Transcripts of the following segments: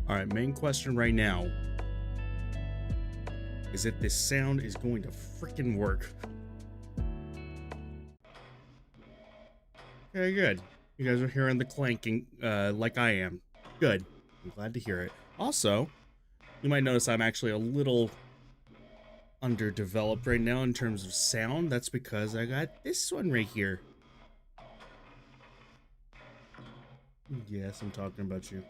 All right, main question right now is if this sound is going to freaking work. Okay, good. You guys are hearing the clanking like I am. Good. I'm glad to hear it. Also, you might notice I'm actually a little underdeveloped right now in terms of sound. That's because I got this one right here. Yes, I'm talking about you.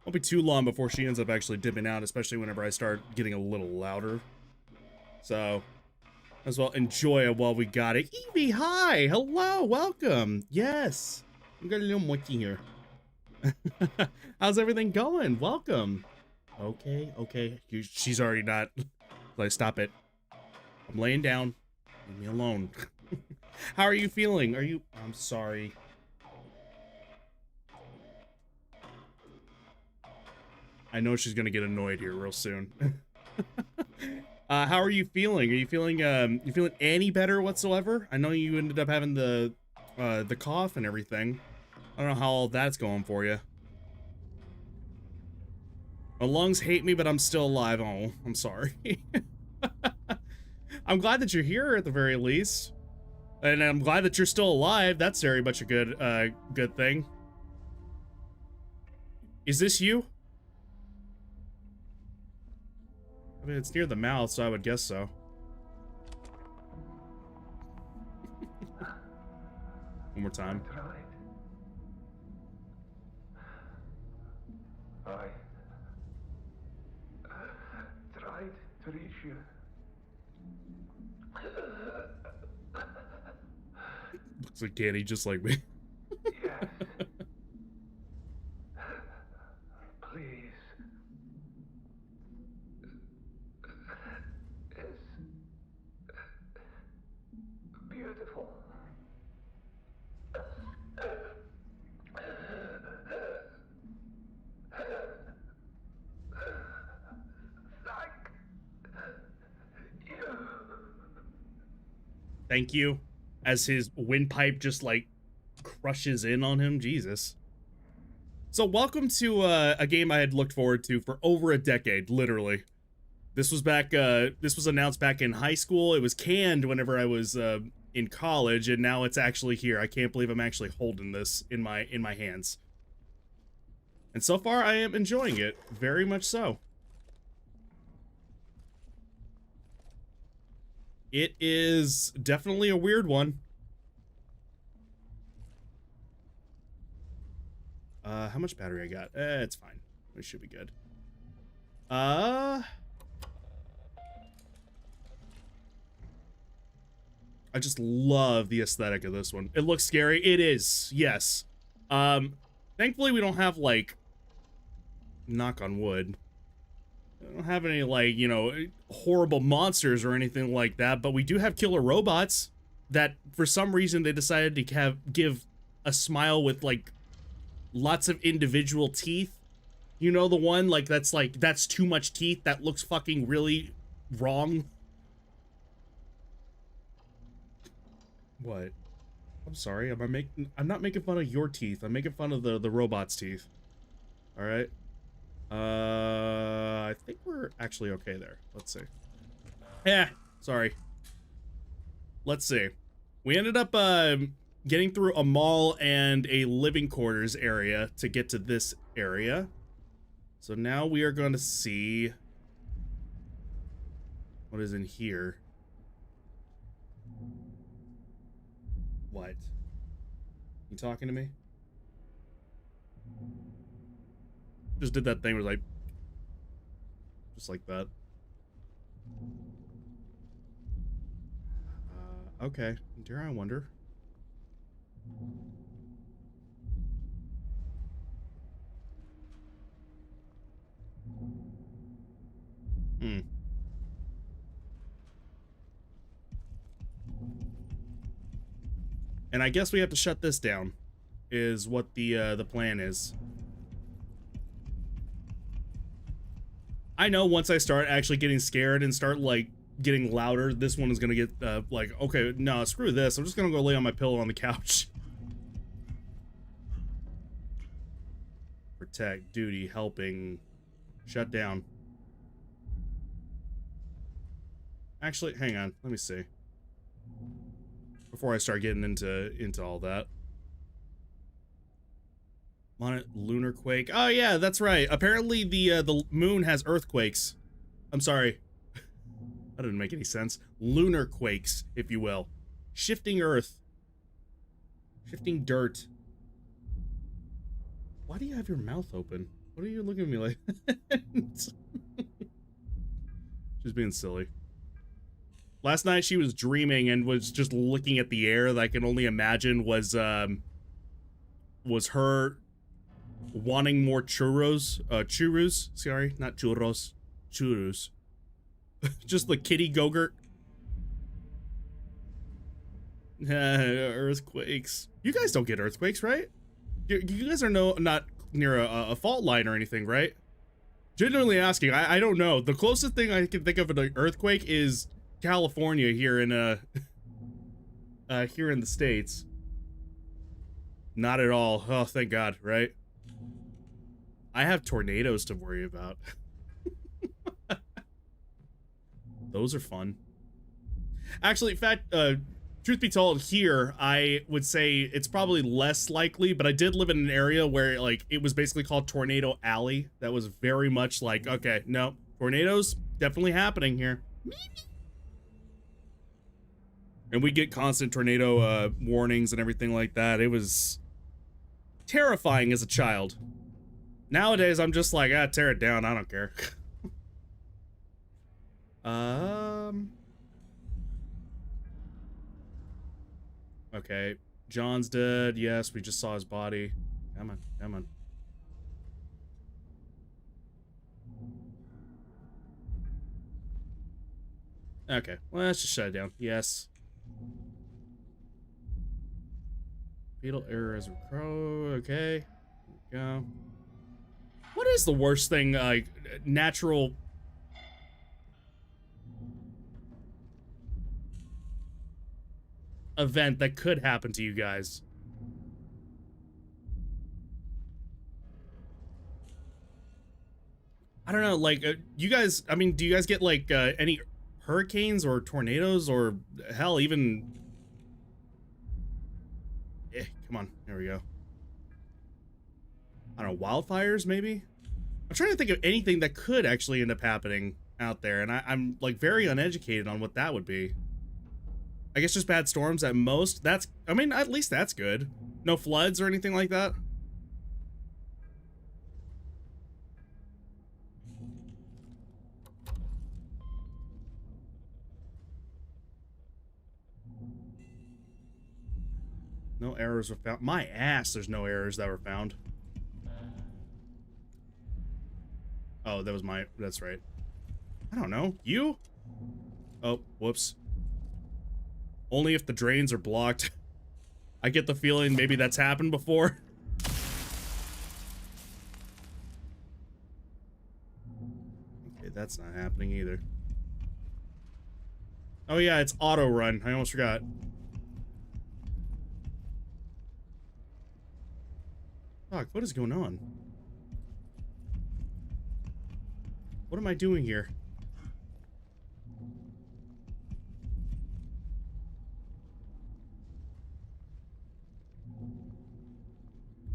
Won't be too long before she ends up actually dipping out, especially whenever I start getting a little louder. So, as well enjoy it while we got it. Evie, hi! Hello, welcome! Yes! We got a little monkey here. How's everything going? Welcome! Okay, okay. She's already not. Like, stop it. I'm laying down. Leave me alone. How are you feeling? I'm sorry. I know she's gonna get annoyed here real soon. How are you feeling? Are you feeling any better whatsoever? I know you ended up having the cough and everything. I don't know how all that's going for you. My lungs hate me, but I'm still alive. Oh, I'm sorry. I'm glad that you're here at the very least. And I'm glad that you're still alive. That's very much a good thing. Is this you? I mean, it's near the mouth, so I would guess so. One more time. I tried to reach you. Looks like Danny, just like me. Yes. Please. It's beautiful. Thank you. As his windpipe just like crushes in on him. Jesus. So welcome to a game I had looked forward to for over a decade, literally. This was announced back in high school. It was canned whenever I was in college, and now it's actually here. I can't believe I'm actually holding this in my hands. And so far I am enjoying it, very much so. It is definitely a weird one. How much battery I got? It's fine. We should be good. I just love the aesthetic of this one. It looks scary. It is, yes. Thankfully we don't have, like, knock on wood, I don't have any, like, you know, horrible monsters or anything like that, but we do have killer robots that, for some reason, they decided to give a smile with, like, lots of individual teeth. You know, the one, like, that's too much teeth, that looks fucking really wrong. What? I'm sorry, I'm not making fun of your teeth, I'm making fun of the robot's teeth. Alright? I think we're actually okay there. Let's see. Yeah, sorry. Let's see. We ended up getting through a mall and a living quarters area to get to this area. So now we are going to see what is in here. What? You talking to me? Just did that thing where, like, just like that. Okay. Dare I wonder? And I guess we have to shut this down, is what the plan is. I know once I start actually getting scared and start, like, getting louder, this one is gonna get, like, okay, no, screw this. I'm just gonna go lay on my pillow on the couch. protect, duty, helping, shut down. Actually, hang on. Let me see. Before I start getting into all that. Lunar quake. Oh yeah, that's right. Apparently the moon has earthquakes. I'm sorry. That didn't make any sense. Lunar quakes, if you will. Shifting earth. Shifting dirt. Why do you have your mouth open? What are you looking at me like? She's being silly. Last night she was dreaming and was just looking at the air that I can only imagine was her wanting more churros. Churros. Sorry, not churros. Churros. Just the kitty go-gurt. Earthquakes. You guys don't get earthquakes, right? You guys are not near a fault line or anything, right? Genuinely asking, I don't know. The closest thing I can think of an earthquake is California here in here in the States. Not at all. Oh, thank God, right? I have tornadoes to worry about. Those are fun. Actually, in fact, truth be told, here, I would say it's probably less likely, but I did live in an area where, like, it was basically called Tornado Alley. That was very much like, okay, no, tornadoes definitely happening here. And we get constant tornado warnings and everything like that. It was terrifying as a child. Nowadays, I'm just like, tear it down. I don't care. Okay. John's dead. Yes, we just saw his body. Come on, come on. Okay, well, let's just shut it down. Yes. Fatal error as a crow. Okay. Go. What is the worst thing, like, natural... event that could happen to you guys? I don't know, like, you guys, I mean, do you guys get, like, any hurricanes or tornadoes or, hell, even... come on, there we go. I don't know, wildfires, maybe? I'm trying to think of anything that could actually end up happening out there, and I'm, like, very uneducated on what that would be. I guess just bad storms at most. That's, I mean, at least that's good. No floods or anything like that. No errors were found. My ass, there's no errors that were found. Oh, that was my, that's right. I don't know. You? Oh, whoops. Only if the drains are blocked. I get the feeling maybe that's happened before. Okay, that's not happening either. Oh yeah, it's auto run. I almost forgot. Fuck, what is going on? What am I doing here?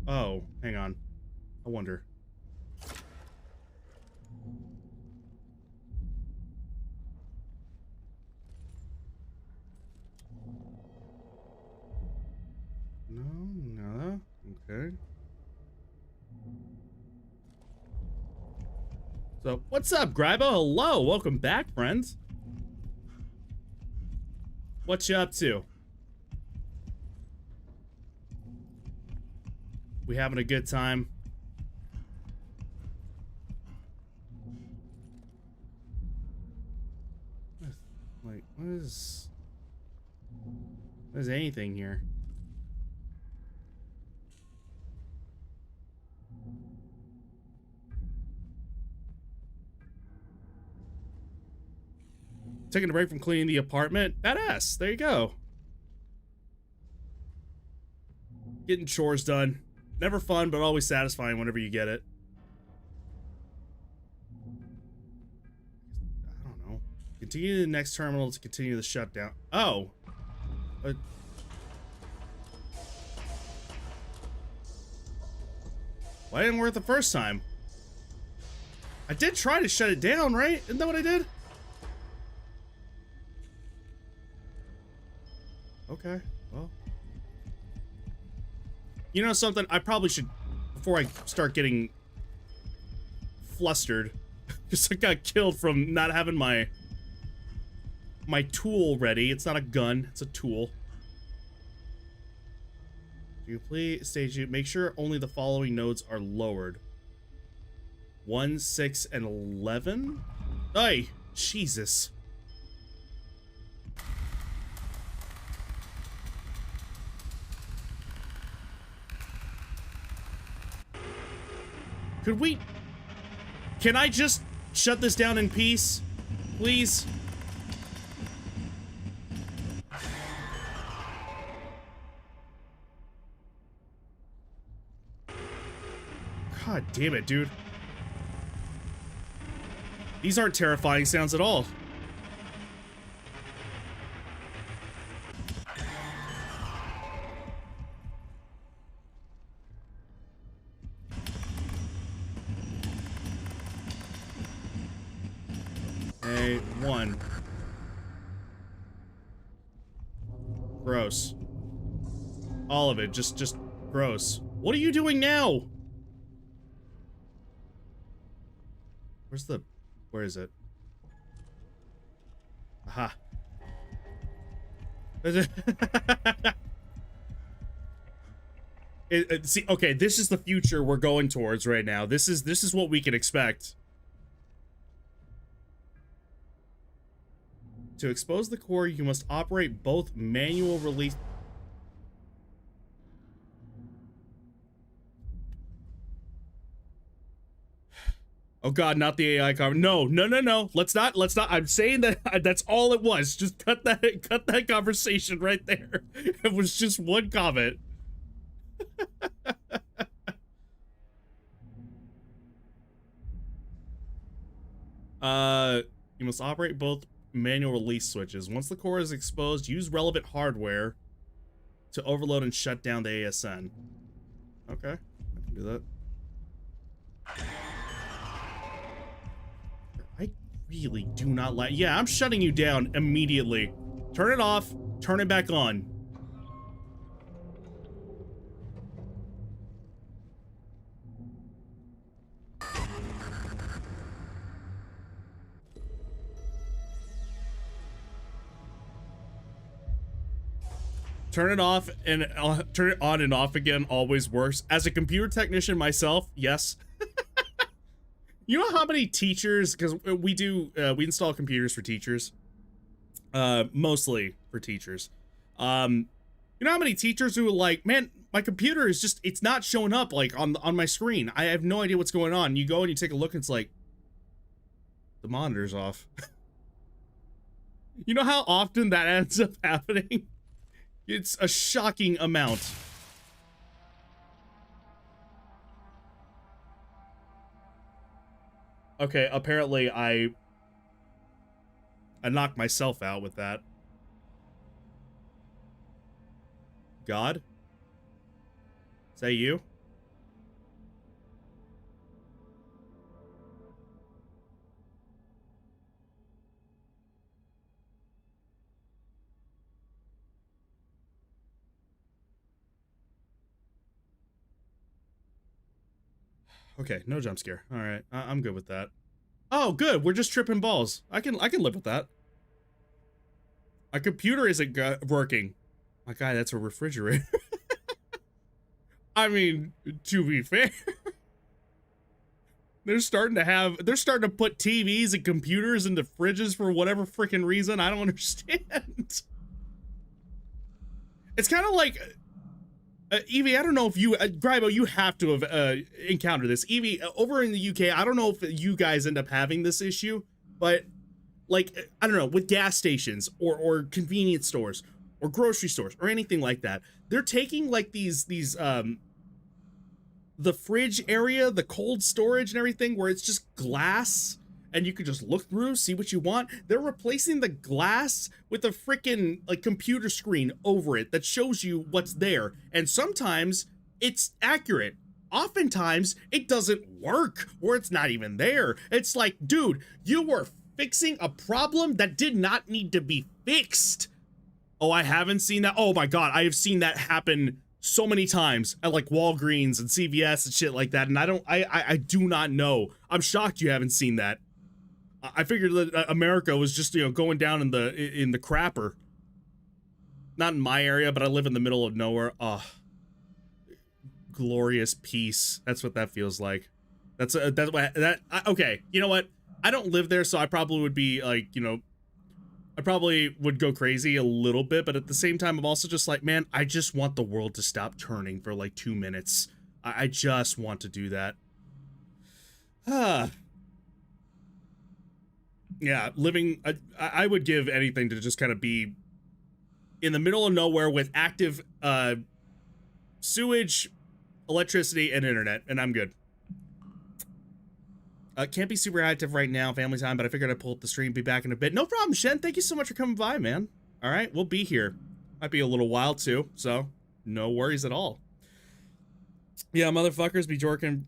Oh, hang on. I wonder. No. Okay. So, what's up, Grybo? Hello, welcome back, friends. What you up to? We having a good time? Like, what is anything here? Taking a break from cleaning the apartment? Badass. There you go. Getting chores done. Never fun, but always satisfying whenever you get it. I don't know. Continue to the next terminal to continue the shutdown. Oh. Why didn't it work the first time? I did try to shut it down, right? Isn't that what I did? Okay, well. You know something? I probably should, before I start getting flustered, because I got killed from not having my tool ready. It's not a gun, it's a tool. Do you please stage you make sure only the following nodes are lowered. 1, 6, and 11? Ay, Jesus. Could we... Can I just shut this down in peace? Please? God damn it, dude. These aren't terrifying sounds at all. Hey, 1. Gross. All of it, just gross. What are you doing now? Where is it? Aha. See, okay, this is the future we're going towards right now. This is what we can expect. To expose the core, you must operate both manual release. Oh God, not the AI comment. No. Let's not. I'm saying that that's all it was. Just cut that conversation right there. It was just one comment. You must operate both manual release switches. Once the core is exposed, use relevant hardware to overload and shut down the ASN. Okay, I can do that. I really do not like... Yeah, I'm shutting you down immediately. Turn it off, turn it back on. Turn it off and turn it on and off again always works. As a computer technician myself, yes. You know how many teachers, because we install computers for teachers, mostly for teachers. You know how many teachers who are like, man, my computer is just, it's not showing up like on my screen. I have no idea what's going on. You go and you take a look and it's like, the monitor's off. You know how often that ends up happening? It's a shocking amount. Okay, apparently I knocked myself out with that. God? Is that you? Okay, no jump scare. All right, I'm good with that. Oh, good. We're just tripping balls. I can live with that. A computer isn't working. My guy, that's a refrigerator. I mean, to be fair, they're starting to put TVs and computers into fridges for whatever freaking reason. I don't understand. It's kind of like. Evie, I don't know if you, Grybo, you have to have encountered this. Evie, over in the UK, I don't know if you guys end up having this issue, but, like, I don't know, with gas stations or convenience stores or grocery stores or anything like that, they're taking, like, these the fridge area, the cold storage and everything, where it's just glass and you can just look through, see what you want. They're replacing the glass with a freaking like computer screen over it that shows you what's there. And sometimes it's accurate. Oftentimes it doesn't work, or it's not even there. It's like, dude, you were fixing a problem that did not need to be fixed. Oh, I haven't seen that. Oh my God, I have seen that happen so many times at like Walgreens and CVS and shit like that. And I do not know. I'm shocked you haven't seen that. I figured that America was just, you know, going down in the crapper. Not in my area, but I live in the middle of nowhere. Oh, glorious peace. That's what that feels like. That's okay. You know what? I don't live there, so I probably would be like, you know, I probably would go crazy a little bit, but at the same time, I'm also just like, man, I just want the world to stop turning for like 2 minutes. I just want to do that. Yeah, living, I would give anything to just kind of be in the middle of nowhere with active sewage, electricity, and internet, and I'm good. Can't be super active right now, family time, but I figured I'd pull up the stream, be back in a bit. No problem, Shen. Thank you so much for coming by, man. All right, we'll be here. Might be a little while, too, so no worries at all. Yeah, motherfuckers be jorking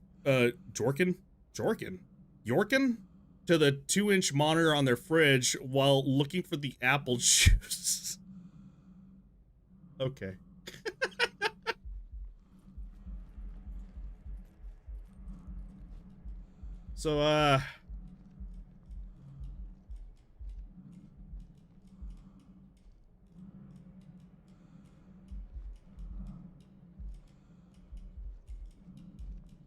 to the 2-inch monitor on their fridge while looking for the apple juice. Okay. So,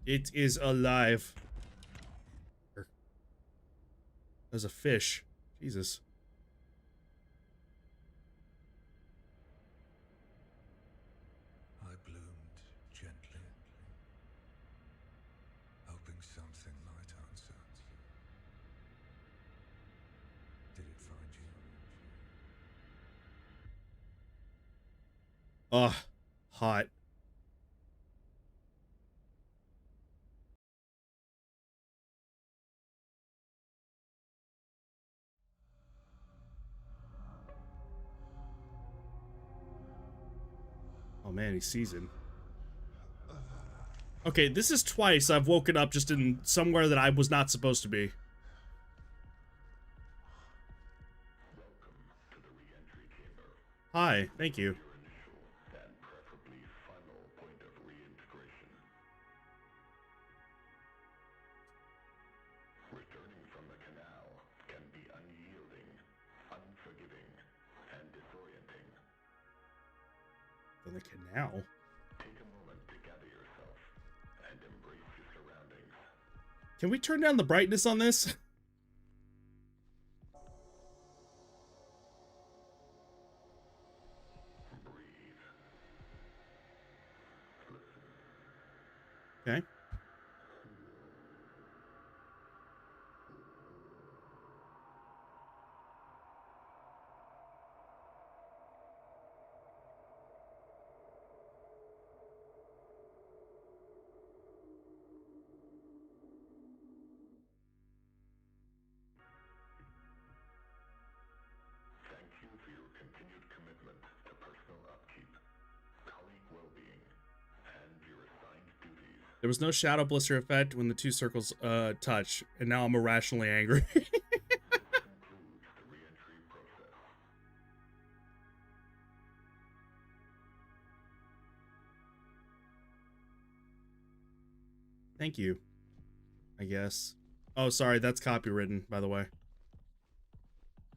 it is alive. There's a fish. Jesus. I bloomed gently, hoping something might answer. Did it find you? Ugh, hot. Oh man, he's seasoned. Okay, this is twice I've woken up just in somewhere that I was not supposed to be. Hi, thank you. Returning from the canal can be unyielding, unforgiving, and disorienting. From the canal? Take a moment to gather yourself and embrace your surroundings. Can we turn down the brightness on this? Breathe. Listen. Okay. Thank you for your continued commitment to personal upkeep, colleague well-being, and your assigned duties. There was no shadow blister effect when the two circles touch, and now I'm irrationally angry. This concludes the re-entry process. Thank you, I guess. Oh, sorry, that's copywritten, by the way.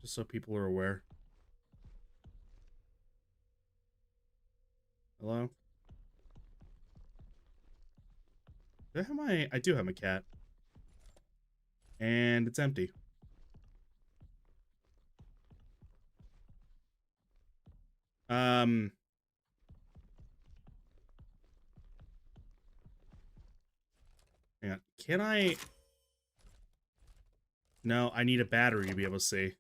Just so people are aware. Hello? Do I have my... I do have my cat. And it's empty. Hang on. Can I... No, I need a battery to be able to see.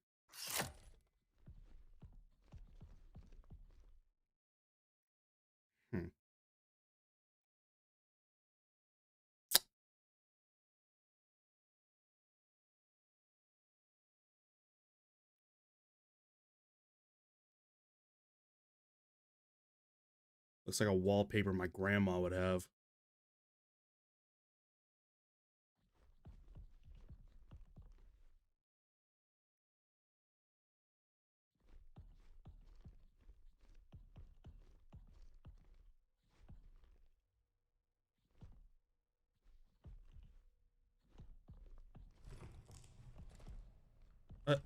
Looks like a wallpaper my grandma would have.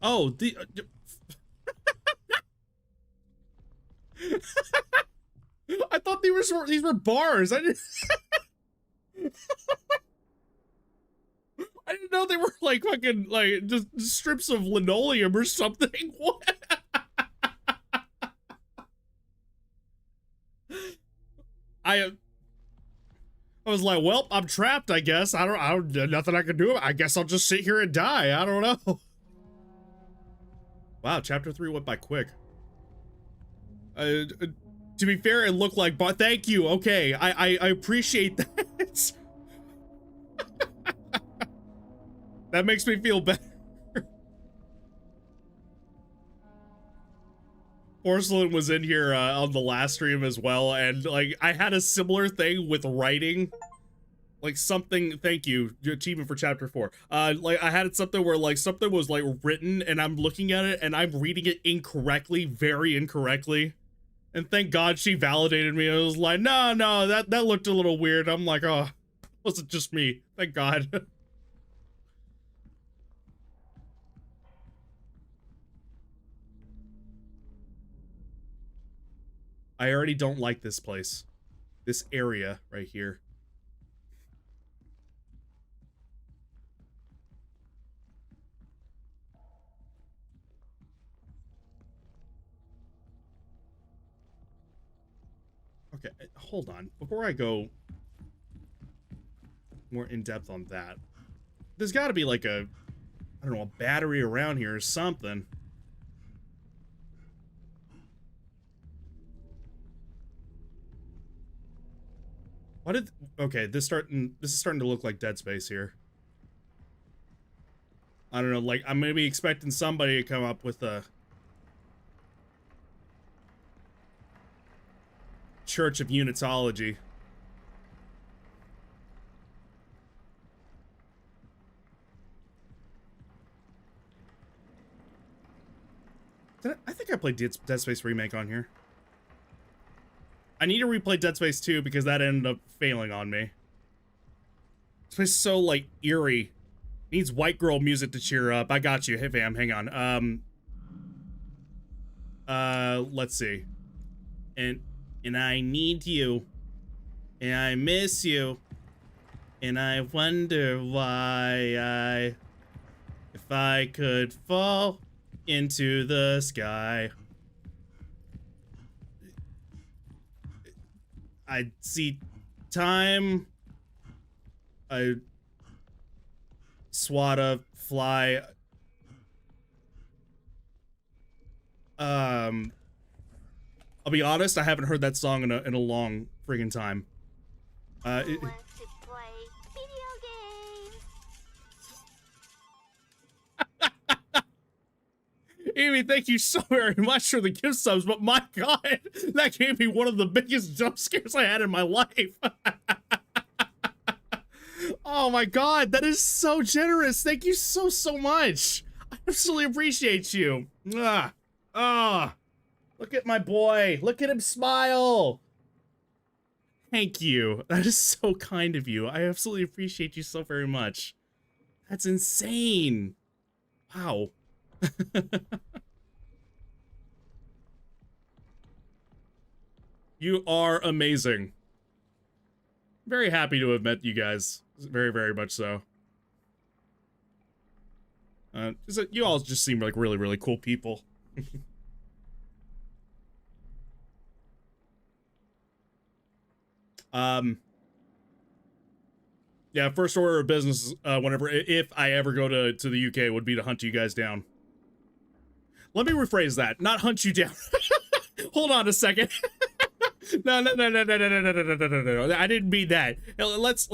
Oh, I thought these were bars. I didn't I didn't know they were like fucking like just strips of linoleum or something. What? I was like, well, I'm trapped, I guess. I don't nothing I can do. I guess I'll just sit here and die. I don't know. Wow, chapter 3 went by quick. To be fair, it looked like, but thank you. Okay, I appreciate that. That makes me feel better. Porcelain was in here on the last stream as well, and like I had a similar thing with writing. Like something, thank you, achievement for chapter 4. Like I had something where like something was like written and I'm looking at it and I'm reading it incorrectly, very incorrectly. And thank God she validated me. I was like, no, that looked a little weird. I'm like, oh, wasn't just me. Thank God. I already don't like this place. This area right here. Okay, hold on. Before I go more in depth on that, there's got to be like a, I don't know, a battery around here or something. Why did, okay, this is starting to look like Dead Space here. I don't know, like I'm maybe expecting somebody to come up with a Church of Unitology. I think I played Dead Space Remake on here. I need to replay Dead Space 2 because that ended up failing on me. This place is so, like, eerie. Needs white girl music to cheer up. I got you. Hey, fam, hang on. Let's see. And I need you. And I miss you. And I wonder why if I could fall into the sky. I'd see time. I swata fly. I'll be honest, I haven't heard that song in a long friggin' time. Who wants to play video games? Amy, thank you so very much for the gift subs, but my God, that gave me one of the biggest jump scares I had in my life. Oh my God, that is so generous. Thank you so much. I absolutely appreciate you. Look at my boy. Look at him smile. Thank you. That is so kind of you. I absolutely appreciate you so very much. That's insane. Wow. You are amazing. Very happy to have met you guys. Very, very much so. You all just seem like really, really cool people. Yeah, first order of business, if I ever go to the UK, would be to hunt you guys down. Let me rephrase that. Not hunt you down. Hold on a second. No. I didn't mean that. Let's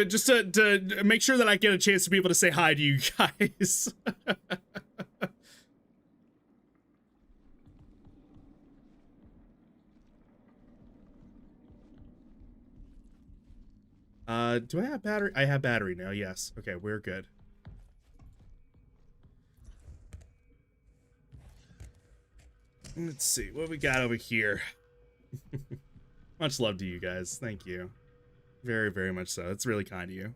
just to make sure that I get a chance to be able to say hi to you guys. Do I have battery? I have battery now, yes. Okay, we're good. Let's see, what we got over here? Much love to you guys. Thank you. Very, very much so. It's really kind of you.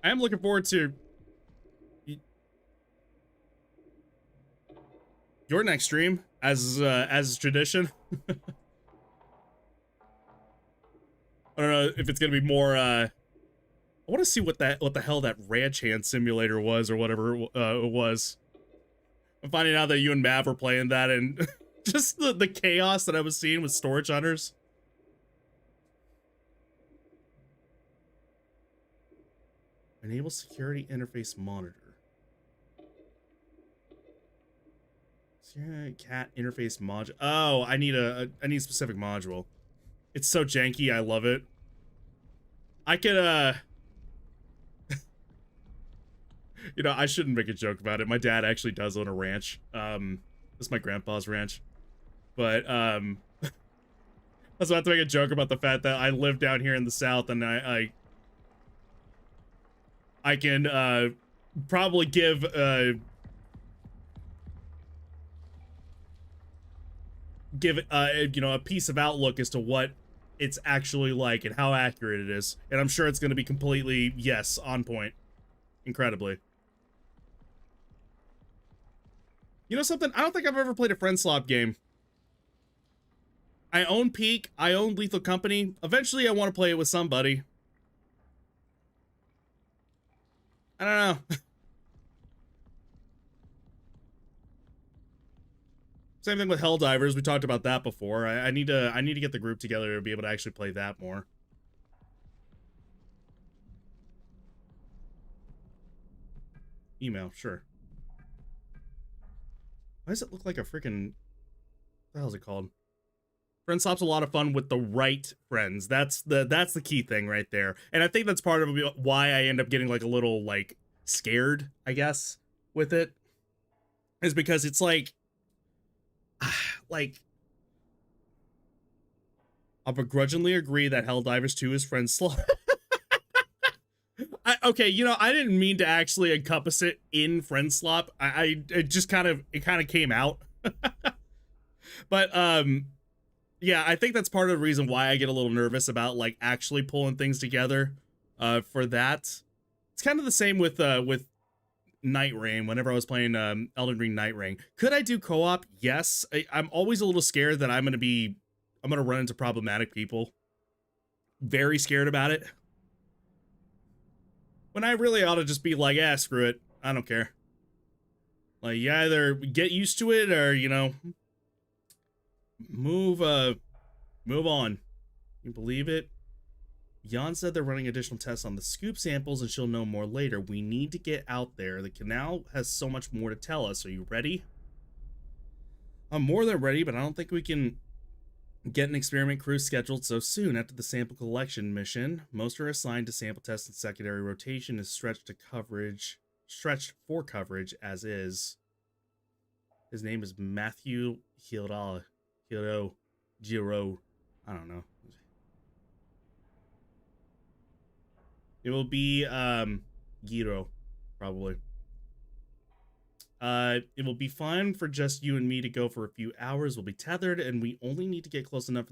I am looking forward to your next stream, as tradition. I don't know if it's gonna be more. I want to see what the hell that ranch hand simulator was, or whatever it was. I'm finding out that you and Mav were playing that, and just the chaos that I was seeing with storage hunters. Enable security interface monitor. Cat interface module. Oh, I need a specific module. It's so janky, I love it. I could you know, I shouldn't make a joke about it. My dad actually does own a ranch. This is my grandpa's ranch. But I was about to make a joke about the fact that I live down here in the South, and I can probably give you know, a piece of outlook as to what it's actually like and how accurate it is. And I'm sure it's going to be completely, yes, on point. Incredibly. You know something? I don't think I've ever played a friend slop game. I own Peak. I own Lethal Company. Eventually, I want to play it with somebody. I don't know. Same thing with Helldivers. We talked about that before. I need to get the group together to be able to actually play that more. Email, sure. Why does it look like a freaking... What the hell is it called? Friend Slop's a lot of fun with the right friends. That's the key thing right there. And I think that's part of why I end up getting like a little like scared, I guess, with it. Is because it's like I'll begrudgingly agree that Helldivers 2 is friend slop. Okay, you know, I didn't mean to actually encompass it in friend slop. It just kind of came out. But yeah, I think that's part of the reason why I get a little nervous about like actually pulling things together for that. It's kind of the same with Night Rain. Whenever I was playing Elden Ring Night Rain, could I do co-op? Yes. I'm always a little scared that I'm gonna run into problematic people. Very scared about it. When I really ought to just be like, yeah, screw it. I don't care. Like, you either get used to it or, you know, move on. You believe it? Jan said they're running additional tests on the scoop samples and she'll know more later. We need to get out there. The canal has so much more to tell us. Are you ready? I'm more than ready, but I don't think we can get an experiment crew scheduled so soon. After the sample collection mission, most are assigned to sample tests, and secondary rotation is stretched for coverage as is. His name is Matthew Giro. I don't know. It will be Giro, probably. It will be fine for just you and me to go for a few hours. We'll be tethered, and we only need to get close enough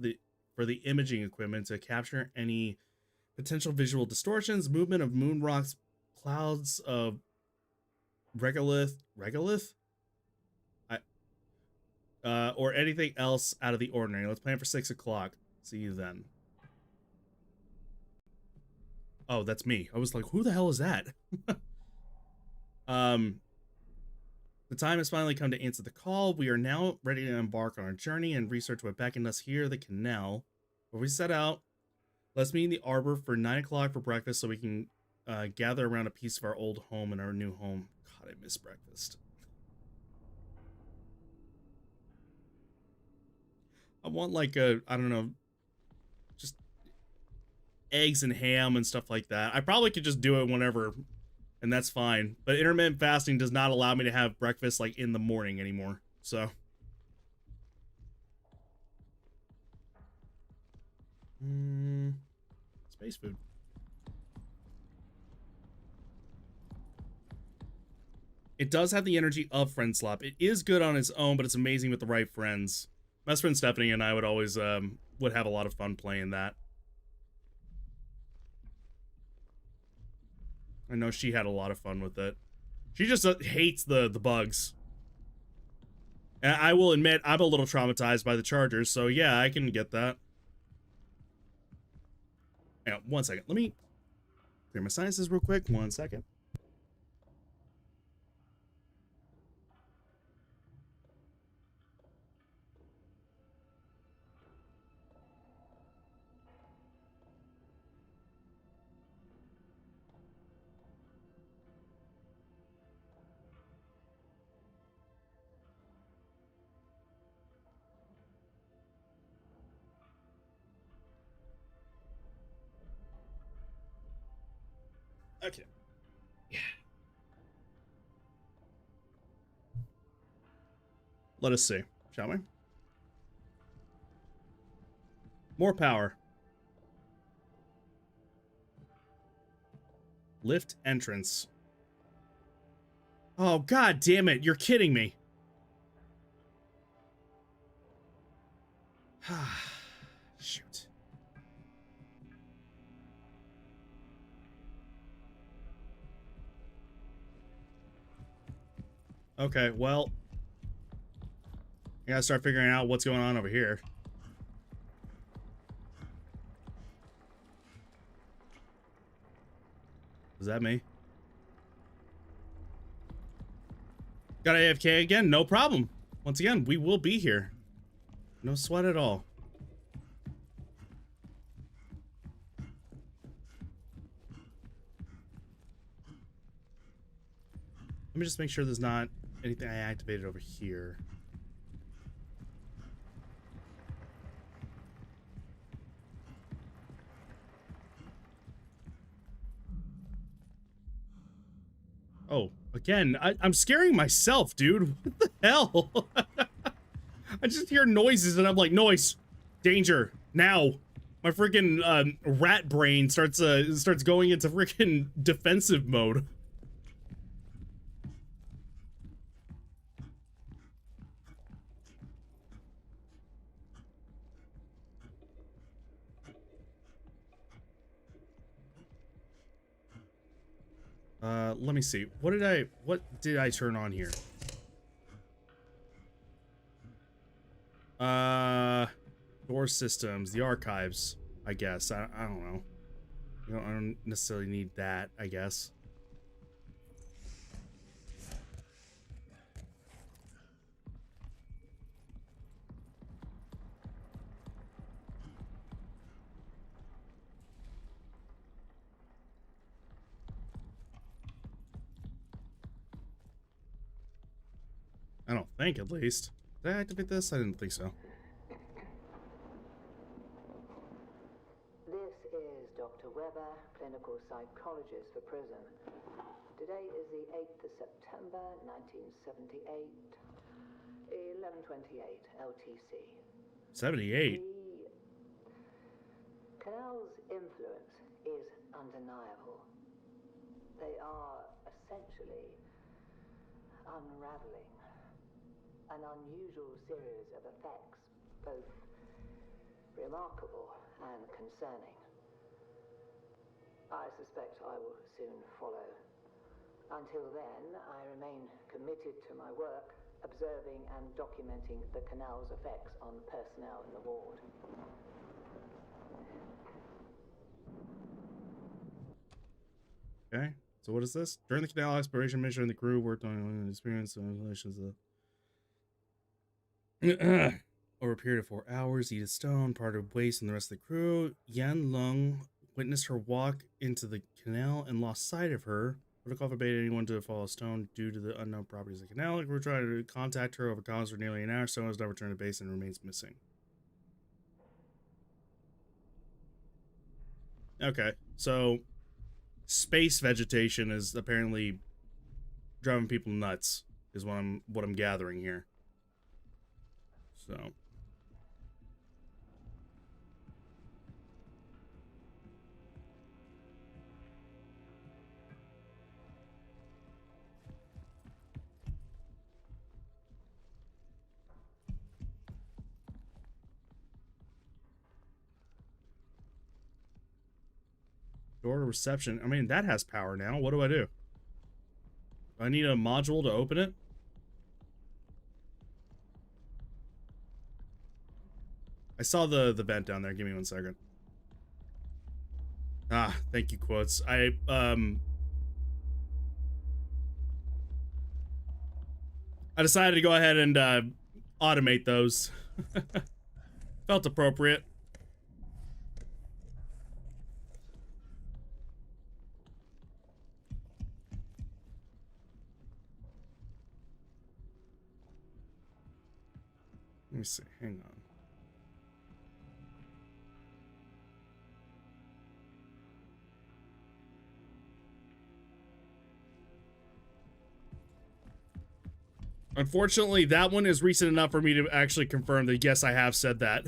for the imaging equipment to capture any potential visual distortions, movement of moon rocks, clouds of regolith, or anything else out of the ordinary. Let's plan for 6 o'clock. See you then. Oh, that's me. I was like, who the hell is that? The time has finally come to answer the call. We are now ready to embark on our journey and research what beckoned us here, the canal. Before we set out, let's meet in the arbor for 9 o'clock for breakfast so we can gather around a piece of our old home and our new home. God, I miss breakfast. I want like a, I don't know, just eggs and ham and stuff like that. I probably could just do it whenever, and that's fine. But intermittent fasting does not allow me to have breakfast like in the morning anymore. So. Space food. It does have the energy of Friend Slop. It is good on its own, but it's amazing with the right friends. My best friend Stephanie and I would always would have a lot of fun playing that. I know she had a lot of fun with it. She just hates the bugs. And I will admit, I'm a little traumatized by the chargers, so yeah, I can get that. Hang on, 1 second. Let me clear my sinuses real quick. 1 second. Okay. Yeah. Let us see, shall we? More power. Lift entrance. Oh, god damn it. You're kidding me. Shoot. Okay, well, I gotta start figuring out what's going on over here. Is that me? Got AFK again? No problem. Once again, we will be here. No sweat at all. Let me just make sure there's not anything I activated over here. Oh, again, I'm scaring myself, dude. What the hell? I just hear noises and I'm like, noise, danger, now. My freaking rat brain starts going into freaking defensive mode. Let me see. What did I turn on here? Door systems, the archives, I guess. I don't know. I don't necessarily need that, I guess. I don't think, at least. Did I activate this? I didn't think so. This is Dr. Weber, clinical psychologist for prison. Today is the 8th of September, 1978, 11:28 LTC. 78? The canal's influence is undeniable. They are essentially unraveling an unusual series of effects, both remarkable and concerning. I suspect I will soon follow. Until then, I remain committed to my work, observing and documenting the canal's effects on personnel in the ward. Okay, so what is this? During the canal exploration mission, the crew worked on experience and relations of over a period of 4 hours. Edith Stone parted ways from the rest of the crew. Yan Lung witnessed her walk into the canal and lost sight of her. Protocol forbade anyone to follow Stone due to the unknown properties of the canal. The crew tried to contact her over comms for nearly an hour. Stone has never returned to base and remains missing. Okay, so space vegetation is apparently driving people nuts, is what I'm gathering here. So door to reception. I mean, that has power now. What do I do? Do I need a module to open it? I saw the vent down there. Give me 1 second. Ah, thank you, quotes. I decided to go ahead and automate those. Felt appropriate. Let me see. Hang on. Unfortunately, that one is recent enough for me to actually confirm that yes, I have said that.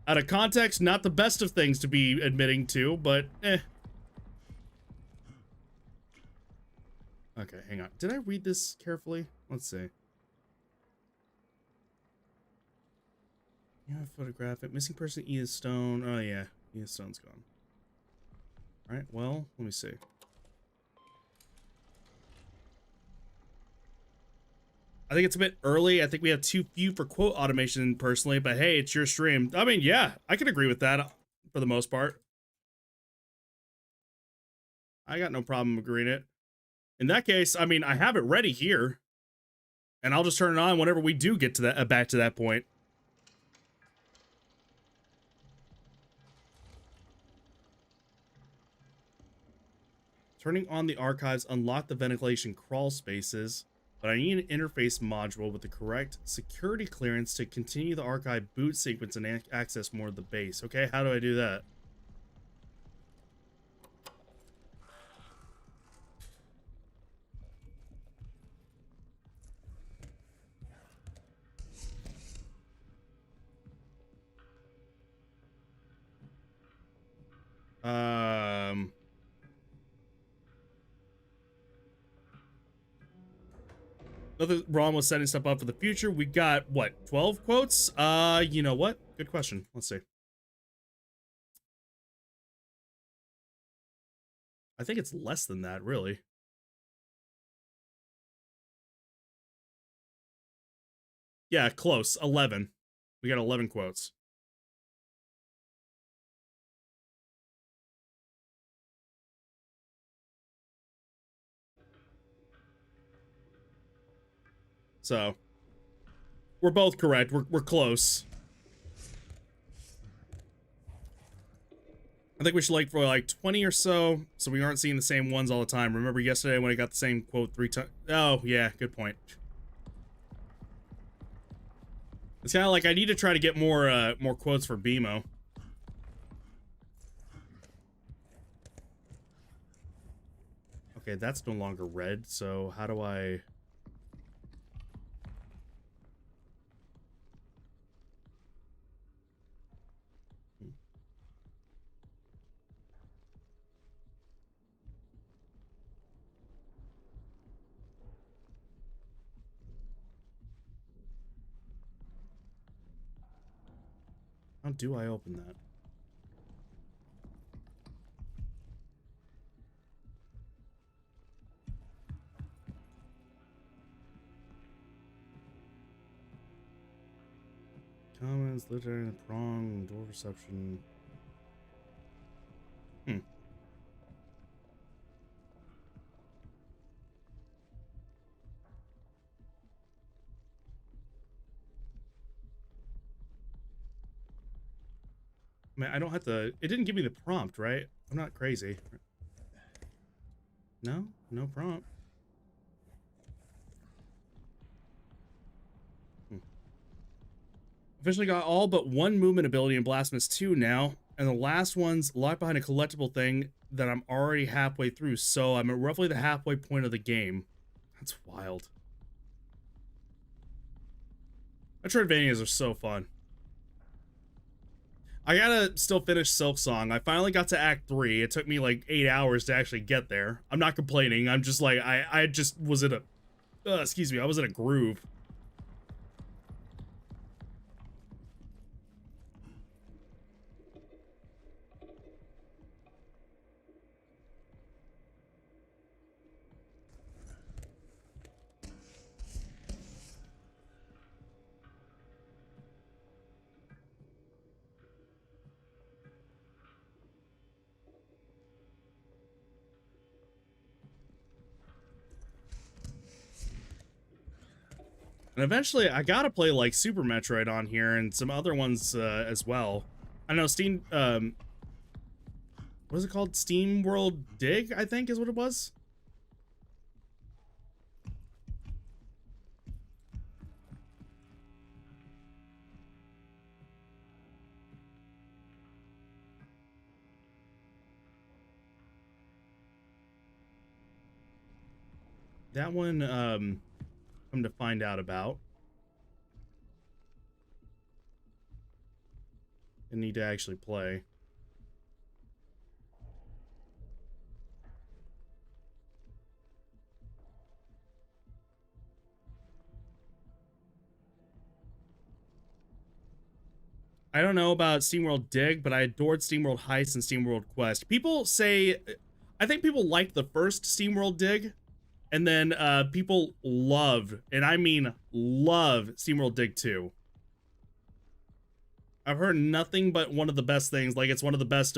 Out of context, not the best of things to be admitting to, but eh. Okay, hang on. Did I read this carefully? Let's see. Yeah, photographic. Missing person, Ian Stone. Oh, yeah. Ian Stone's gone. Alright, well, let me see. I think it's a bit early. I think we have too few for quote automation personally, but hey, it's your stream. I mean, yeah, I can agree with that for the most part. I got no problem agreeing it. In that case, I mean, I have it ready here, and I'll just turn it on whenever we do get to that back to that point. Turning on the archives unlock the ventilation crawl spaces, but I need an interface module with the correct security clearance to continue the archive boot sequence and access more of the base. Okay, how do I do that? Nothing wrong with setting stuff up for the future. We got, what, 12 quotes? You know what? Good question. Let's see. I think it's less than that, really. Yeah, close. 11. We got 11 quotes. So, we're both correct. We're close. I think we should like for like 20 or so we aren't seeing the same ones all the time. Remember yesterday when I got the same quote 3 times? Oh, yeah, good point. It's kind of like I need to try to get more quotes for BMO. Okay, that's no longer red, so how do I... How do I open that? Comments, literary, the prong, door reception. Man, I don't have to... It didn't give me the prompt, right? I'm not crazy. No? No prompt. Officially got all but one movement ability in Blasphemous 2 now, and the last one's locked behind a collectible thing that I'm already halfway through, so I'm at roughly the halfway point of the game. That's wild. Metroidvanias are so fun. I gotta still finish Silksong. I finally got to Act 3. It took me like 8 hours to actually get there. I'm not complaining. I'm just like, I just was in a... excuse me, I was in a groove. And eventually, I gotta play, like, Super Metroid on here and some other ones as well. I know Steam, what is it called? Steam World Dig, I think is what it was. That one, come to find out about. I need to actually play. I don't know about SteamWorld Dig, but I adored SteamWorld Heist and SteamWorld Quest. People say, I think people liked the first SteamWorld Dig, and then people loved, and I mean love, SteamWorld Dig 2. I've heard nothing but one of the best things, like it's one of the best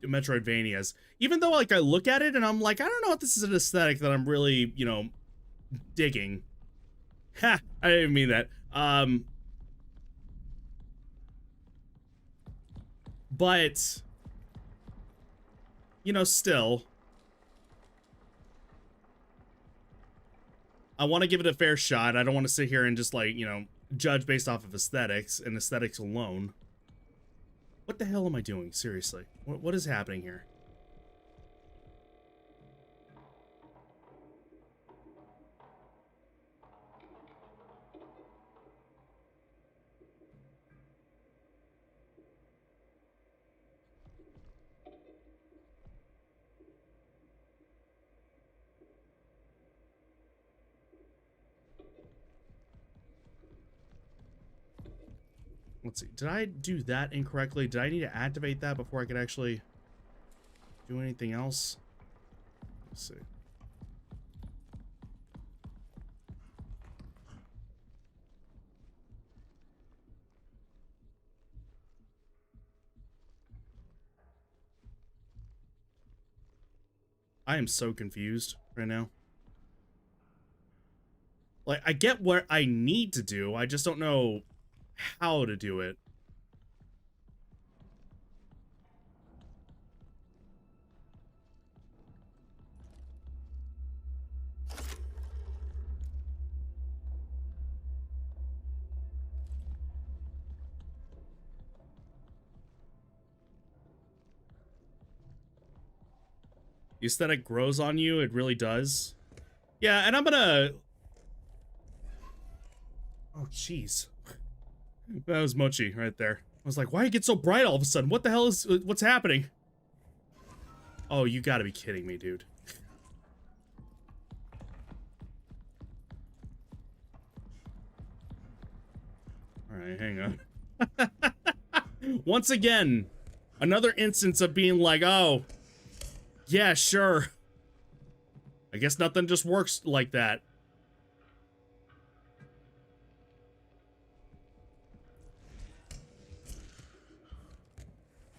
Metroidvanias. Even though, like, I look at it and I'm like, I don't know if this is an aesthetic that I'm really, you know, digging. Ha! I didn't mean that. But, you know, still, I want to give it a fair shot. I don't want to sit here and just, like, you know, judge based off of aesthetics and aesthetics alone. What the hell am I doing? Seriously. What is happening here? Let's see. Did I do that incorrectly? Did I need to activate that before I could actually do anything else? Let's see. I am so confused right now. Like, I get what I need to do. I just don't know how to do it. The aesthetic grows on you, it really does. Yeah, and I'm gonna... Oh, jeez. That was Mochi right there. I was like, why it get so bright all of a sudden? What the hell is... what's happening? Oh, you gotta be kidding me, dude. Alright, hang on. Once again, another instance of being like, oh, yeah, sure. I guess nothing just works like that.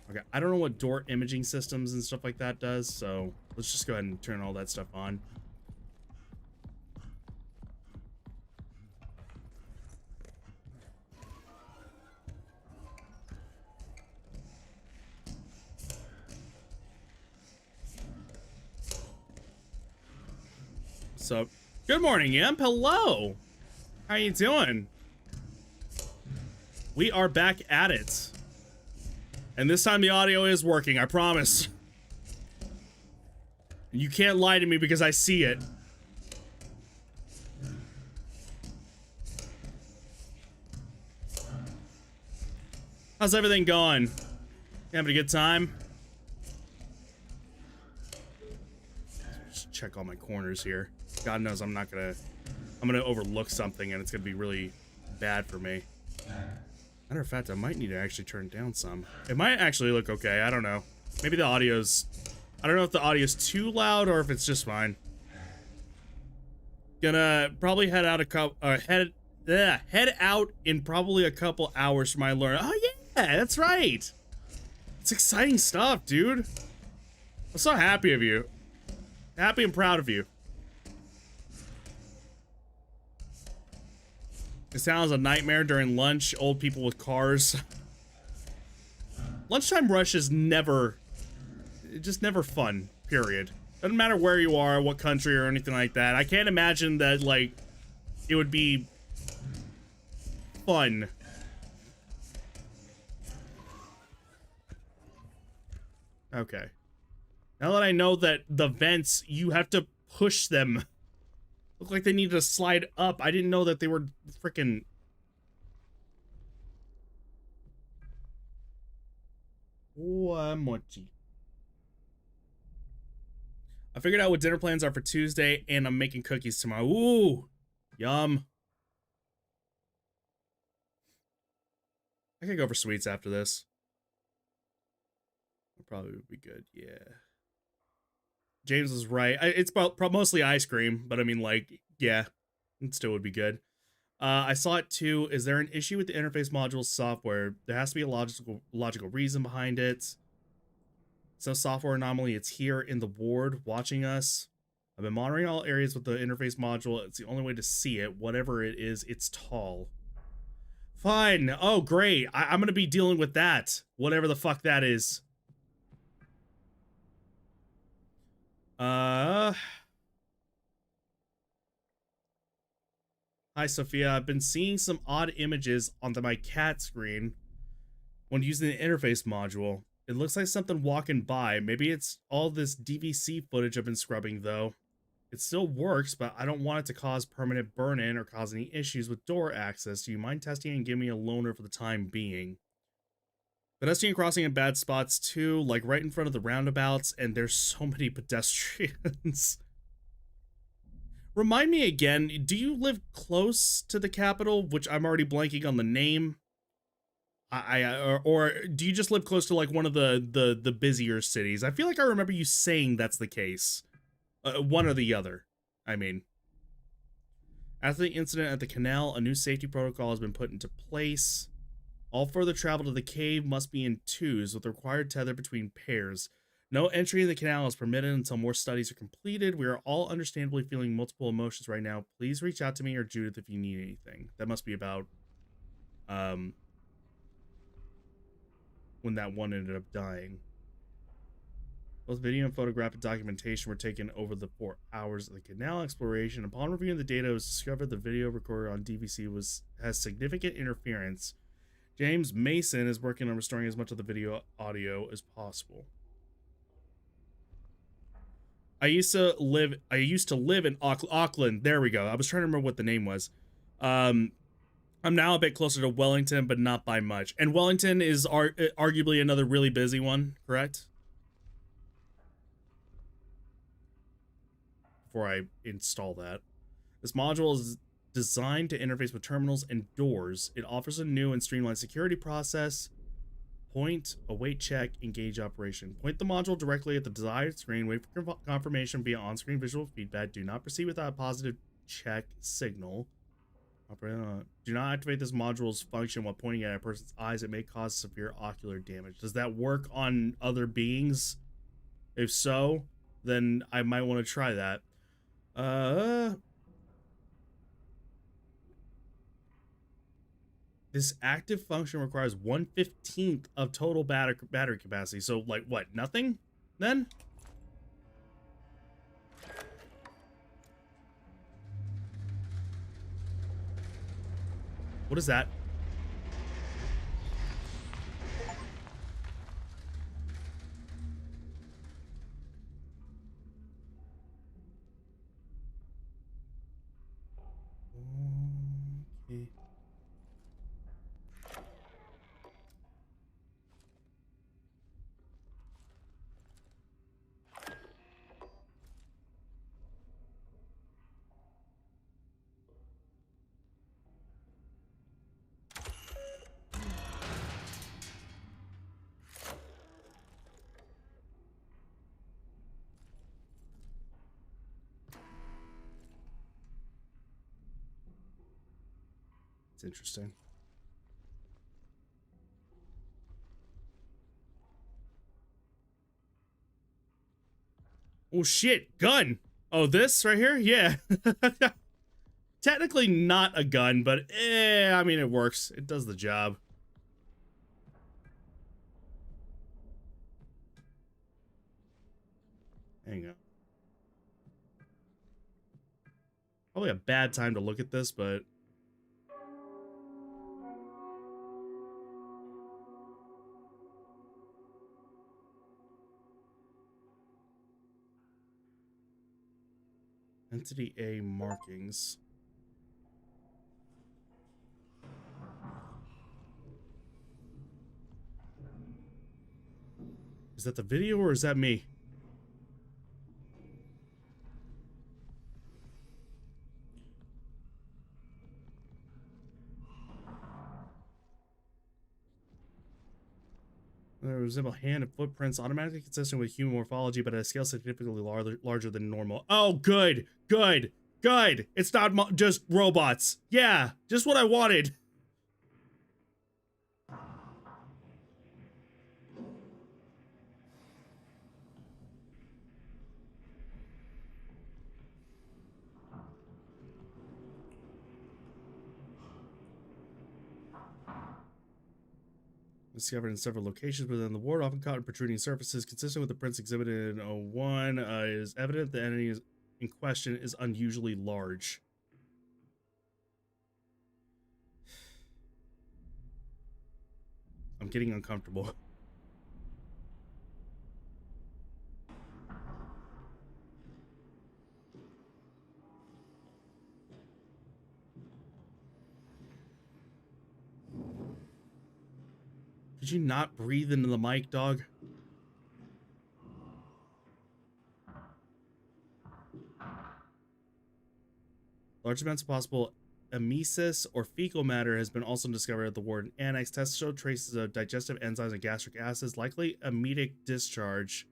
Okay, I don't know what door imaging systems and stuff like that does, so let's just go ahead and turn all that stuff on. So, good morning, Imp. Hello. How you doing? We are back at it. And this time the audio is working, I promise. You can't lie to me because I see it. How's everything going? You having a good time? Just check all my corners here. God knows I'm gonna overlook something and it's gonna be really bad for me. Matter of fact, I might need to actually turn it down some. It might actually look okay, I don't know. Maybe the audio's... I don't know if the audio's too loud or if it's just fine. Gonna probably head out head out in probably a couple hours for my learn. Oh yeah, that's right. It's exciting stuff, dude. I'm so happy of you. Happy and proud of you. It sounds a nightmare during lunch. Old people with cars. Lunchtime rush is never, just never fun, period. Doesn't matter where you are, what country or anything like that. I can't imagine that, like, it would be fun. Okay. Now that I know that the vents, you have to push them. Look like they need to slide up. I didn't know that they were freaking... Mochi. I figured out what dinner plans are for Tuesday, and I'm making cookies tomorrow. Ooh! Yum. I could go for sweets after this. Probably would be good, yeah. James was right. It's mostly ice cream, but I mean, like, yeah, it still would be good. I saw it too. Is there an issue with the interface module software? There has to be a logical reason behind it. So software anomaly, it's here in the ward watching us. I've been monitoring all areas with the interface module. It's the only way to see it. Whatever it is, it's tall. Fine. Oh, great. I'm going to be dealing with that. Whatever the fuck that is. Hi, Sophia. I've been seeing some odd images on my cat screen when using the interface module. It looks like something walking by. Maybe it's all this DVC footage I've been scrubbing, though. It still works, but I don't want it to cause permanent burn-in or cause any issues with door access. Do you mind testing and give me a loaner for the time being? Pedestrian crossing in bad spots too, like right in front of the roundabouts, and there's so many pedestrians. Remind me again, do you live close to the capital, which I'm already blanking on the name? Or do you just live close to like one of the busier cities? I feel like I remember you saying that's the case. One or the other, I mean. After the incident at the canal, a new safety protocol has been put into place. All further travel to the cave must be in twos with the required tether between pairs. No entry in the canal is permitted until more studies are completed. We are all understandably feeling multiple emotions right now. Please reach out to me or Judith if you need anything. That must be about when that one ended up dying. Both video and photographic documentation were taken over the 4 hours of the canal exploration. Upon reviewing the data, it was discovered the video recorded on DVC has significant interference. James Mason is working on restoring as much of the video audio as possible. I used to live in Auckland. There we go. I was trying to remember what the name was. I'm now a bit closer to Wellington, but not by much. And Wellington is arguably another really busy one, correct? Before I install that. This module is designed to interface with terminals and doors. It offers a new and streamlined security process. Point, await check, engage operation. Point the module directly at the desired screen. Wait for confirmation via on-screen visual feedback. Do not proceed without a positive check signal. Do not activate this module's function while pointing at a person's eyes. It may cause severe ocular damage. Does that work on other beings? If so, then I might want to try that. This active function requires 1/15 of total battery capacity. So, like, what? Nothing? Then? What is that? Okay. It's interesting. Oh shit, gun. Oh, this right here? Yeah. Technically not a gun, but I mean it works. It does the job. Hang on. Probably a bad time to look at this, but Entity A markings. Is that the video or is that me? Resemble hand and footprints automatically consistent with human morphology, but at a scale significantly larger than normal. Oh, good, good, good. It's not just robots. Yeah, just what I wanted. Discovered in several locations within the ward, often caught in protruding surfaces, consistent with the prints exhibited in 01. It is evident the entity in question is unusually large. I'm getting uncomfortable. Could you not breathe into the mic, dog? Large amounts of possible emesis or fecal matter has been also discovered at the ward annex. Tests show traces of digestive enzymes and gastric acids, likely emetic discharge.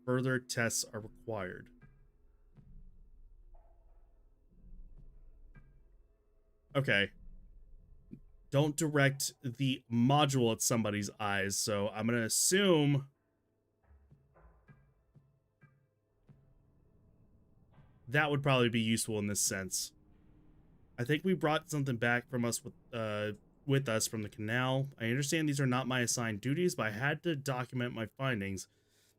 Further tests are required. Okay. Don't direct the module at somebody's eyes, so I'm going to assume that would probably be useful in this sense. I think we brought something back from us with us from the canal. I understand these are not my assigned duties, but I had to document my findings.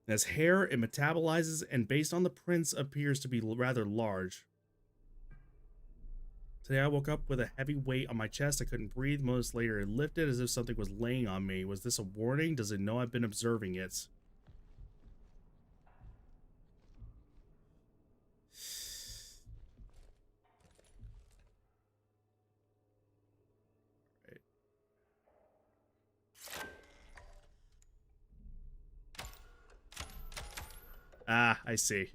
As hair, it metabolizes, and based on the prints, appears to be rather large. Today I woke up with a heavy weight on my chest. I couldn't breathe. Moments later, it lifted as if something was laying on me. Was this a warning? Does it know I've been observing it? Right. Ah, I see.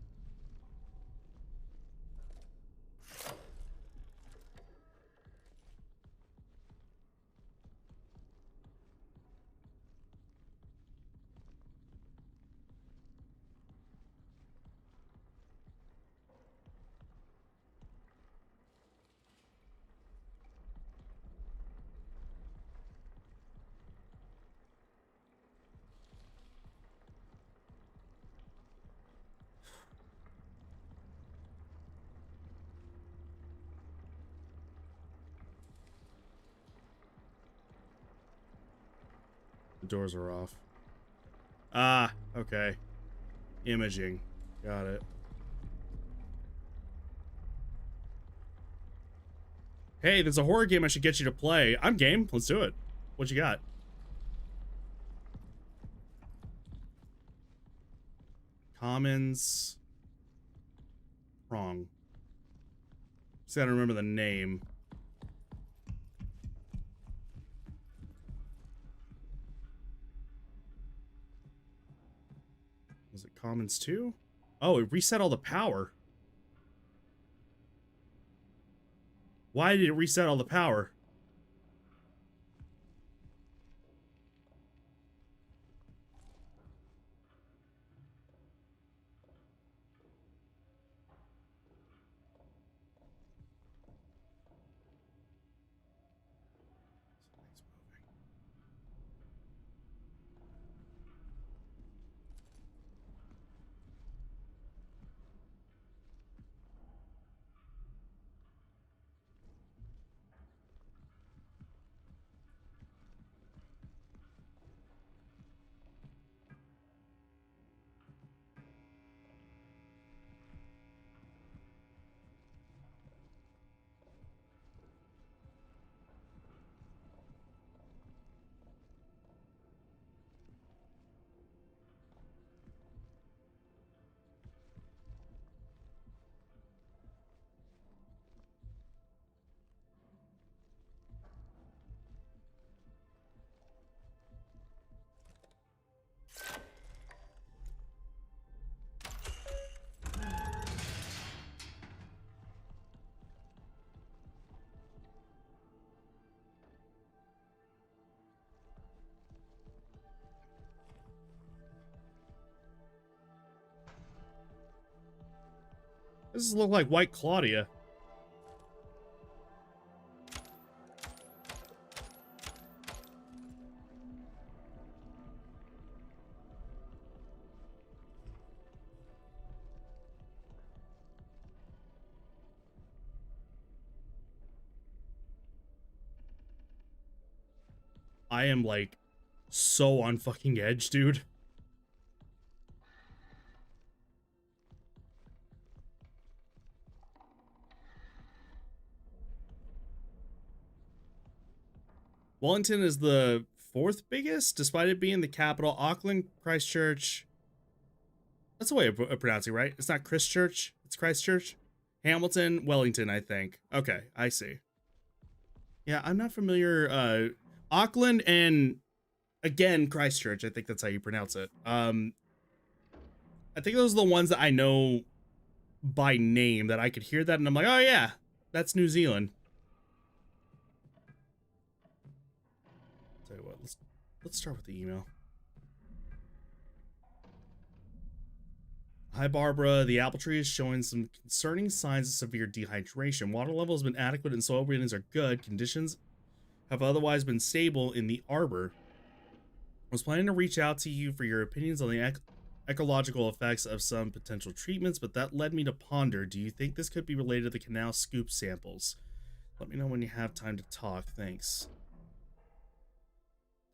The doors are off. Ah, okay. Imaging. Got it. Hey, there's a horror game I should get you to play. I'm game. Let's do it. What you got? Commons. Wrong. Just gotta remember the name. Was it Commons 2? Oh, it reset all the power. Why did it reset all the power? This look like White Claudia. I am like so on fucking edge, dude. Wellington is the 4th biggest, despite it being the capital. Auckland, Christchurch. That's the way of pronouncing, right? It's not Christchurch, it's Christchurch. Hamilton, Wellington, I think. Okay, I see. Yeah, I'm not familiar. Auckland and, again, Christchurch. I think that's how you pronounce it. I think those are the ones that I know by name, that I could hear that and I'm like, oh yeah, that's New Zealand. Tell you what, let's start with the email. Hi Barbara, the apple tree is showing some concerning signs of severe dehydration. Water level has been adequate and soil readings are good. Conditions have otherwise been stable in the arbor. I was planning to reach out to you for your opinions on the ecological effects of some potential treatments, but that led me to ponder. Do you think this could be related to the canal scoop samples? Let me know when you have time to talk. Thanks.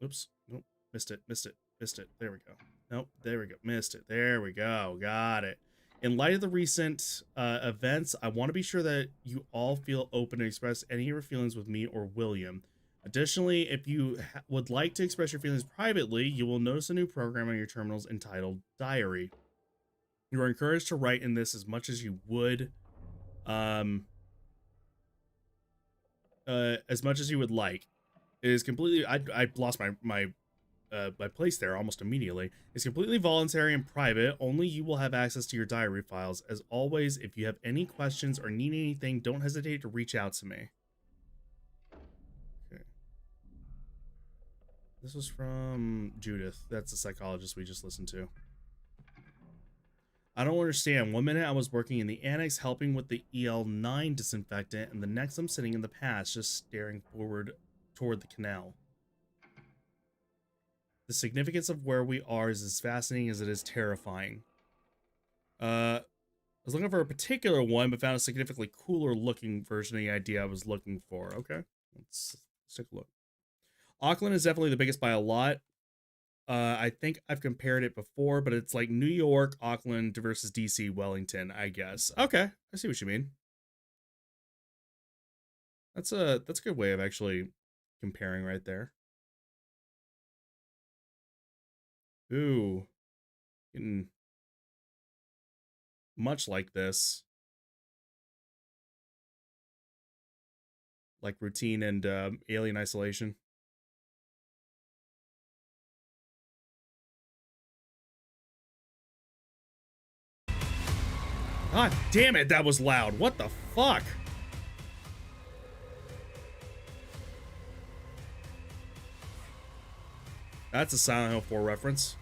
Oops. Nope. Missed it. There we go. Nope. There we go. Missed it. There we go. Got it. In light of the recent events, I want to be sure that you all feel open to express any of your feelings with me or William. Additionally, if you would like to express your feelings privately, you will notice a new program on your terminals entitled Diary. You are encouraged to write in this as much as you would, as much as you would like. It is completely, I lost my place there almost immediately. It's completely voluntary and private. Only you will have access to your diary files. As always, if you have any questions or need anything, don't hesitate to reach out to me. Okay. This was from Judith. That's the psychologist we just listened to. I don't understand. One minute I was working in the annex helping with the EL9 disinfectant, and the next I'm sitting in the past just staring forward toward the canal. The significance of where we are is as fascinating as it is terrifying. I was looking for a particular one, but found a significantly cooler looking version of the idea I was looking for. Okay, let's take a look. Auckland is definitely the biggest by a lot. I think I've compared it before, but it's like New York, Auckland versus DC, Wellington, I guess. Okay, I see what you mean. That's a good way of actually comparing right there. Ooh, getting much like this. like routine and Alien Isolation. God damn it, that was loud. What the fuck? That's a Silent Hill 4 reference.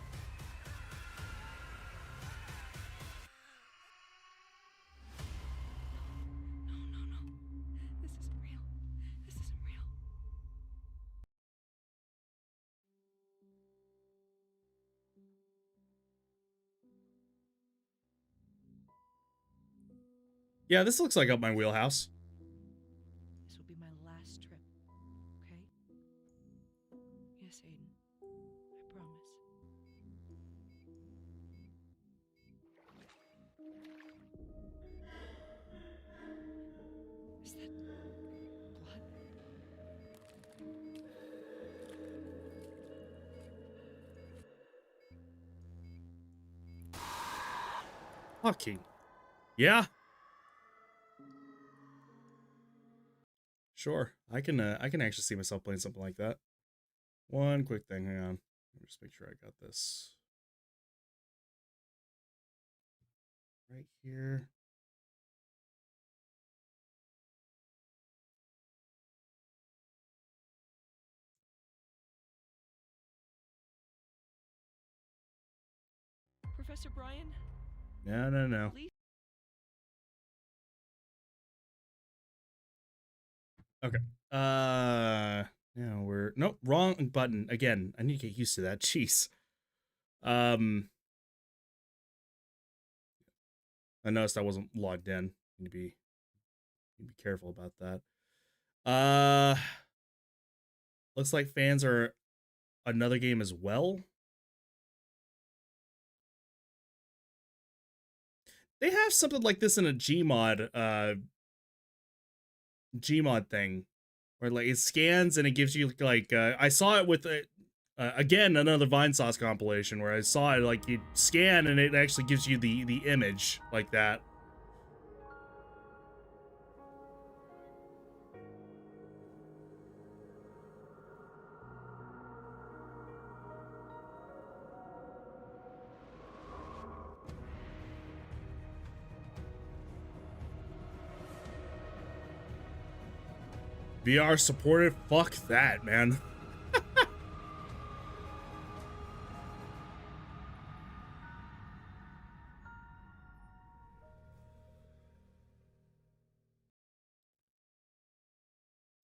This isn't real. This isn't real. Yeah, this looks like up my wheelhouse. This will be my last trip, okay? Yes, Aiden. I promise. Is that blood? Fucking. Yeah. Sure. I can actually see myself playing something like that. One quick thing, hang on. Let me just make sure I got this. Right here. Professor Brian? No. Please? Okay. Now we're nope, wrong button again. I need to get used to that. Jeez. I noticed I wasn't logged in. Need to be careful about that. Looks like fans are another game as well. They have something like this in a Gmod thing, where like it scans and it gives you like I saw it with again another Vine Sauce compilation where I saw it like you scan and it actually gives you the image like that. VR supported? Fuck that, man.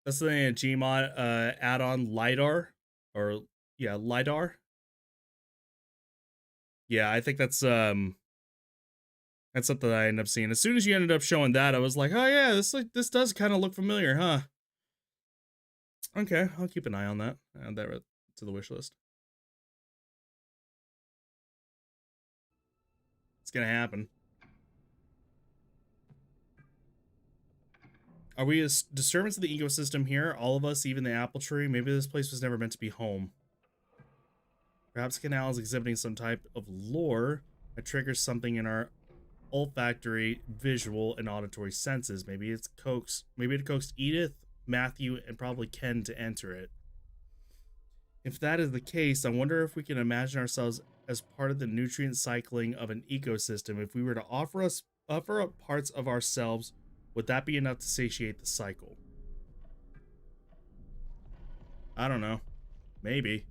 That's the thing, Gmod add-on LiDAR. Or yeah, LiDAR. Yeah, I think that's something that I ended up seeing. As soon as you ended up showing that, I was like, oh yeah, this does kind of look familiar, huh? Okay, I'll keep an eye on that. Add that to the wish list. It's gonna happen. Are we a disturbance of the ecosystem here? All of us, even the apple tree? Maybe this place was never meant to be home. Perhaps Canal is exhibiting some type of lore that triggers something in our olfactory, visual, and auditory senses. Maybe it coaxed Edith, Matthew, and probably Ken to enter it. If that is the case, I wonder if we can imagine ourselves as part of the nutrient cycling of an ecosystem. If we were to offer up parts of ourselves, would that be enough to satiate the cycle? I don't know. Maybe.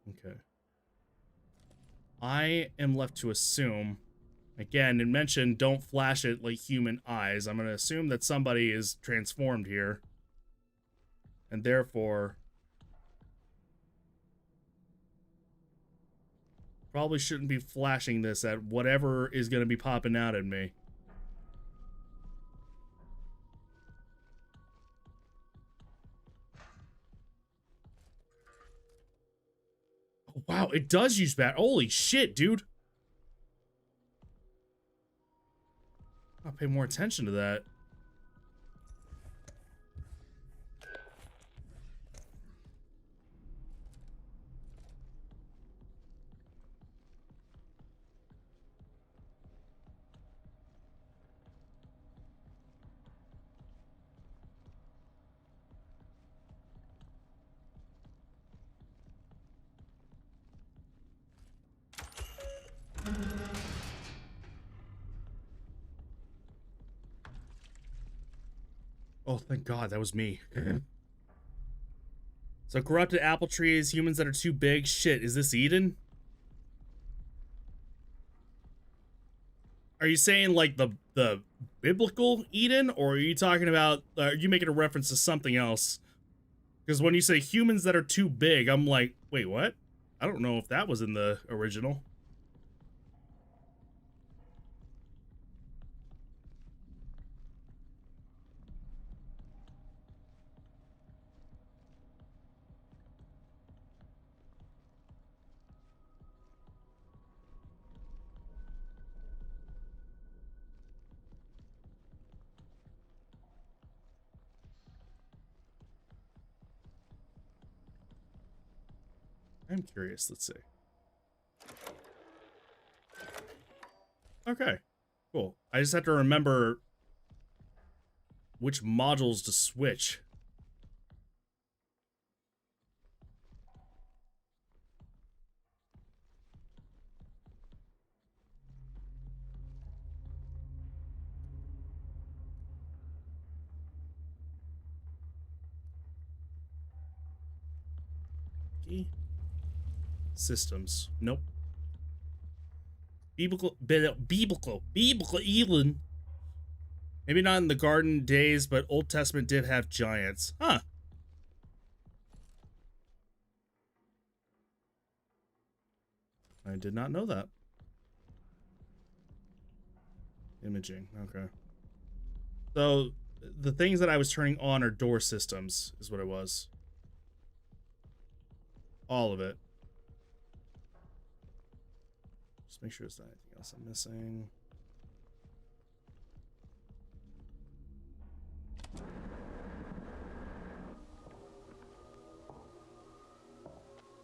Okay. I am left to assume, again, it mentioned don't flash it like human eyes. I'm going to assume that somebody is transformed here. And therefore, probably shouldn't be flashing this at whatever is going to be popping out at me. Oh, wow, it does use bat. Holy shit, dude. I'll pay more attention to that. Oh, thank God, that was me. So corrupted apple trees, humans that are too big. Shit, is this Eden? Are you saying like the biblical Eden, or are you talking about? Are you making a reference to something else? Because when you say humans that are too big, I'm like, wait, what? I don't know if that was in the original. I'm curious. Let's see. Okay, cool. I just have to remember which modules to switch. Okay. Systems. Nope. Biblical Elon. Maybe not in the Garden Days, but Old Testament did have giants. Huh. I did not know that. Imaging. Okay. So the things that I was turning on are door systems, is what it was. All of it. Just make sure there's not anything else I'm missing.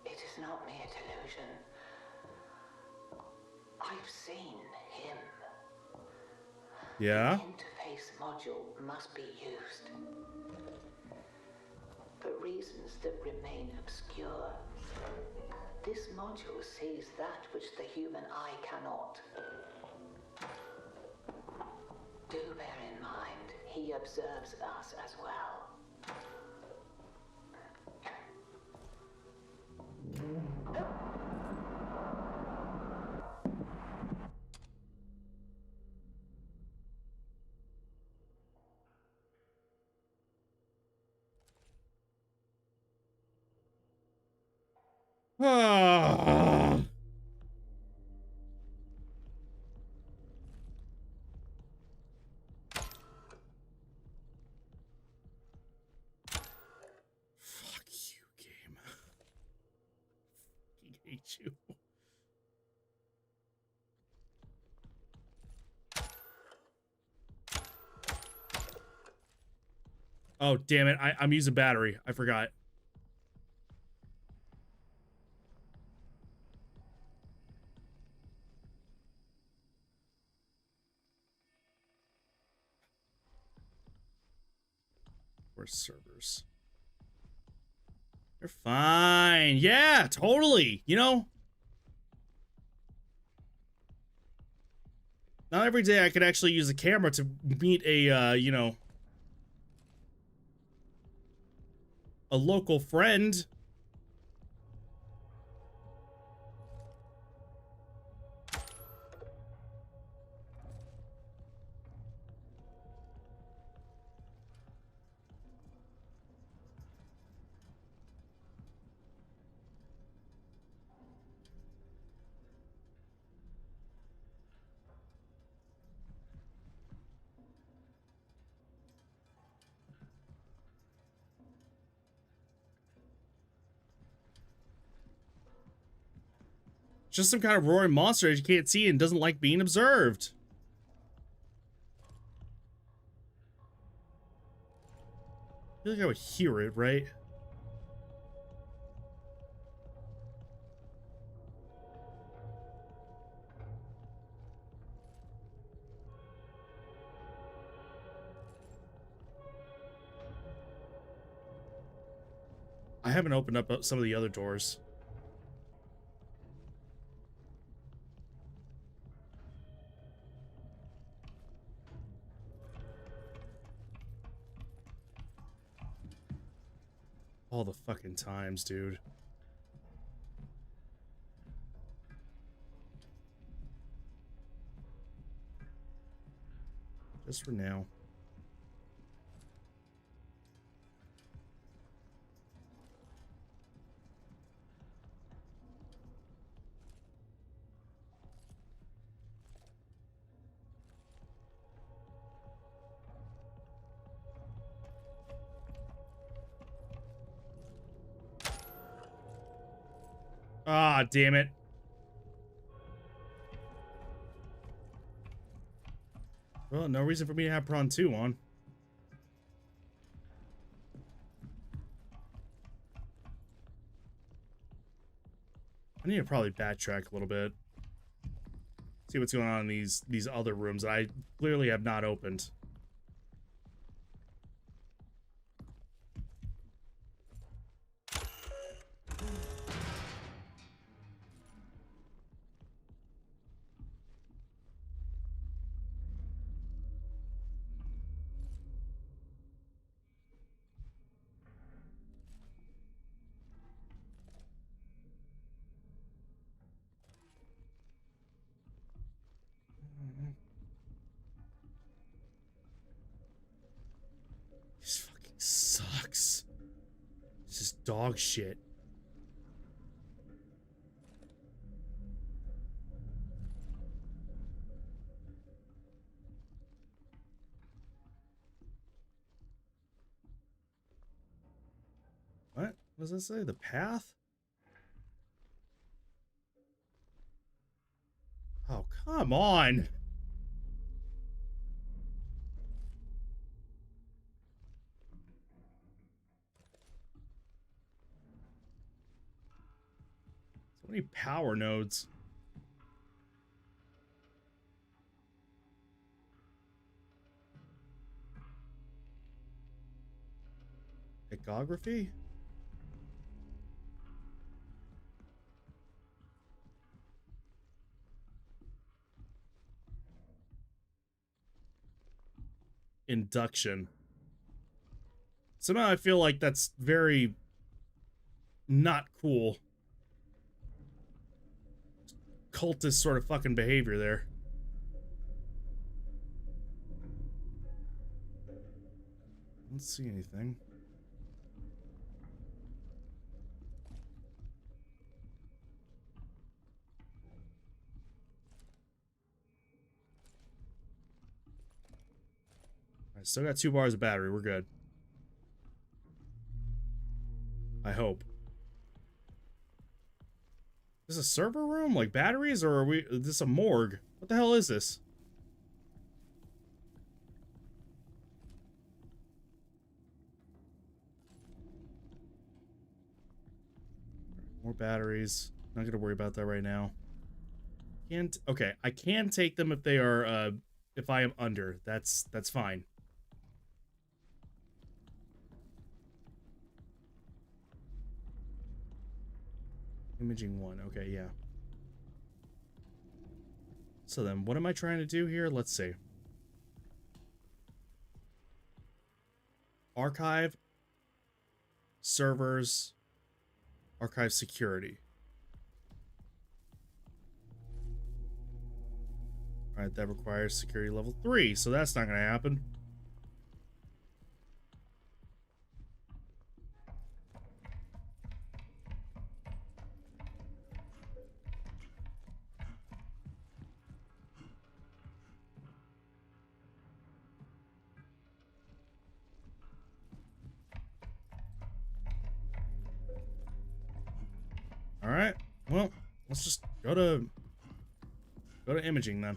It is not mere delusion. I've seen him. Yeah? An interface module must be used. For reasons that remain obscure. This module sees that which the human eye cannot. Do bear in mind, he observes us as well. Ah. Fuck you, game. I hate you. Oh, damn it. I'm using battery. I forgot. Where's servers? They're fine. Yeah, totally. You know, not every day I could actually use a camera to meet a, you know, a local friend. Just some kind of roaring monster that you can't see and doesn't like being observed. I feel like I would hear it, right? I haven't opened up some of the other doors. All the fucking times, dude. Just for now. Ah, damn it. Well, no reason for me to have Prawn 2 on. I need to probably backtrack a little bit. See what's going on in these other rooms that I clearly have not opened. This fucking sucks. This is dog shit. What? What does that say? The path? Oh, come on. So many power nodes. Ecography? Induction. Somehow I feel like that's very not cool. Cultist sort of fucking behavior there. Don't see anything. I still got 2 bars of battery. We're good. I hope. Is this a server room? Like batteries? Or is this a morgue? What the hell is this? More batteries. Not gonna worry about that right now. Can't. Okay, I can take them if they are. If I am under. That's fine. Imaging 1. Okay, yeah. So then, what am I trying to do here? Let's see. Archive. Servers. Archive security. Alright, that requires security level 3, so that's not going to happen. Alright, well, let's just go to imaging then.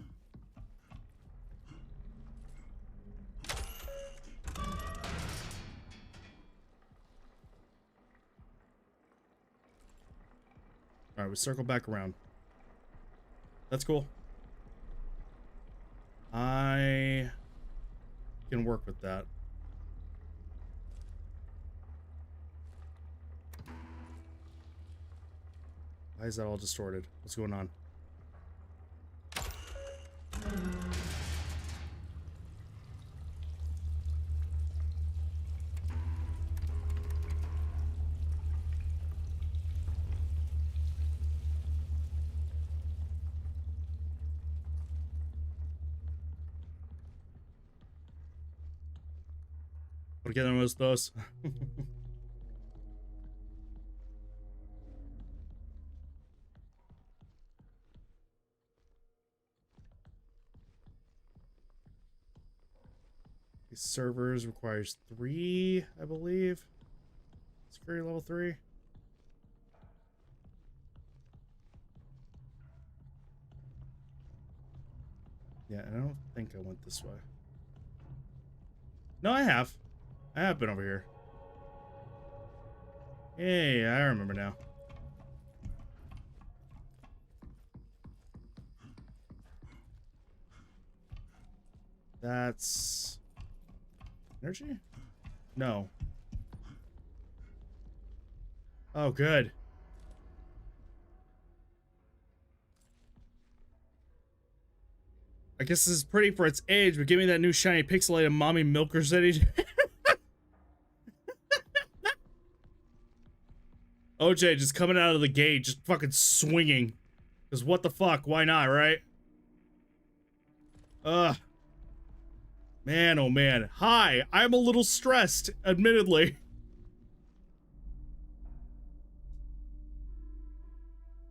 Alright, we circle back around. That's cool. I can work with that. Why is that all distorted? What's going on? ¿Por qué tenemos dos? These servers requires 3, I believe. Security level 3. Yeah, I don't think I went this way. No, I have. I have been over here. Hey, I remember now. That's energy? No. Oh, good. I guess this is pretty for its age, but give me that new shiny pixelated mommy milker city. OJ just coming out of the gate, just fucking swinging. Because what the fuck? Why not, right? Ugh. Man, oh man. Hi, I'm a little stressed, admittedly.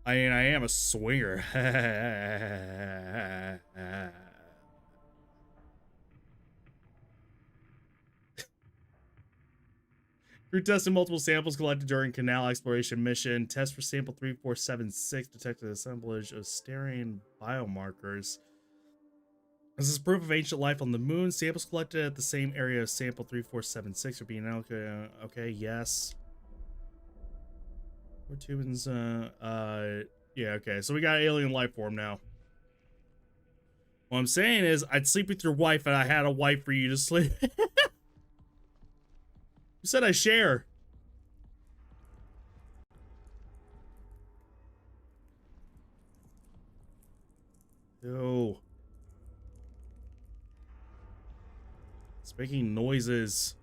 I mean, I am a swinger. Crew tested multiple samples collected during canal exploration mission. Test for sample 3476 detected assemblage of stearine biomarkers. This is proof of ancient life on the moon. Samples collected at the same area as sample 3476 are being allocated. Okay, yes. We're Tubin's, yeah, okay. So we got alien life form now. What I'm saying is, I'd sleep with your wife, and I had a wife for you to sleep. You said I share. Ew. It's making noises.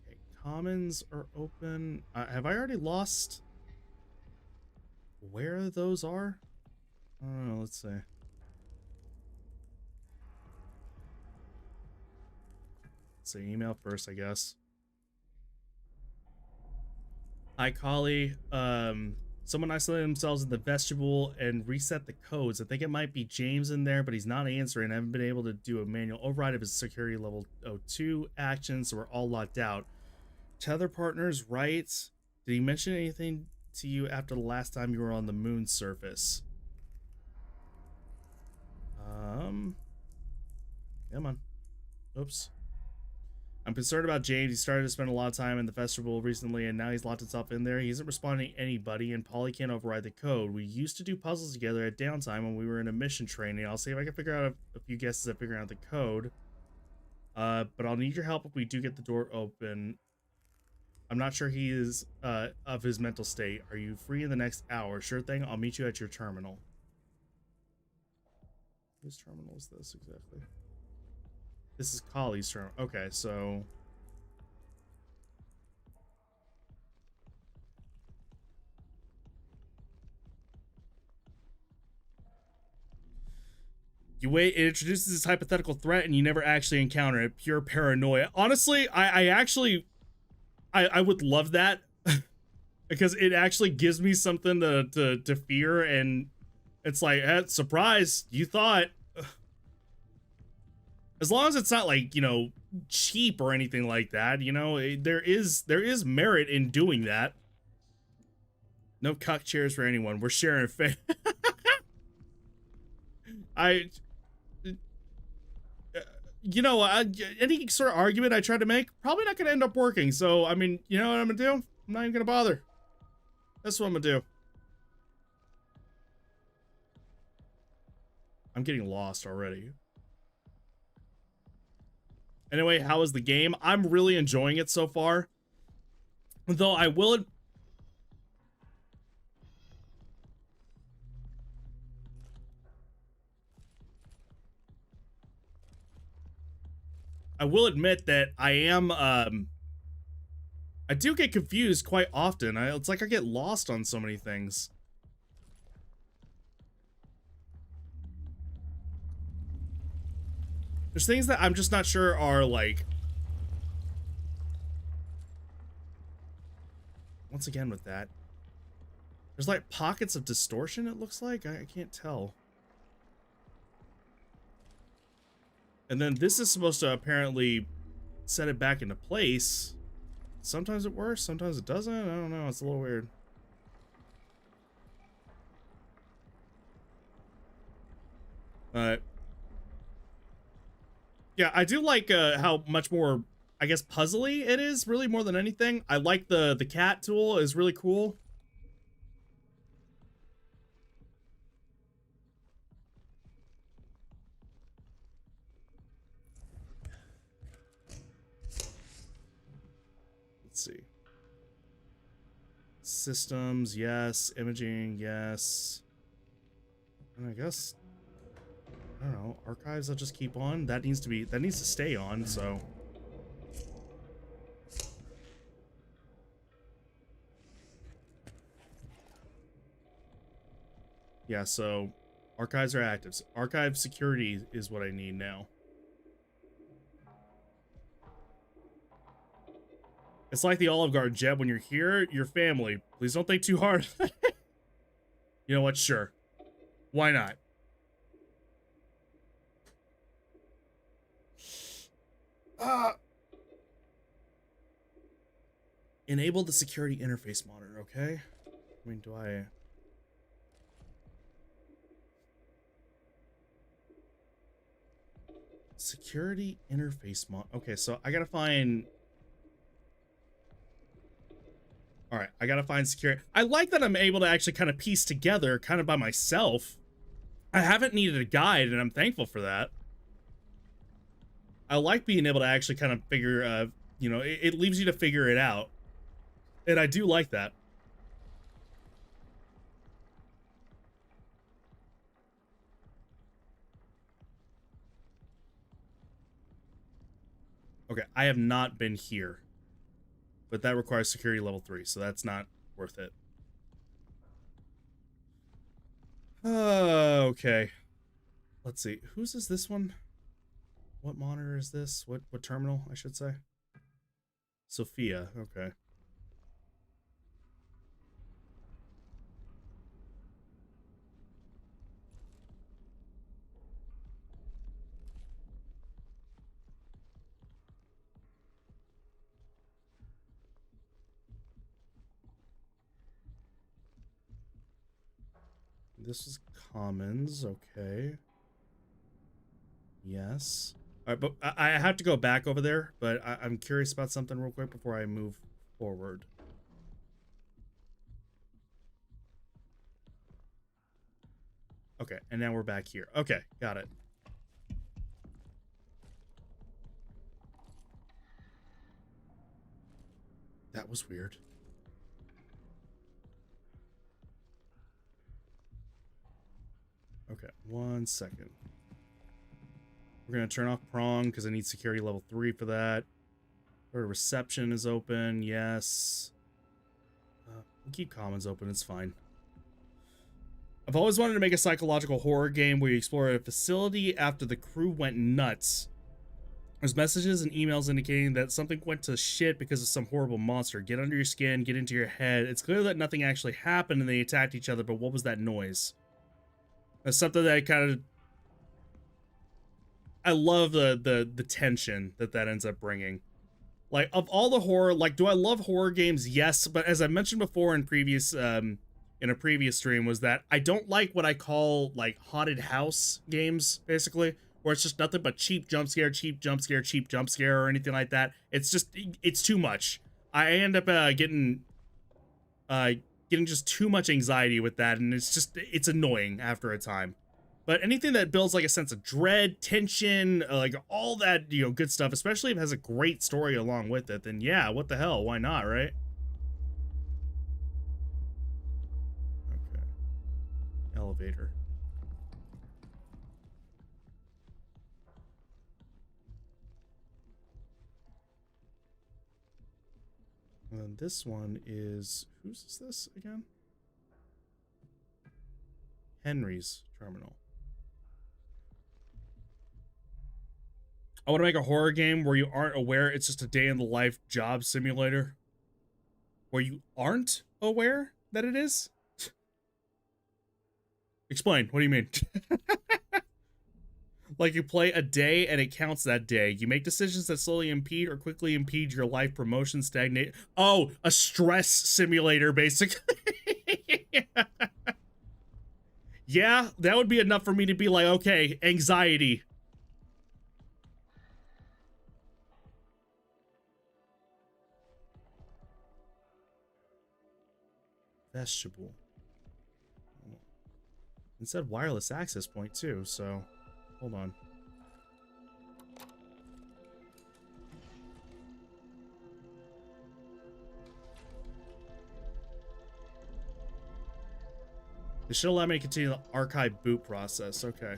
Okay, commons are open. Have I already lost where those are? I don't know, let's see. Let's see, email first, I guess. Hi, Collie. Someone isolated themselves in the vestibule and reset the codes. I think it might be James in there, but he's not answering. I haven't been able to do a manual override of his security level 02 actions, so we're all locked out. Tether partners, right? Did he mention anything to you after the last time you were on the moon's surface? Come on. Oops. I'm concerned about James. He started to spend a lot of time in the festival recently, and now he's locked himself in there. He isn't responding to anybody, and Polly can't override the code. We used to do puzzles together at downtime when we were in a mission training. I'll see if I can figure out a few guesses at figuring out the code. But I'll need your help if we do get the door open. I'm not sure he is of his mental state. Are you free in the next hour? Sure thing. I'll meet you at your terminal. Whose terminal is this exactly? This is Collie's terminal. Okay, so you wait, it introduces this hypothetical threat and you never actually encounter it. Pure paranoia. Honestly, I would love that. Because it actually gives me something to fear, and it's like, surprise, you thought. As long as it's not like, you know, cheap or anything like that, you know, there is merit in doing that. No cuck chairs for anyone. We're sharing fame. You know, any sort of argument I try to make, probably not going to end up working. So, I mean, you know what I'm going to do? I'm not even going to bother. That's what I'm going to do. I'm getting lost already. Anyway, how is the game? I'm really enjoying it so far. Though I will admit that I am I do get confused quite often. It's like I get lost on so many things. There's things that I'm just not sure are like... Once again with that. There's like pockets of distortion, it looks like. I can't tell. And then this is supposed to apparently set it back into place. Sometimes it works, sometimes it doesn't. I don't know, it's a little weird. Yeah, I do like how much more, I guess, puzzly it is, really, more than anything. I like the cat tool is really cool. Let's see. Systems, yes. Imaging, yes. And I guess, I don't know, archives I'll just keep on. That needs to stay on, so. Yeah, so archives are active. So archive security is what I need now. It's like the Olive Garden, Jeb. When you're here, your family. Please don't think too hard. You know what? Sure. Why not? Enable the security interface monitor, okay? I mean, do I... Security interface mod. Okay, so I gotta find... Alright, I gotta find security. I like that I'm able to actually kind of piece together kind of by myself. I haven't needed a guide, and I'm thankful for that. I like being able to actually kind of figure, you know, it leaves you to figure it out. And I do like that. Okay, I have not been here. But that requires security level 3, so that's not worth it. Okay. Let's see. Whose is this one? What monitor is this? What terminal, I should say? Sophia, okay. This is commons, okay. Yes. All right, but I have to go back over there, but I'm curious about something real quick before I move forward. Okay, and now we're back here. Okay, got it. That was weird. Okay, 1 second. We're gonna turn off prong because I need security level 3 for that. Or reception is open, yes. We'll keep commons open, it's fine. I've always wanted to make a psychological horror game where you explore a facility after the crew went nuts. There's messages and emails indicating that something went to shit because of some horrible monster. Get under your skin, get into your head. It's clear that nothing actually happened and they attacked each other, but what was that noise? That's something that I love the tension that ends up bringing. Like, of all the horror, like, do I love horror games? Yes, but as I mentioned before in previous in a previous stream, was that I don't like what I call like haunted house games, basically, where it's just nothing but cheap jump scare, cheap jump scare, cheap jump scare, or anything like that. It's just, it's too much. I end up getting just too much anxiety with that, and it's annoying after a time. But anything that builds like a sense of dread, tension, like all that, you know, good stuff, especially if it has a great story along with it, then yeah, what the hell, why not, right? Okay. Elevator. And then then this one is, whose is this again? Henry's terminal. I want to make a horror game where you aren't aware it's just a day in the life job simulator. Where you aren't aware that it is? Explain. What do you mean? Like you play a day and it counts that day. You make decisions that slowly impede or quickly impede your life, promotion, stagnate. Oh, a stress simulator, basically. Yeah, that would be enough for me to be like, okay, anxiety. Vegetable. It said wireless access point too, so hold on. It should allow me to continue the archive boot process. Okay.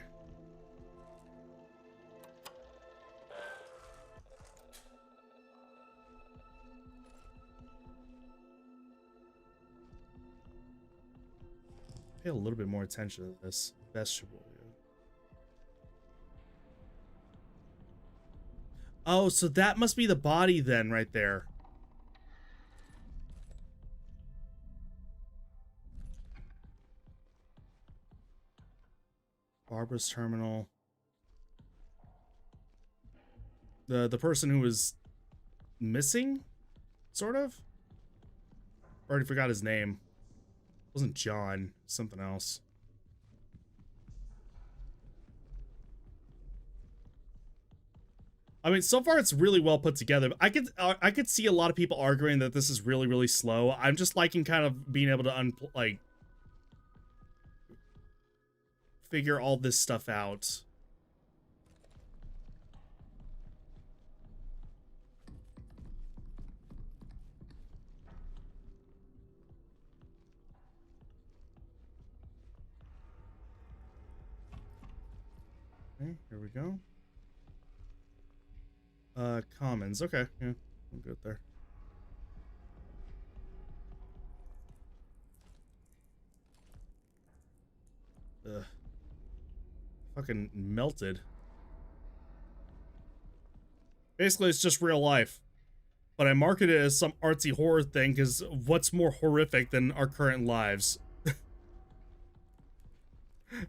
Pay a little bit more attention to this vegetable. Oh, so that must be the body then, right there. Barbara's terminal. The person who was missing, sort of? Already forgot his name. It wasn't John, something else. I mean, so far it's really well put together. I could see a lot of people arguing that this is really, really slow. I'm just liking kind of being able to figure all this stuff out. Okay, here we go. Commons. Okay, yeah, I'm good there. Ugh. Fucking melted. Basically, it's just real life. But I market it as some artsy horror thing because what's more horrific than our current lives?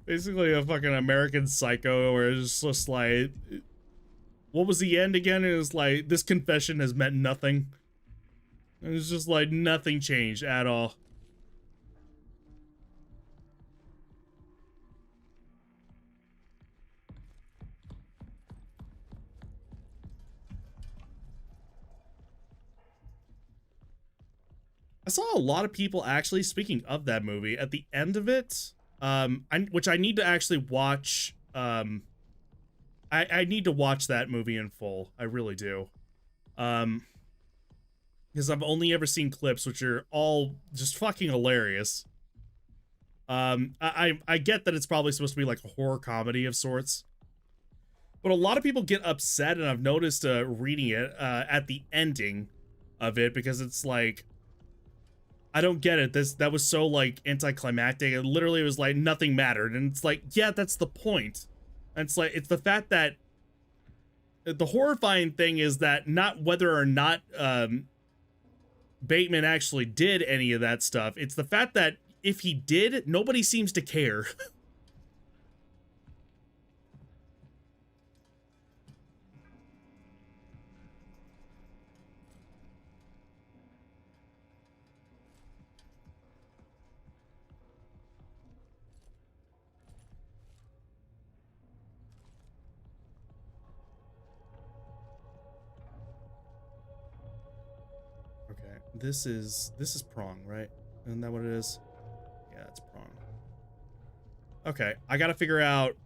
Basically a fucking American Psycho where it's just like... What was the end again? It was like, this confession has meant nothing. It was just like, nothing changed at all. I saw a lot of people actually, speaking of that movie, at the end of it, which I need to actually watch, I need to watch that movie in full. I really do. Because I've only ever seen clips, which are all just fucking hilarious. I get that it's probably supposed to be like a horror comedy of sorts. But a lot of people get upset, and I've noticed reading it at the ending of it, because it's like, I don't get it. That was so like anticlimactic. It literally was like nothing mattered. And it's like, yeah, that's the point. And it's like, it's the fact that the horrifying thing is that not whether or not Bateman actually did any of that stuff. It's the fact that if he did, nobody seems to care. Okay, this is prong, right? Isn't that what it is? Yeah, it's prong. Okay, I gotta figure out,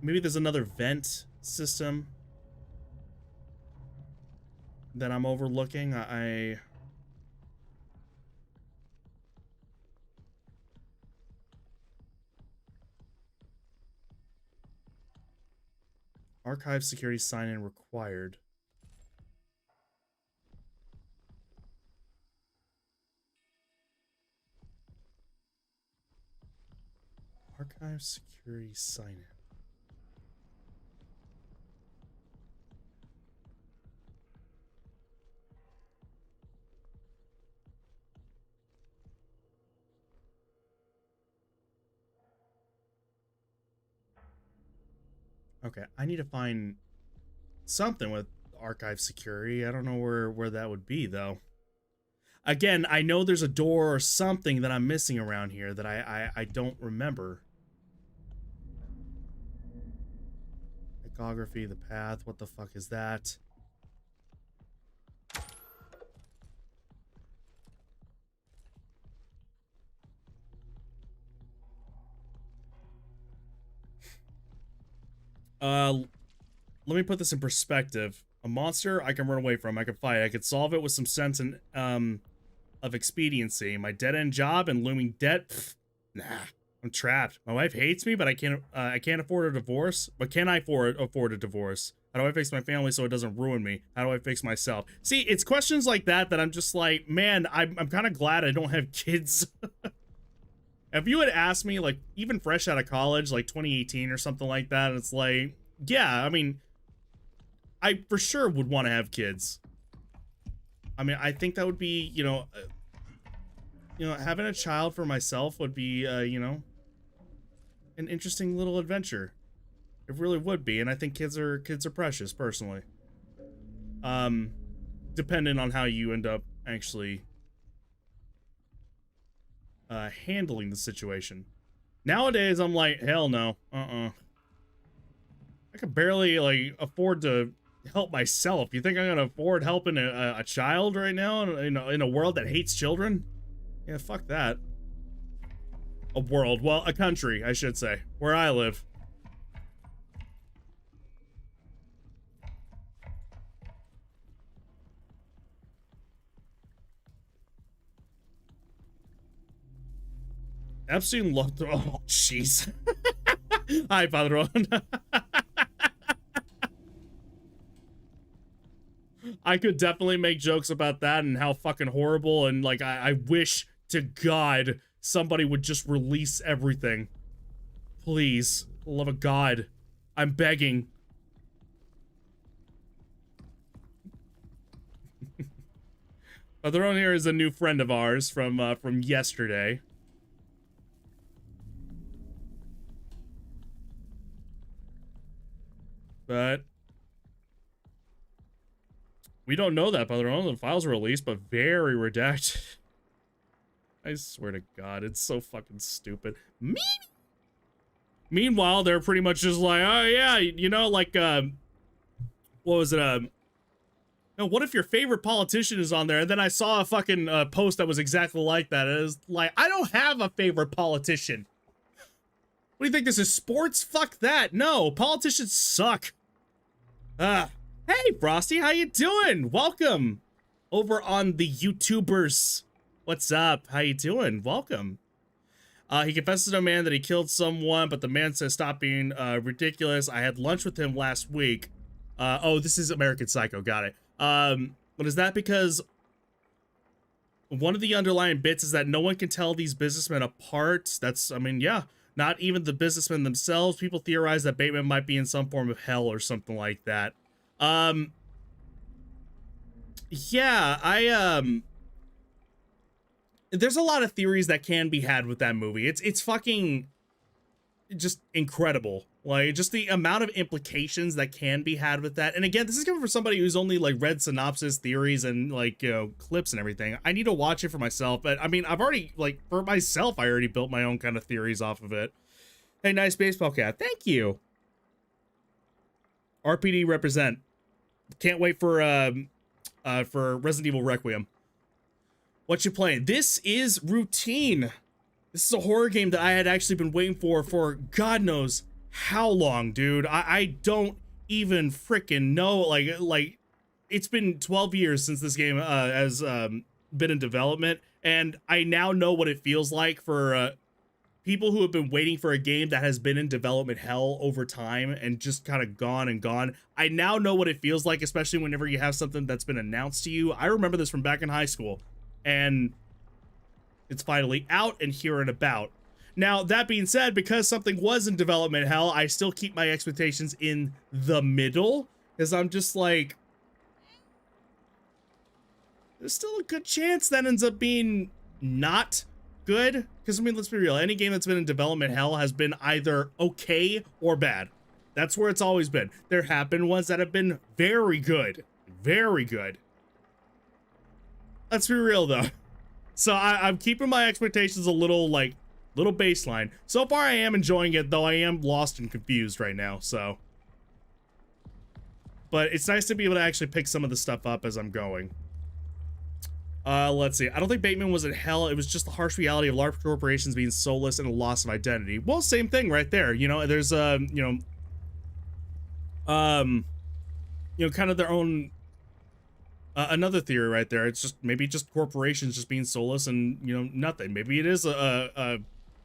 maybe there's another vent system that I'm overlooking. Archive security sign-in required. Archive security sign-in. Okay, I need to find something with archive security. I don't know where that would be, though. Again, I know there's a door or something that I'm missing around here that I don't remember. Ecography, the path, what the fuck is that? Let me put this in perspective. A monster I can run away from, I can fight, I could solve it with some sense and of expediency. My dead-end job and looming debt, pfft, nah, I'm trapped. My wife hates me, but I can't afford a divorce. But can I afford a divorce? How do I fix my family so it doesn't ruin me? How do I fix myself? See, it's questions like that that I'm just like, man, I'm kind of glad I don't have kids. If you had asked me, like, even fresh out of college, like 2018 or something like that, and it's like, yeah, I mean, I for sure would want to have kids. I mean, I think that would be, you know, having a child for myself would be, you know, an interesting little adventure. It really would be, and I think kids are precious, personally. Depending on how you end up actually handling the situation. Nowadays, I'm like, hell no, I could barely like afford to help myself. You think I'm gonna afford helping a child right now in a world that hates children? Yeah, fuck that. A world, well, a country, I should say, where I live. Epstein loved. Oh, jeez. Hi, Padron. I could definitely make jokes about that and how fucking horrible, and like I wish to God somebody would just release everything. Please, for the love of God, I'm begging. Padron here is a new friend of ours from yesterday. But we don't know that, Padron. The files were released, but very redacted. I swear to God, it's so fucking stupid. Meanwhile, they're pretty much just like, oh yeah, you know, like, what was it, no, what if your favorite politician is on there? And then I saw a fucking post that was exactly like that. It was like, I don't have a favorite politician. What do you think this is, sports? Fuck that. No, politicians suck. Hey, Frosty, how you doing? Welcome over on the YouTubers. What's up? How you doing? Welcome. He confesses to a man that he killed someone, but the man says stop being ridiculous. I had lunch with him last week. Oh, this is American Psycho. Got it. But is that because one of the underlying bits is that no one can tell these businessmen apart? That's, I mean, yeah. Not even the businessmen themselves. People theorize that Bateman might be in some form of hell or something like that. Yeah, there's a lot of theories that can be had with that movie. It's fucking just incredible. Like, just the amount of implications that can be had with that. And again, this is coming from somebody who's only like read synopsis, theories, and like, you know, clips and everything. I need to watch it for myself. But I mean, I've already, like, for myself, I already built my own kind of theories off of it. Hey, nice baseball cap. Thank you. RPD represent. Can't wait for Resident Evil Requiem. What you playing? This is Routine. This is a horror game that I had actually been waiting for God knows how long, dude. I don't even freaking know. Like it's been 12 years since this game has been in development, and I now know what it feels like for people who have been waiting for a game that has been in development hell over time and just kind of gone and gone. I now know what it feels like, especially whenever you have something that's been announced to you. I remember this from back in high school, and it's finally out and here and about. Now, that being said, because something was in development hell, I still keep my expectations in the middle, because I'm just like, there's still a good chance that ends up being not good. Because, I mean, let's be real. Any game that's been in development hell has been either okay or bad. That's where it's always been. There have been ones that have been very good. Very good. Let's be real, though. So I'm keeping my expectations a little, like, little baseline. So far, I am enjoying it, though I am lost and confused right now, so. But it's nice to be able to actually pick some of the stuff up as I'm going. Let's see. I don't think Bateman was in hell. It was just the harsh reality of large corporations being soulless and a loss of identity. Well, same thing right there. You know, there's, kind of their own, another theory right there. It's just, maybe just corporations just being soulless and, you know, nothing. Maybe it is a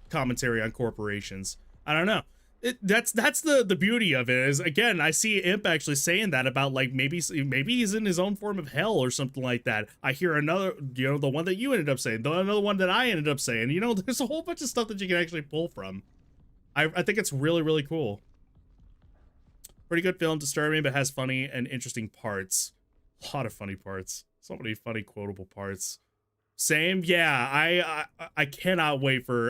commentary on corporations. I don't know. That's the beauty of it is, again, I see Imp actually saying that about, like, maybe he's in his own form of hell or something like that. I hear another, you know, the one that you ended up saying, another one that I ended up saying. You know, there's a whole bunch of stuff that you can actually pull from. I think it's really, really cool. Pretty good film, disturbing, but has funny and interesting parts. A lot of funny parts. So many funny quotable parts. Same, yeah. I cannot wait for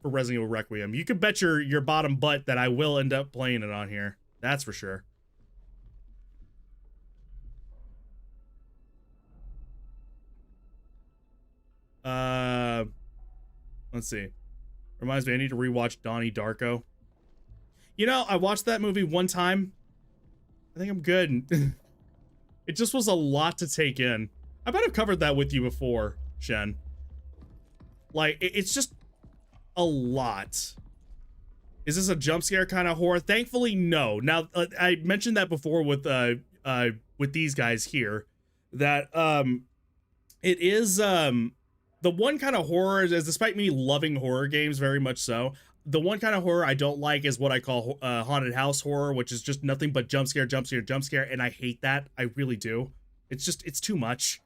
Resident Evil Requiem. You can bet your bottom butt that I will end up playing it on here. That's for sure. Let's see. Reminds me, I need to rewatch Donnie Darko. You know, I watched that movie one time. I think I'm good. It just was a lot to take in. I might have covered that with you before, Shen. Like, it's just a lot. Is this a jump scare kind of horror? Thankfully, no. Now, I mentioned that before with these guys here, that it is the one kind of horror is, despite me loving horror games very much so, the one kind of horror I don't like is what I call haunted house horror, which is just nothing but jump scare, jump scare, jump scare, and I hate that. I really do. It's just, it's too much.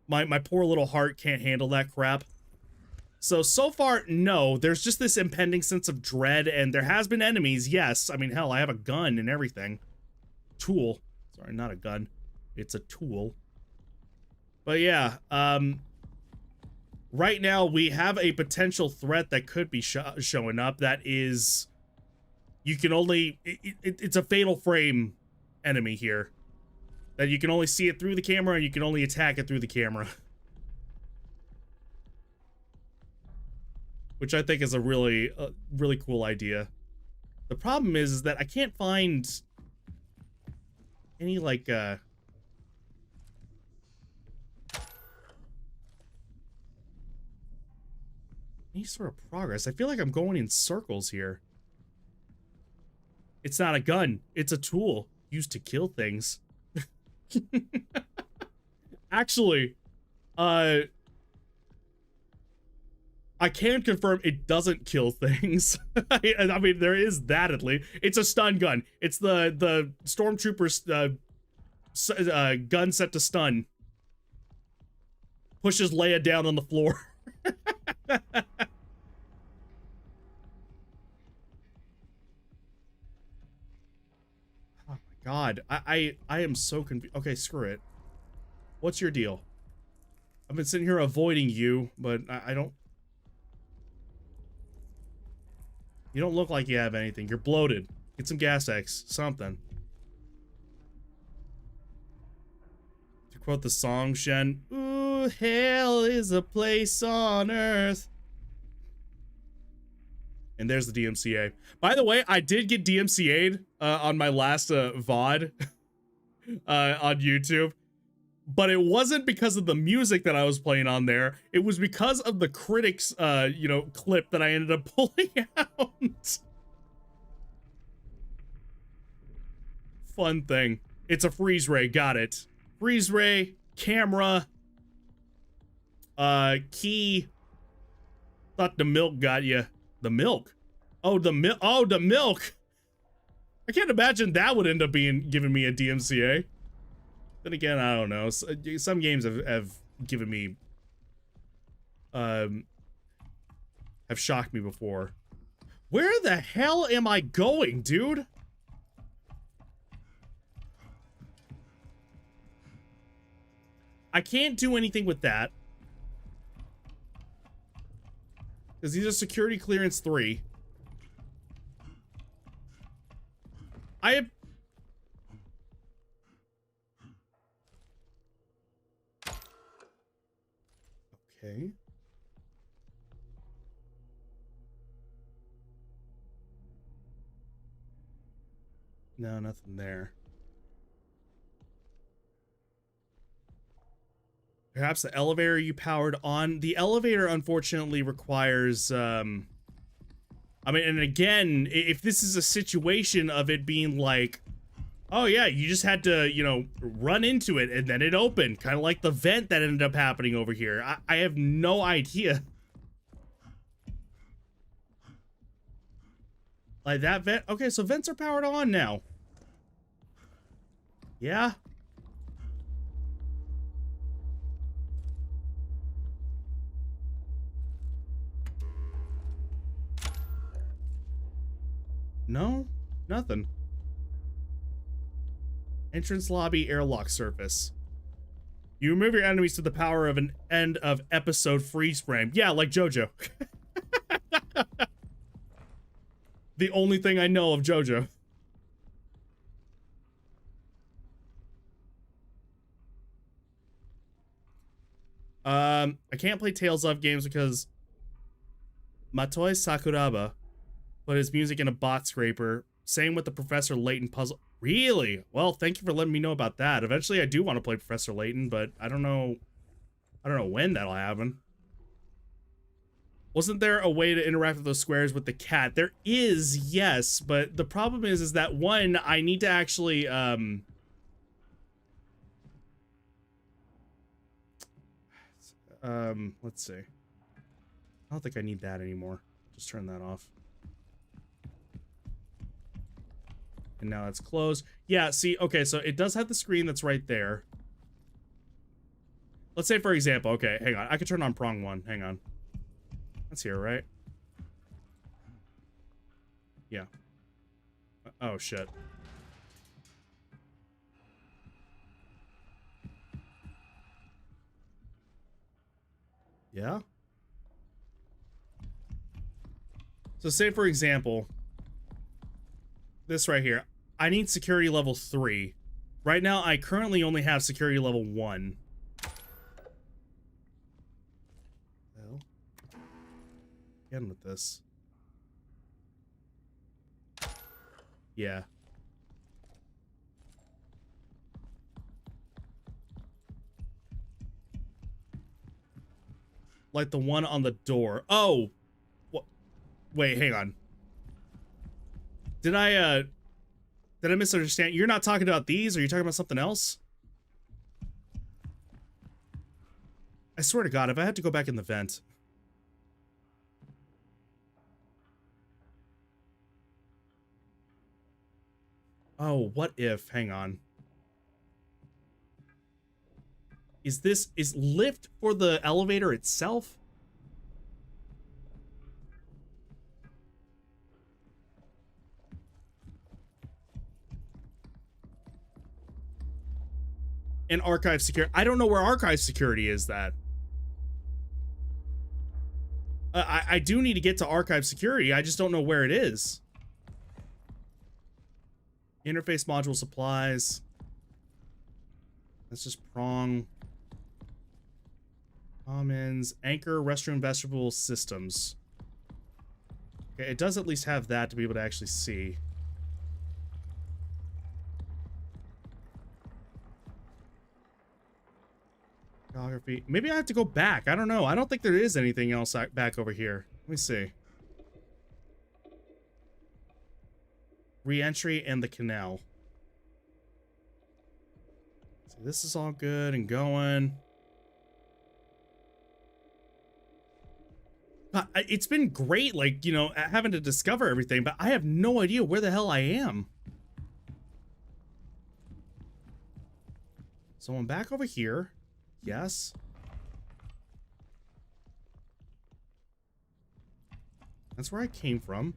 My poor little heart can't handle that crap. So far, no. There's just this impending sense of dread, and there has been enemies, yes. I mean, hell, I have a gun and everything. Tool. Sorry, not a gun. It's a tool. But yeah, right now we have a potential threat that could be showing up that is... You can only... It's a fatal frame enemy here. That you can only see it through the camera, and you can only attack it through the camera. Which I think is a really cool idea. The problem is that I can't find any, like, any sort of progress. I feel like I'm going in circles here. It's not a gun. It's a tool used to kill things. Actually, I can confirm it doesn't kill things. I mean, there is that at least. It's a stun gun. It's the stormtrooper's gun set to stun. Pushes Leia down on the floor. Oh my god, I am so confused. Okay, screw it. What's your deal? I've been sitting here avoiding you, but I don't... You don't look like you have anything. You're bloated. Get some gas X. Something. To quote the song, Shen, ooh, hell is a place on earth. And there's the DMCA. By the way, I did get DMCA'd on my last VOD on YouTube. But it wasn't because of the music that I was playing on there. It was because of the critics, you know, clip that I ended up pulling out. Fun thing. It's a freeze ray. Got it. Freeze ray, camera, key. Thought the milk got you. The milk? Oh, the milk. Oh, the milk. I can't imagine that would end up giving me a DMCA. Then again, I don't know. Some games have given me have shocked me before. Where the hell am I going, dude? I can't do anything with that. Because these are security clearance 3. I have... Okay. No, nothing there. Perhaps the elevator you powered on. The elevator, unfortunately, requires, I mean, and again, if this is a situation of it being like, oh yeah, you just had to, you know, run into it and then it opened. Kind of like the vent that ended up happening over here. I have no idea. Like that vent. Okay, so vents are powered on now. Yeah. No, nothing. Entrance lobby airlock surface. You remove your enemies to the power of an end of episode freeze frame. Yeah, like JoJo. The only thing I know of JoJo. I can't play Tales of games because Matoi Sakuraba put his music in a bot scraper. Same with the Professor Layton puzzle. Really? Well, thank you for letting me know about that. Eventually I do want to play Professor Layton, but I don't know when that'll happen. Wasn't there a way to interact with those squares with the cat? There is, yes, but the problem is that one, I need to actually let's see. I don't think I need that anymore. Just turn that off. And now it's closed. Yeah, see, okay, so it does have the screen that's right there. Let's say, for example, okay, hang on. I could turn on prong 1. Hang on. That's here, right? Yeah. Oh, shit. Yeah? So say, for example, this right here. I need security level 3. Right now, I currently only have security level 1. Hell. Again with this. Yeah. Like the one on the door. Oh! What? Wait, hang on. Did I misunderstand? You're not talking about these? Or are you talking about something else? I swear to God, if I had to go back in the vent. Oh, what if? Hang on. Is lift for the elevator itself? And archive security. I don't know where archive security is that. I do need to get to archive security. I just don't know where it is. Interface module supplies. That's just prong. Commons. Anchor, restroom, vegetable systems. Okay, it does at least have that to be able to actually see. Geography. Maybe I have to go back. I don't know. I don't think there is anything else back over here. Let me see. Re-entry and the canal. So this is all good and going. It's been great, like, you know, having to discover everything, but I have no idea where the hell I am. So I'm back over here. Yes. That's where I came from.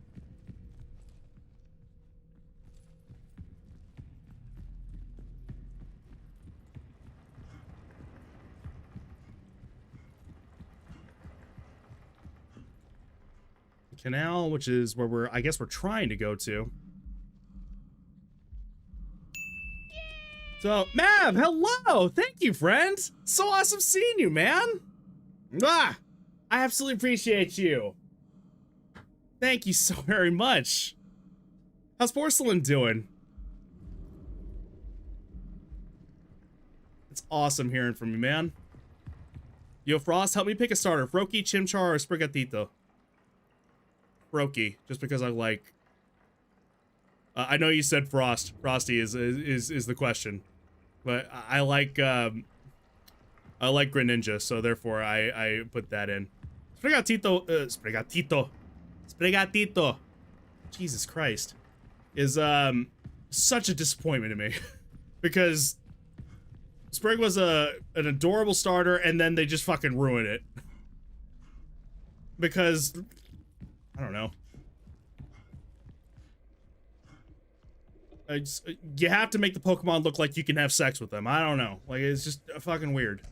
The canal, which is where I guess we're trying to go to. So, Mav, hello! Thank you, friend! So awesome seeing you, man! Ah! I absolutely appreciate you. Thank you so very much. How's Porcelain doing? It's awesome hearing from you, man. Yo, Frost, help me pick a starter. Froki, Chimchar, or Sprigatito? Froki, just because I like... I know you said Frost. Frosty is the question. But I like Greninja, so therefore I put that in. Sprigatito. Jesus Christ. Is such a disappointment to me. Because Sprig was an adorable starter and then they just fucking ruin it. Because I don't know. You have to make the Pokemon look like you can have sex with them. I don't know. Like, it's just fucking weird.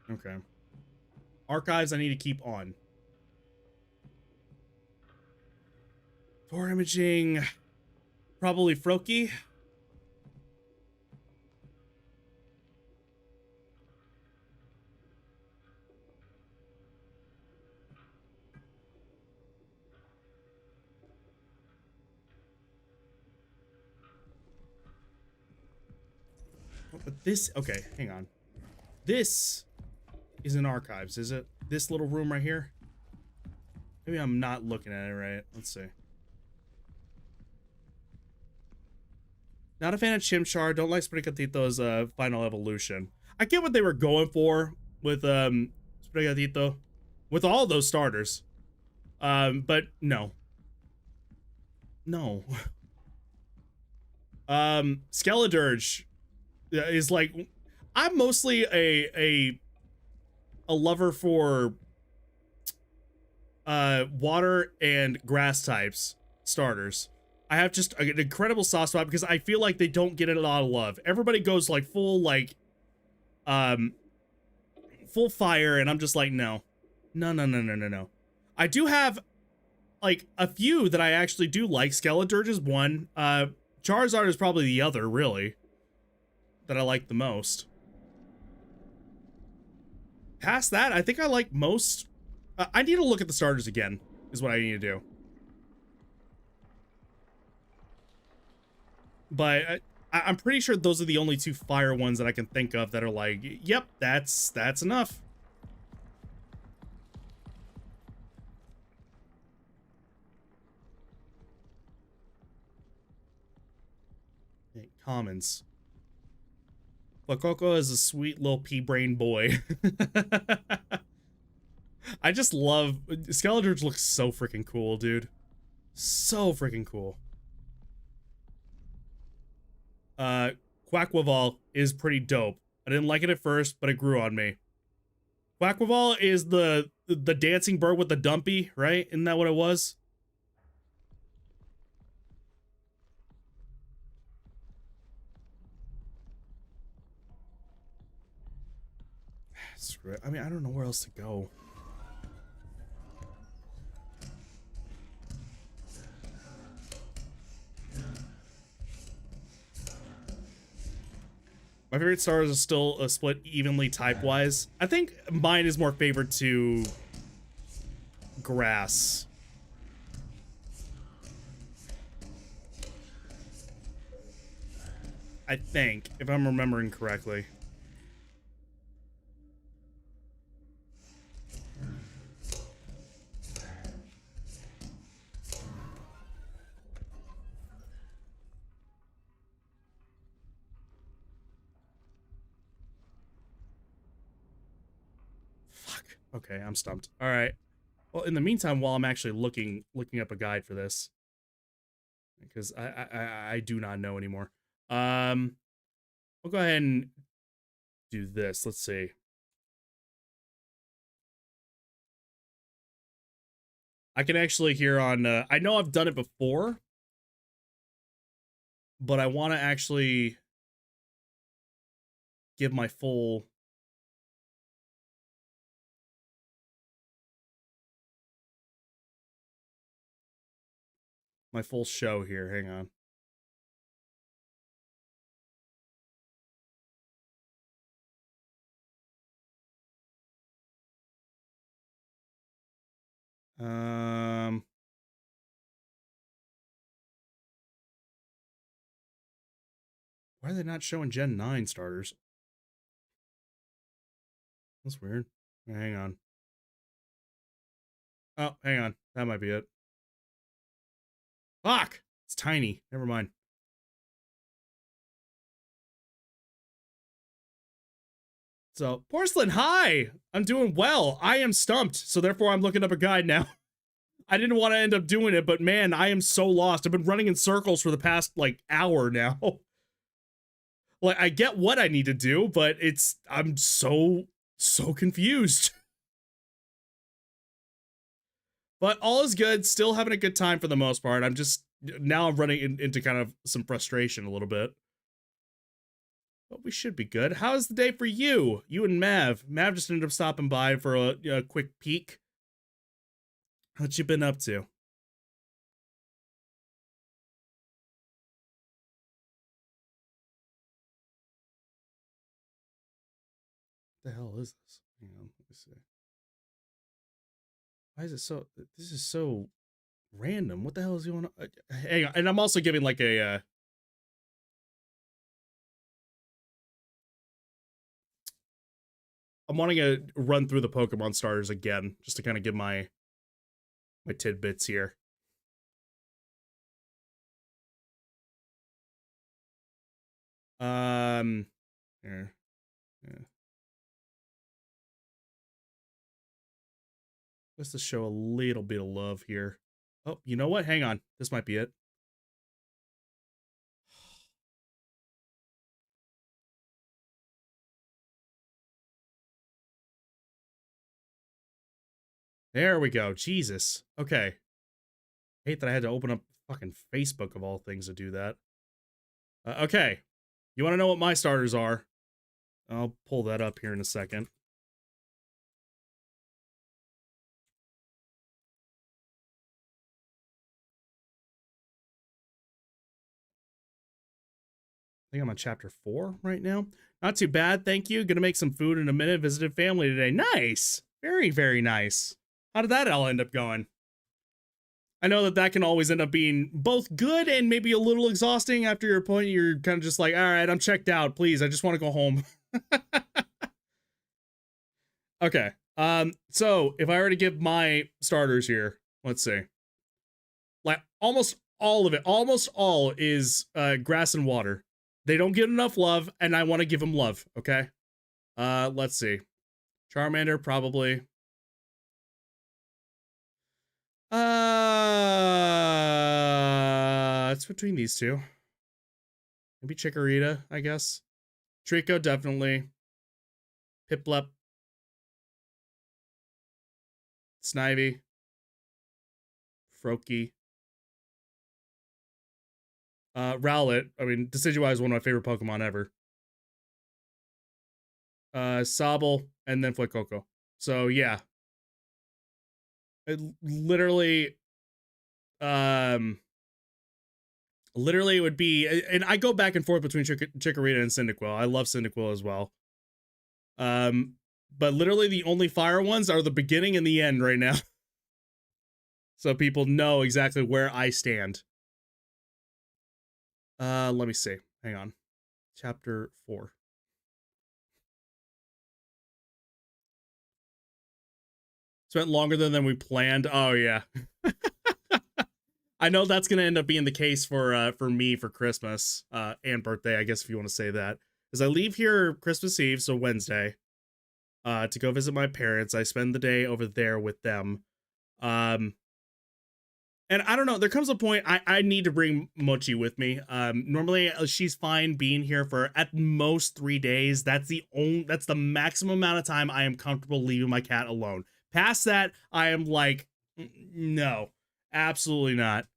Okay. Archives I need to keep on. For imaging, probably Froki. But this, okay, hang on. This is in archives, is it? This little room right here? Maybe I'm not looking at it right. Let's see. Not a fan of Chimchar. Don't like Sprigatito's final evolution. I get what they were going for with Sprigatito. With all those starters. But no. No. Skeledirge is like, I'm mostly a lover for water and grass types starters. I have just an incredible soft spot because I feel like they don't get a lot of love. Everybody goes like full full fire, and I'm just like, no. No. I do have like a few that I actually do like. Skeledirge is one. Charizard is probably the other, really, that I like the most. Past that, I think I like most. I need to look at the starters again, is what I need to do. But I'm pretty sure those are the only two fire ones that I can think of that are like, yep, that's enough. Okay, commons. Lakoko is a sweet little pea-brain boy. I just love... Skeledirge looks so freaking cool, dude. So freaking cool. Quackwaval is pretty dope. I didn't like it at first, but it grew on me. Quackwaval is the dancing bird with the dumpy, right? Isn't that what it was? Screw it. I mean, I don't know where else to go. My favorite stars are still split evenly type-wise. I think mine is more favored to grass. I think, if I'm remembering correctly. Okay, I'm stumped. All right. Well, in the meantime, while I'm actually looking up a guide for this, because I do not know anymore. We'll go ahead and do this. Let's see. I can actually hear on, I know I've done it before, but I want to actually give my full show here. Hang on. Why are they not showing Gen 9 starters? That's weird. Hang on. Oh, hang on. That might be it. Fuck! It's tiny. Never mind. So, Porcelain, hi! I'm doing well. I am stumped, so therefore I'm looking up a guide now. I didn't want to end up doing it, but man, I am so lost. I've been running in circles for the past, like, hour now. Like, I get what I need to do, but I'm so confused. But all is good. Still having a good time for the most part. Now I'm running into kind of some frustration a little bit. But we should be good. How's the day for you? You and Mav. Mav just ended up stopping by for a quick peek. What you been up to? What the hell is this? Hang on, let me see. Why is it so... This is so random. What the hell is going on? Hang on. And I'm also giving like a... I'm wanting to run through the Pokemon starters again, just to kind of give my tidbits here. Here. Yeah. Just to show a little bit of love here. Oh, you know what? Hang on. This might be it. There we go. Jesus. Okay. I hate that I had to open up fucking Facebook of all things to do that. Okay. You want to know what my starters are? I'll pull that up here in a second. I think I'm on chapter 4 right now. Not too bad, thank you. Gonna make some food in a minute. Visited family today. Nice. Very, very nice. How did that all end up going? I know that can always end up being both good and maybe a little exhausting after your point. You're kind of just like, all right, I'm checked out. Please, I just want to go home. Okay. So if I were to give my starters here, let's see. Like almost all of it, almost all is grass and water. They don't get enough love, and I want to give them love, okay? Let's see. Charmander, probably. It's between these two. Maybe Chikorita, I guess. Trico, definitely. Piplup. Snivy. Froakie. Rowlet. I mean, Decidueye is one of my favorite Pokemon ever. Sobble, and then Fuecoco. So, yeah. It literally it would be, and I go back and forth between Chikorita and Cyndaquil. I love Cyndaquil as well. But literally the only fire ones are the beginning and the end right now. So people know exactly where I stand. Let me see. Hang on. Chapter 4. Spent longer than we planned. Oh, yeah. I know that's going to end up being the case for me for Christmas and birthday, I guess, if you want to say that. Because I leave here Christmas Eve, so Wednesday, to go visit my parents. I spend the day over there with them. And And I don't know, there comes a point I need to bring Mochi with me. Normally she's fine being here for at most 3 days. That's the maximum amount of time I am comfortable leaving my cat alone. Past that, I am like, no, absolutely not.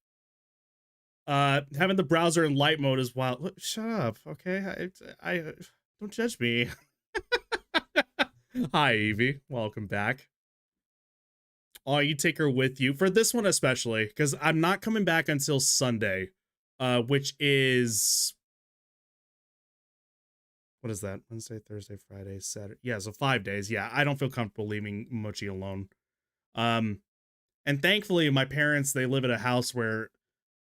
Having the browser in light mode is wild. Shut up, okay? I don't judge me. Hi, Evie. Welcome back. Oh, you take her with you for this one especially, because I'm not coming back until Sunday, which is, what is that? Wednesday, Thursday, Friday, Saturday. Yeah, so 5 days. Yeah, I don't feel comfortable leaving Mochi alone. And thankfully, my parents, they live at a house where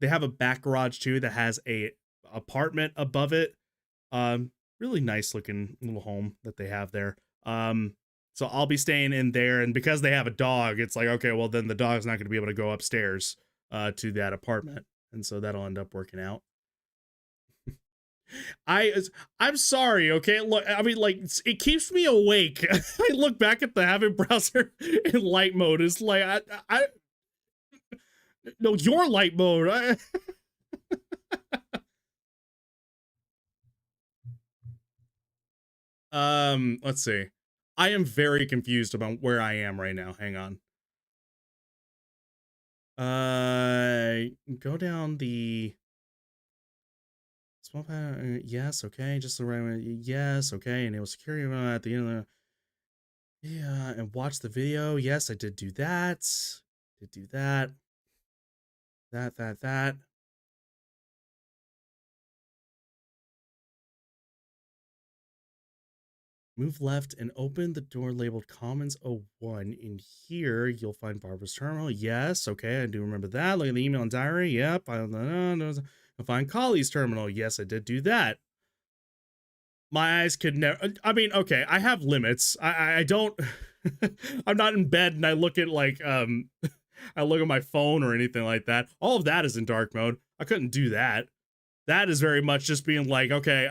they have a back garage too that has a apartment above it. Really nice looking little home that they have there. So I'll be staying in there, and because they have a dog, it's like, okay, well then the dog's not going to be able to go upstairs to that apartment, and so that'll end up working out. I'm sorry, okay? Look, I mean, like, it keeps me awake. I look back at the having browser in light mode. It's like I no, your light mode. Let's see. I am very confused about where I am right now. Hang on. Go down the small pattern. Yes, okay. Just the right way. Yes, okay. Enable security at the end of the. Yeah, and watch the video. Yes, I did do that. Did do that. That. Move left and open the door labeled Commons 01. In here, you'll find Barbara's terminal. Yes, okay, I do remember that. Look at the email and diary. Yep. You'll find Collie's terminal. Yes, I did do that. My eyes could never. I mean, okay, I have limits. I don't. I'm not in bed and I look at like I look at my phone or anything like that. All of that is in dark mode. I couldn't do that. That is very much just being like, okay,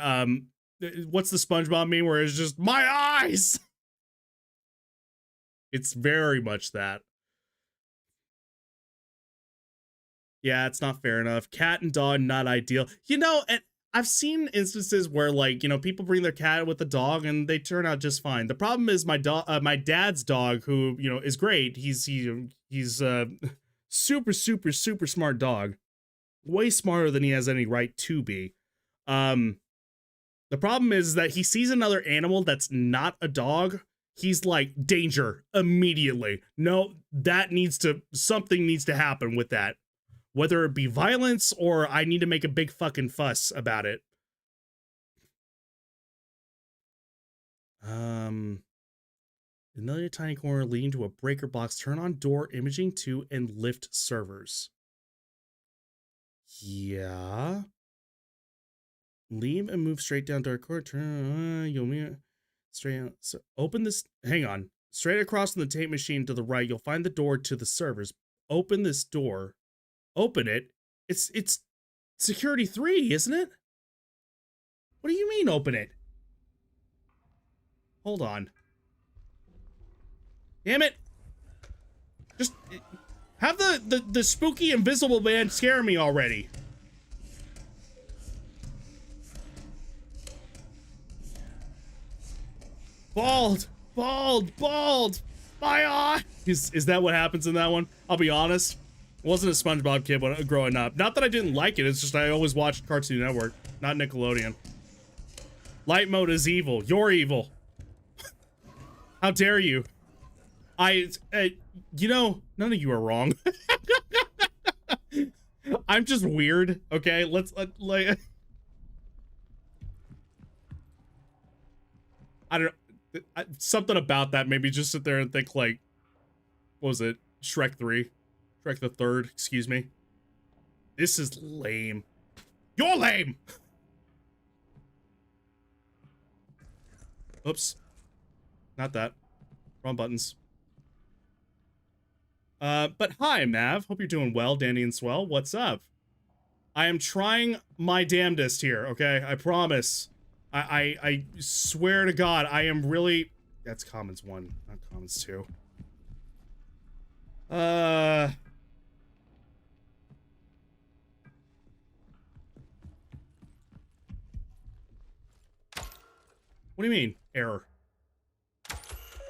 what's the SpongeBob meme where it's just my eyes? It's very much that. Yeah, it's not fair enough. Cat and dog, not ideal. You know, and I've seen instances where, like, you know, people bring their cat with the dog and they turn out just fine. The problem is my dad's dog, who, you know, is great. He's super smart dog. Way smarter than he has any right to be. The problem is that he sees another animal that's not a dog. He's like, danger, immediately. No, something needs to happen with that. Whether it be violence or I need to make a big fucking fuss about it. Another tiny corner leading to a breaker box. Turn on door imaging 2 and lift servers. Yeah. Leave and move straight down dark corridor. Turn. You'll meet straight out. So open this. Hang on. Straight across from the tape machine to the right, you'll find the door to the servers. Open this door. Open it. It's security 3, isn't it? What do you mean open it? Hold on. Damn it. Just have the spooky invisible man scare me already. Bald. My eye. Is that what happens in that one? I'll be honest. I wasn't a SpongeBob kid when growing up. Not that I didn't like it. It's just I always watched Cartoon Network, not Nickelodeon. Light mode is evil. You're evil. How dare you? You know, none of you are wrong. I'm just weird. Okay, let's like. I don't know. Something about that made me just sit there and think like, what was it? Shrek 3. Shrek the Third, excuse me. This is lame. You're lame! Oops. Not that. Wrong buttons. But hi, Mav. Hope you're doing well, Dandy and Swell. What's up? I am trying my damnedest here, okay? I promise. I swear to God, I am really... That's Commons 1, not Commons 2. What do you mean? Error.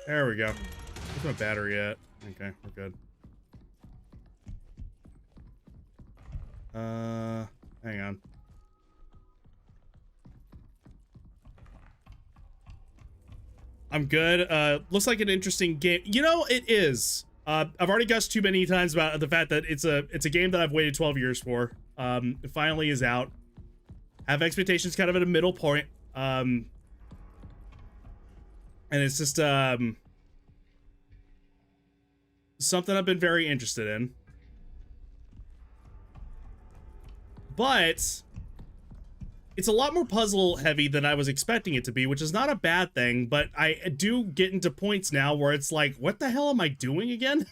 There we go. Where's my battery at? Okay, we're good. Hang on. I'm good. Looks like an interesting game. You know, it is. I've already gushed too many times about the fact that it's a game that I've waited 12 years for. It finally is out. Have expectations kind of at a middle point. And it's just something I've been very interested in. But it's a lot more puzzle heavy than I was expecting it to be, which is not a bad thing, but I do get into points now where it's like, what the hell am I doing again?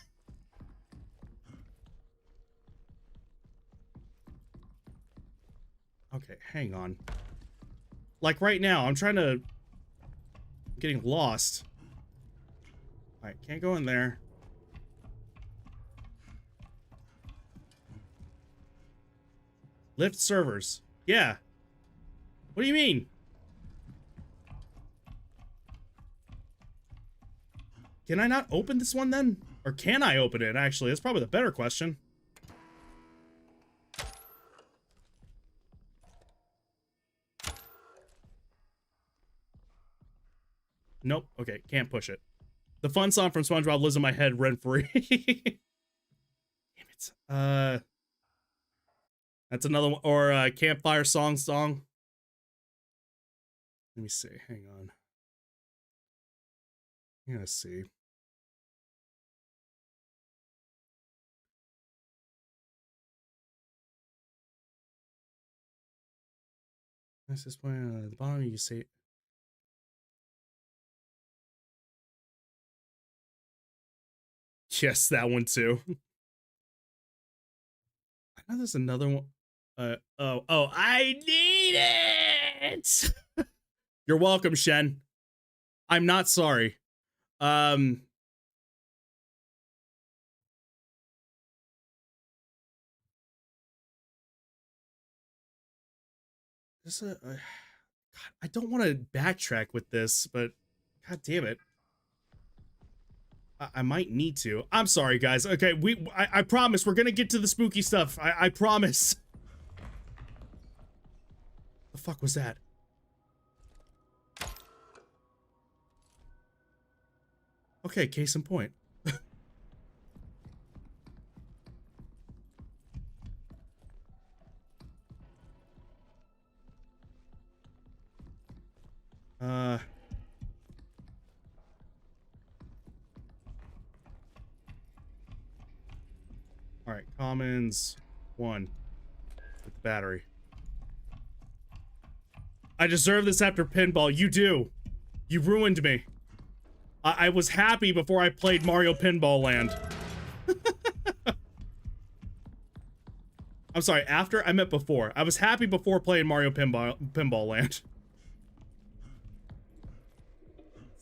Okay, hang on. Like right now, I'm getting lost. All right, can't go in there. Lift servers. Yeah. What do you mean? Can I not open this one then? Or can I open it, actually? That's probably the better question. Nope. Okay, can't push it. The fun song from SpongeBob lives in my head rent-free. Damn it. That's another one. Or Campfire Song. Let me see. Hang on. I'm gonna see. That's this point at the bottom. You can see. Yes, that one too. I know there's another one. Oh, I need it. You're welcome, Shen. I'm not sorry. There's a God, I don't want to backtrack with this, but god damn it. I might need to. I'm sorry, guys. Okay, I promise we're gonna get to the spooky stuff. I promise. The fuck was that? Okay, case in point. All right, commons 1 with the battery. I deserve this after pinball. You do. You ruined me. I was happy before I played Mario Pinball Land. I'm sorry, after? I meant before. I was happy before playing Mario Pinball Land.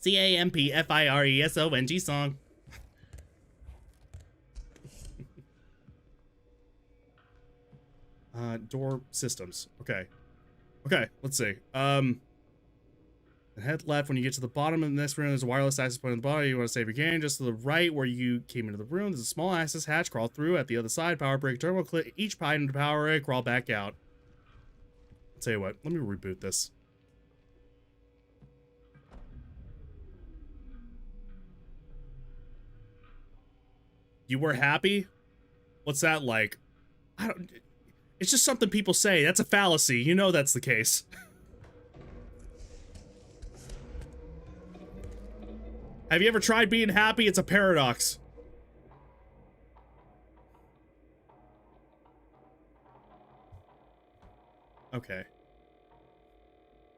CAMPFIRESONG song. Door systems. Okay. Okay, let's see. Head left when you get to the bottom of the next room. There's a wireless access point on the bottom. You want to save your game. Just to the right where you came into the room, there's a small access hatch. Crawl through. At the other side, power break terminal. Click each item to power it. Crawl back out. I'll tell you what. Let me reboot this. You were happy? What's that like? I don't... It's just something people say. That's a fallacy. You know that's the case. Have you ever tried being happy? It's a paradox. Okay.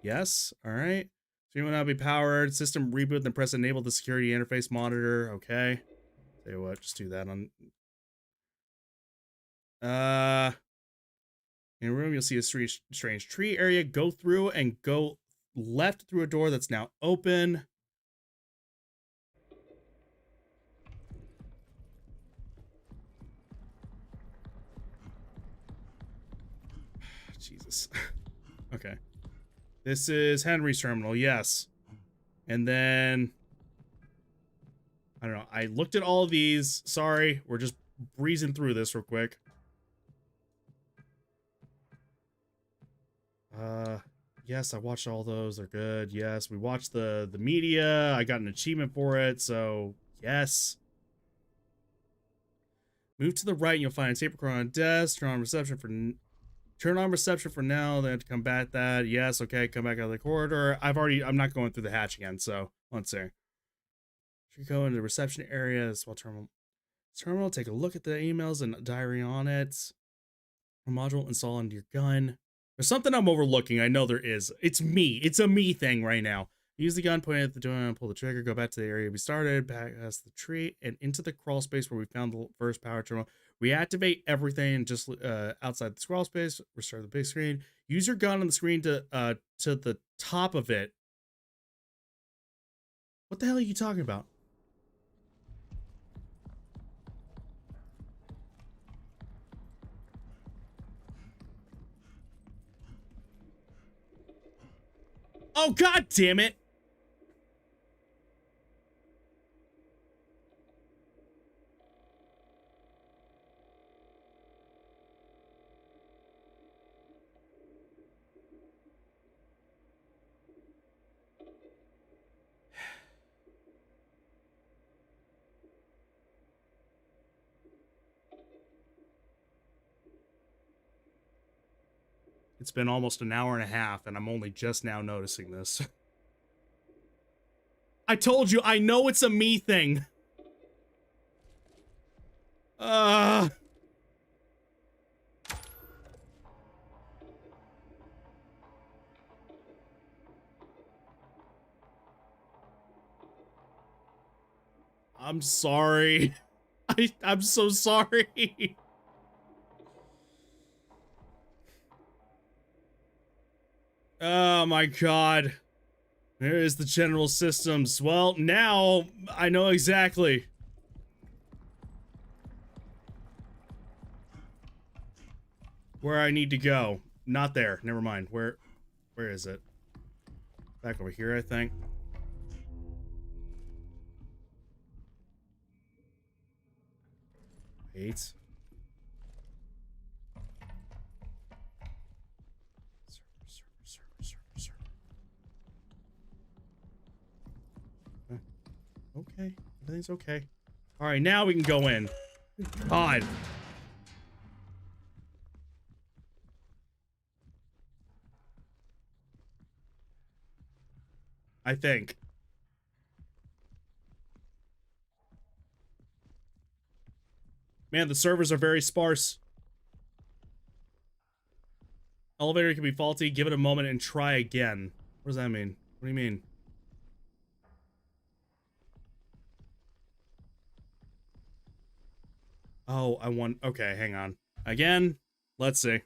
Yes. All right. Stream will now be powered. System reboot, then press enable the security interface monitor. Okay. Tell you what, just do that on... In a room, you'll see a strange tree area. Go through and go left through a door that's now open. Jesus. Okay. This is Henry's terminal, yes. And then, I don't know. I looked at all of these. Sorry, we're just breezing through this real quick. Yes, I watched all those. They're good. Yes, we watched the media. I got an achievement for it, so yes. Move to the right, and you'll find a tape recorder on a desk. Turn on reception for now. Then to combat that. Yes, okay. Come back out of the corridor. I'm not going through the hatch again. So let's see. Should go into the reception area as well. Terminal. Take a look at the emails and diary on it. A module install into your gun. There's something I'm overlooking. I know there is. It's me. It's a me thing right now. Use the gun, point it at the door, and pull the trigger. Go back to the area we started, past the tree, and into the crawl space where we found the first power terminal. Reactivate everything just outside the scroll space. Restart the big screen. Use your gun on the screen to the top of it. What the hell are you talking about? Oh, God damn it. It's been almost an hour and a half, and I'm only just now noticing this. I told you, I know it's a me thing. I'm sorry. I'm so sorry. Oh my God. There is the general systems. Well, now I know exactly. Where I need to go. Not there. Never mind. Where is it? Back over here, I think. Wait. Server. Okay. Everything's okay. Alright, now we can go in. God. I think. Man, the servers are very sparse. Elevator can be faulty. Give it a moment and try again. What does that mean? What do you mean? Oh, I want... Okay, hang on. Again? Let's see.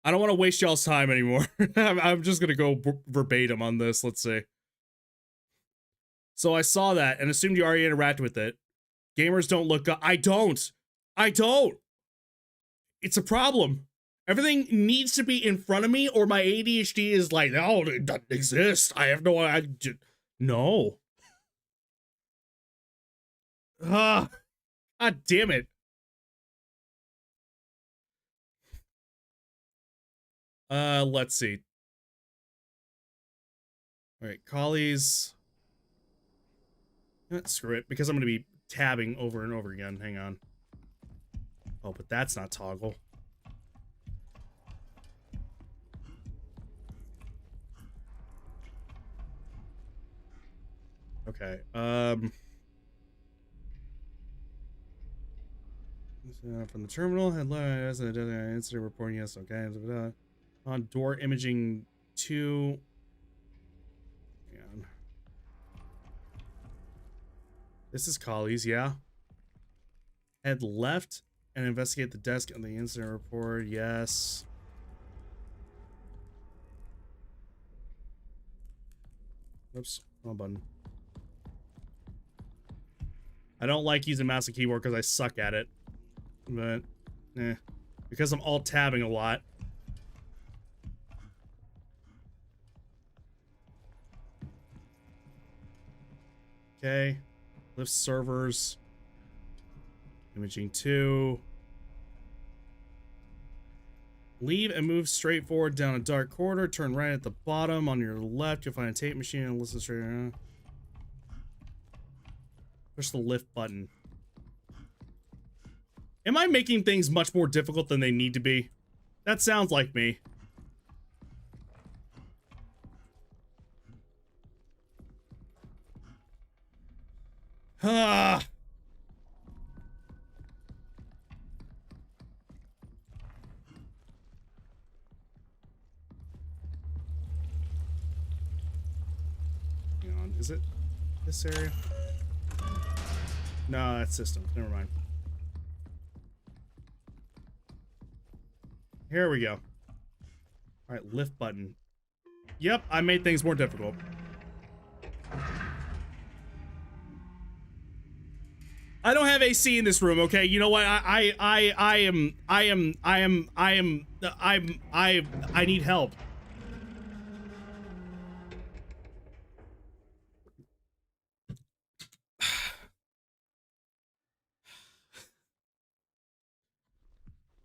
I don't want to waste y'all's time anymore. I'm just gonna go verbatim on this. Let's see. So I saw that and assumed you already interacted with it. Gamers don't look up. I don't. It's a problem. Everything needs to be in front of me or my ADHD is like, no, it doesn't exist. I have no idea. No. God damn it. Let's see. All right, collies. Screw it, because I'm gonna be tabbing over and over again. Hang on. Oh, but that's not toggle. Okay, from the terminal, headline as an incident reporting, yes, okay. On door imaging 2. Hang on. This is Collies, yeah. Head left and investigate the desk on the incident report, yes. Oops, wrong button. I don't like using mouse and keyboard because I suck at it. But, because I'm alt-tabbing a lot. Okay. Lift servers. Imaging 2. Leave and move straight forward down a dark corridor. Turn right at the bottom. On your left, you'll find a tape machine and listen straight. Push the lift button. Am I making things much more difficult than they need to be? That sounds like me. Ah. Hang on, is it this area? No, that's systems. Never mind. Here we go. Alright, lift button. Yep, I made things more difficult. I don't have AC in this room, okay? You know what? I need help.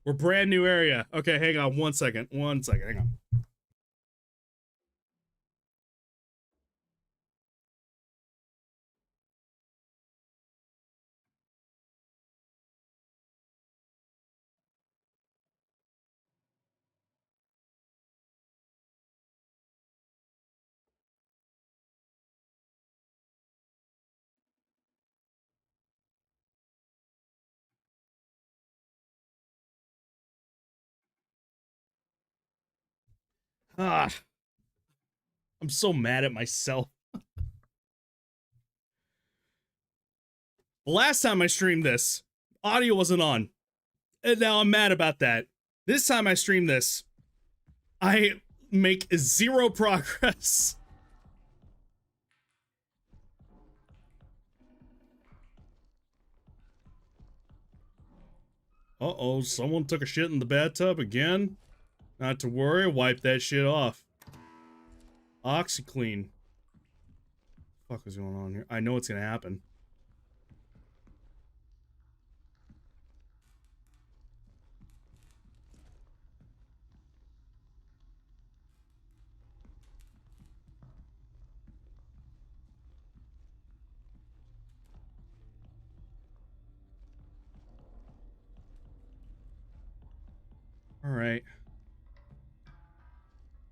We're brand new area. Okay, hang on 1 second. 1 second, hang on. Ah, I'm so mad at myself. The last time I streamed this, audio wasn't on. And now I'm mad about that. This time I stream this, I make 0 progress. Uh-oh, someone took a shit in the bathtub again? Not to worry, wipe that shit off. OxyClean. What the fuck is going on here? I know it's gonna happen. Alright.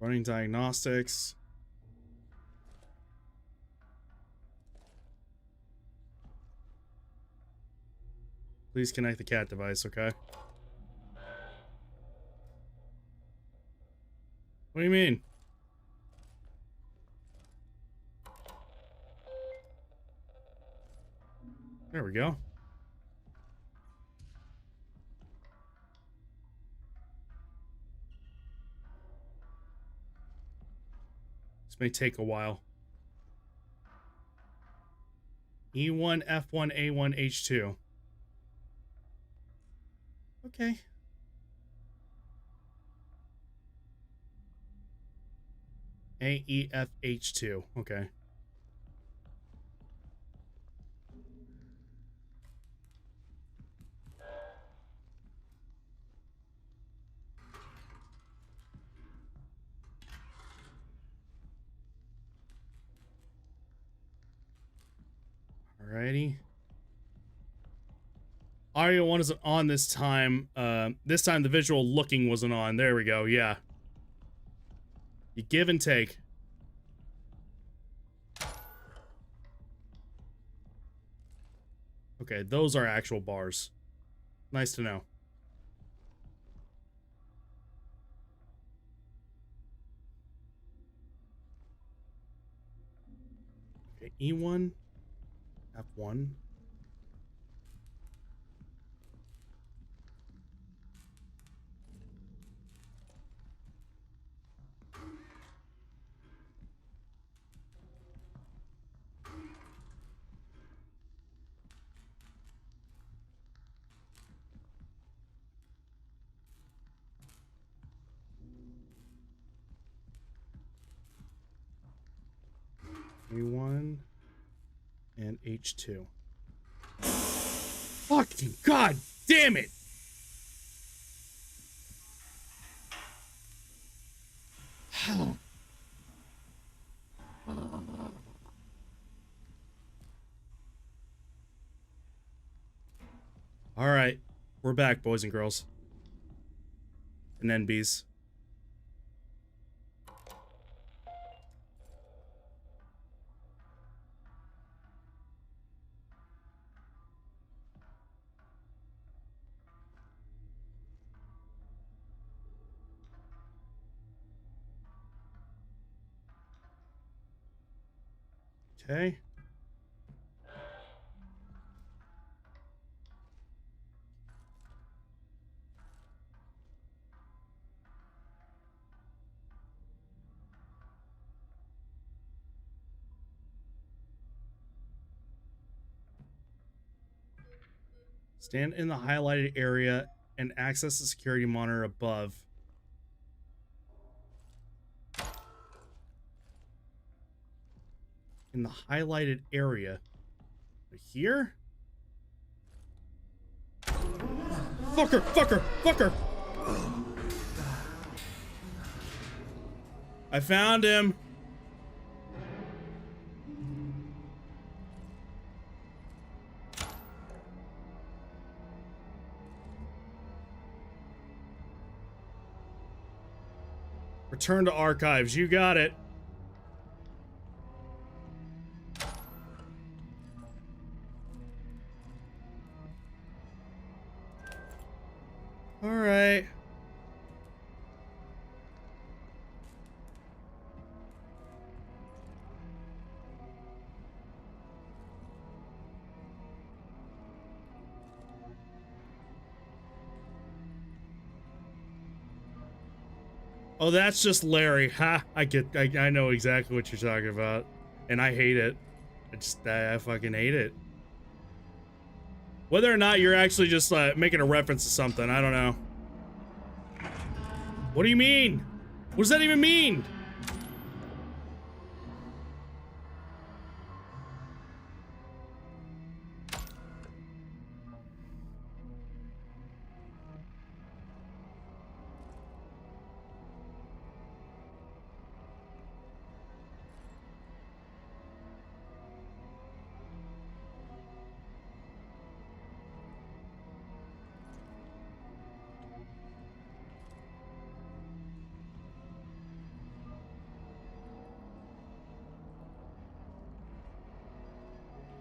Running diagnostics. Please connect the cat device, okay? What do you mean? There we go. This may take a while. E1, F1, A1, H2. Okay. A, E, F, H2. Okay. Alrighty. Audio 1 isn't on this time. This time the visual looking wasn't on. There we go, yeah. You give and take. Okay, those are actual bars. Nice to know. Okay, E1, F1. E1. And H2. Fucking god damn it! All right, we're back, boys and girls. And NBs. Okay. Stand in the highlighted area and access the security monitor above. In the highlighted area. Here? Fucker! Fucker! Fucker! I found him! Return to archives. You got it. All right. Oh, that's just Larry. Ha! I know exactly what you're talking about. And I hate it. I fucking hate it. Whether or not you're actually just making a reference to something, I don't know. What do you mean? What does that even mean?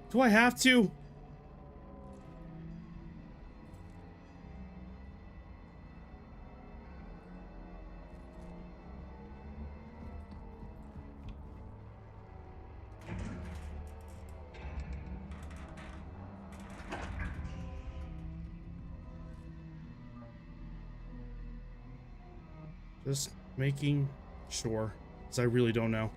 Do I have to? Just making sure, because I really don't know.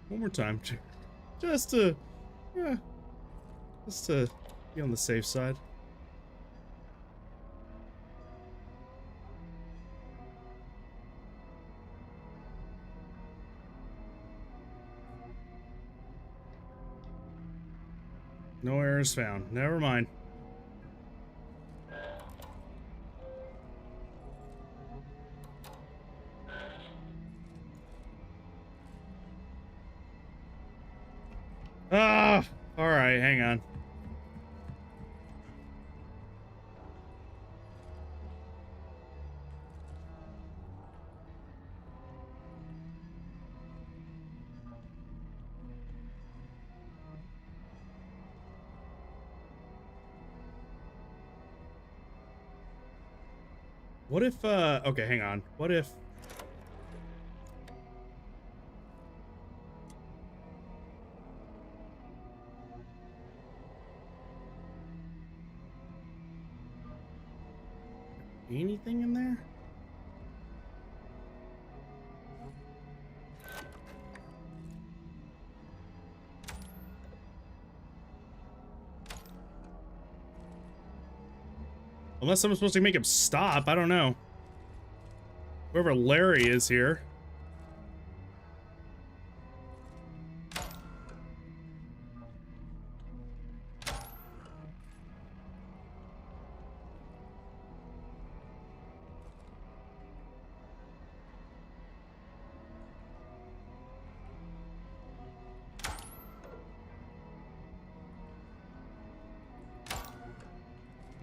One more time, just to, yeah, just to be on the safe side. No errors found. Never mind. Ah, all right, hang on. What if, okay, hang on. What if... Anything in there? Unless I'm supposed to make him stop, I don't know. Whoever Larry is here.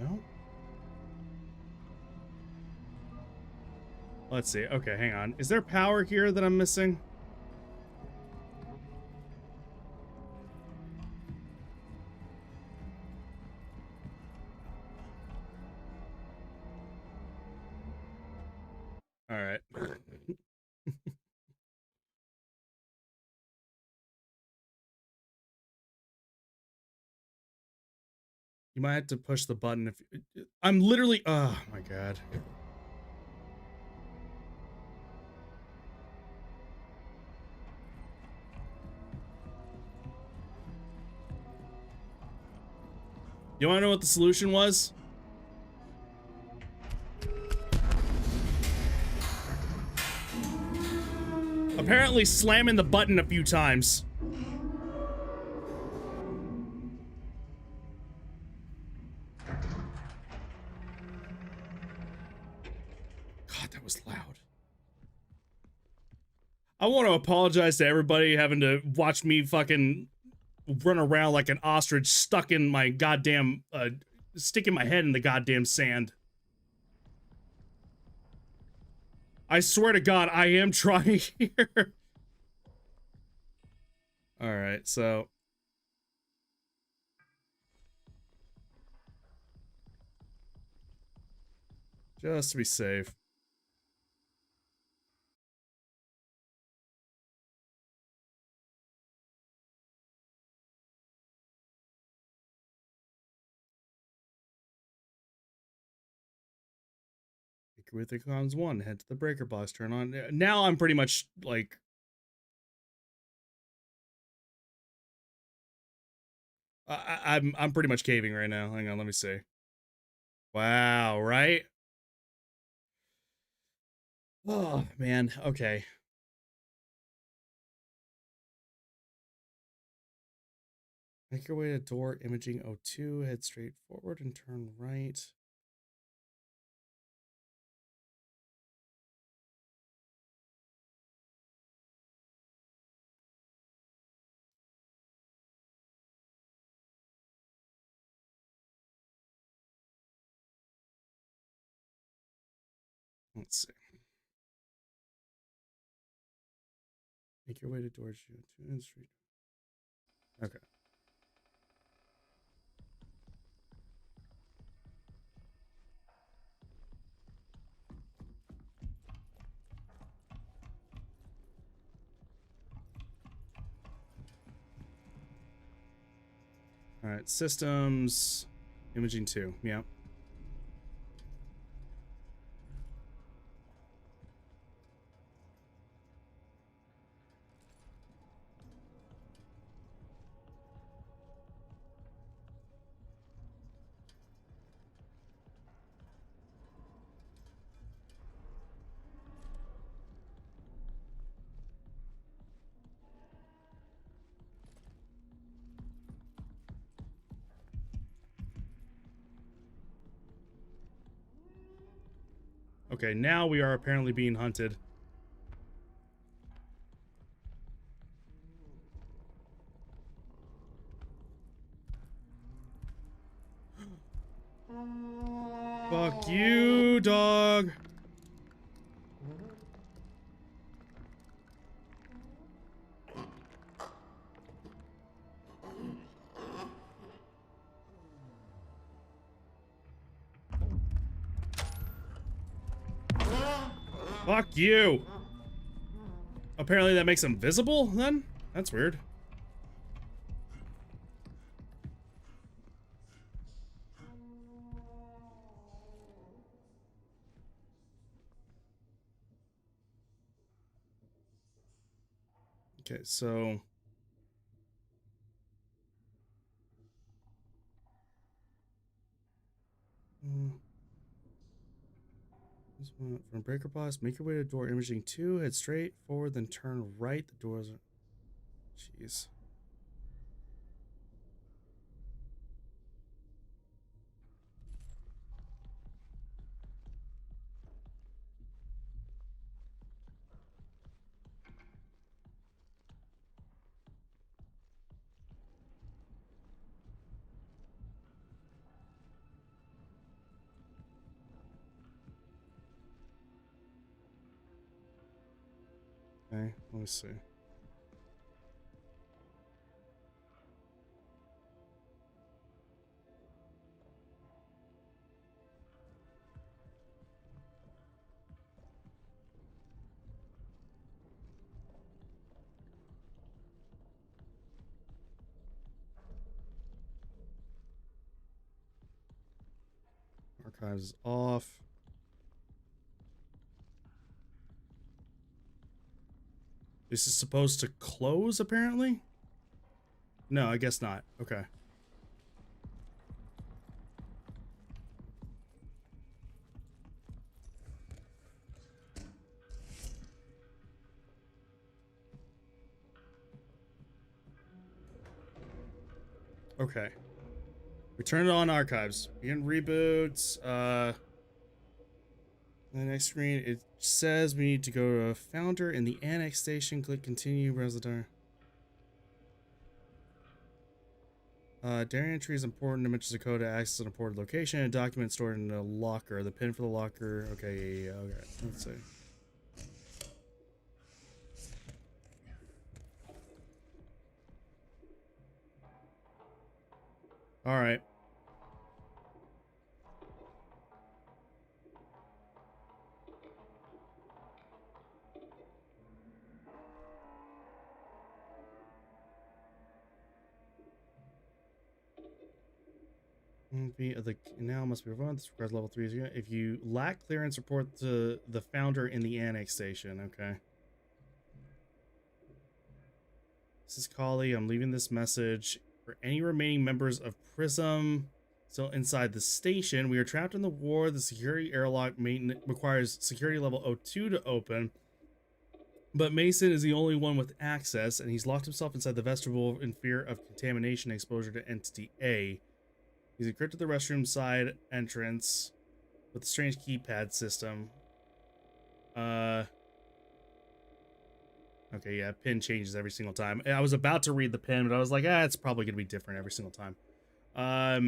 No? Let's see. Okay, hang on. Is there power here that I'm missing? All right. You might have to push the button if I'm literally, oh my god. You want to know what the solution was? Apparently slamming the button a few times. God, that was loud. I want to apologize to everybody having to watch me fucking run around like an ostrich stuck in my goddamn, sticking my head in the goddamn sand. I swear to God, I am trying here. Alright, so... just to be safe. With the comms 1, head to the breaker box, turn on. Now I'm pretty much like... I'm pretty much caving right now. Hang on, let me see. Wow, right? Oh, man. Okay. Make your way to door imaging O2, head straight forward and turn right. Let's see. Make your way to door O2 and straight. Okay. All right, systems, imaging 2. Yeah. Okay, now we are apparently being hunted. Fuck you, dog. Fuck you! Apparently that makes him visible, then? That's weird. Okay, so... This one from breaker box, make your way to door imaging 2, head straight forward, then turn right. The doors are... Jeez. Okay, let me see. Archives is off. This is supposed to close, apparently? No, I guess not. Okay. Okay. We turn it on archives. Begin reboots. The next screen, it says we need to go to Founder in the Annex Station. Click Continue. Browse the door. Data entry is important. Dimensions of code to access an important location. A document stored in a locker. The pin for the locker. Okay, yeah, okay. Let's see. All right. The canal must be run. This requires level 3. If you lack clearance, report to the Founder in the Annex Station. Okay. This is Kali. I'm leaving this message for any remaining members of Prism still inside the station. We are trapped in the war. The security airlock maintenance requires security level 02 to open. But Mason is the only one with access, and he's locked himself inside the vestibule in fear of contamination and exposure to Entity A. He's encrypted the restroom side entrance with a strange keypad system. Okay, yeah, pin changes every single time. I was about to read the pin, but I was like, it's probably going to be different every single time. I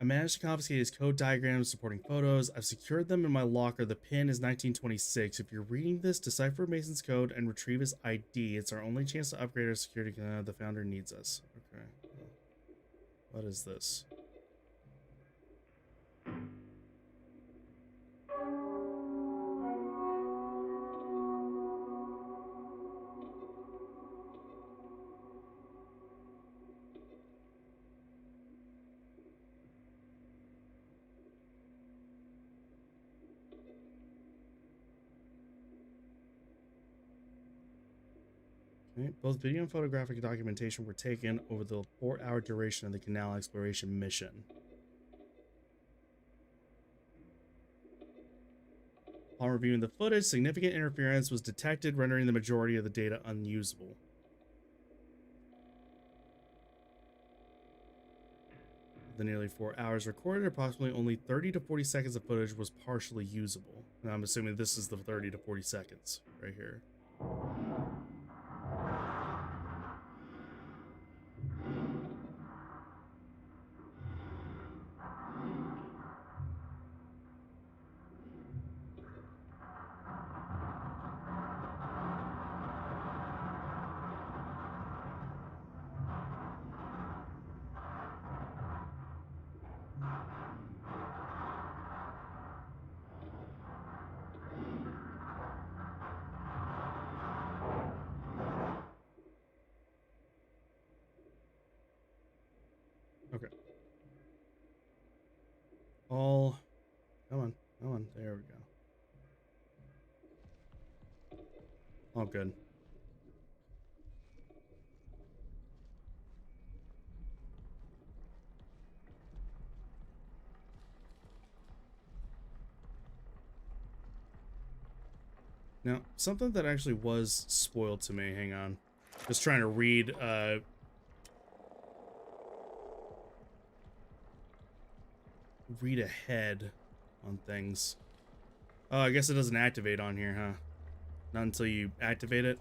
managed to confiscate his code diagrams supporting photos. I've secured them in my locker. The pin is 1926. If you're reading this, decipher Mason's code and retrieve his ID. It's our only chance to upgrade our security. The Founder needs us. Okay. What is this? Okay. Both video and photographic documentation were taken over the 4-hour duration of the canal exploration mission. Upon reviewing the footage, significant interference was detected, rendering the majority of the data unusable. The nearly 4 hours recorded, approximately only 30 to 40 seconds of footage was partially usable. Now I'm assuming this is the 30 to 40 seconds right here. Okay. All. Come on. Come on. There we go. All good. Now, something that actually was spoiled to me, hang on. Just trying to read ahead on things. Oh, I guess it doesn't activate on here, huh? Not until you activate it.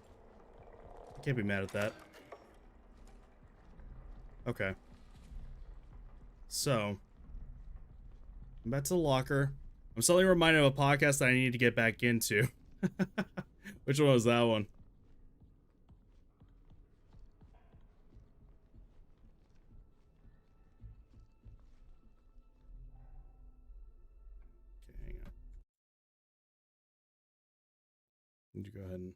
I can't be mad at that. Okay. So, I'm back to the locker. I'm suddenly reminded of a podcast that I need to get back into. Which one was that one? Okay, hang on. Need to go ahead and...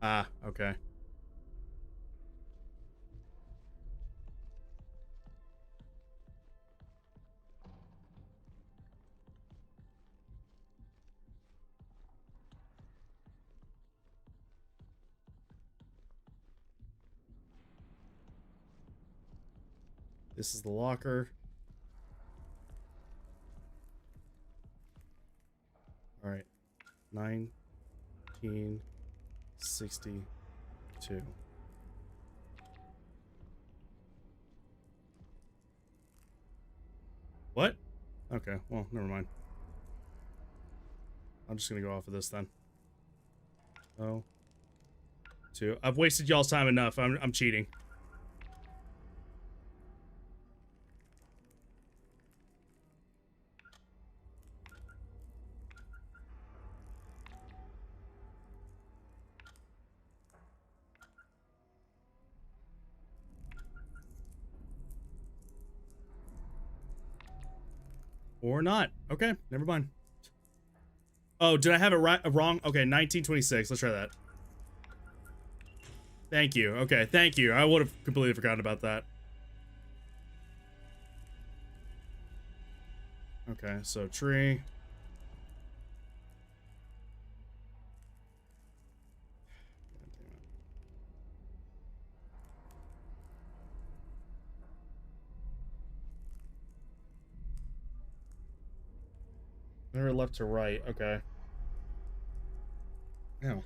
Ah, okay. This is the locker. All right. 1962. What? Okay, well, never mind. I'm just gonna go off of this then. Oh. 2. I've wasted y'all's time enough. I'm cheating. Or not. Okay, never mind. Oh, did I have it right wrong? Okay, 1926. Let's try that. Thank you. Okay, thank you. I would have completely forgotten about that. Okay, so tree. Mirror left to right. Okay. Oh.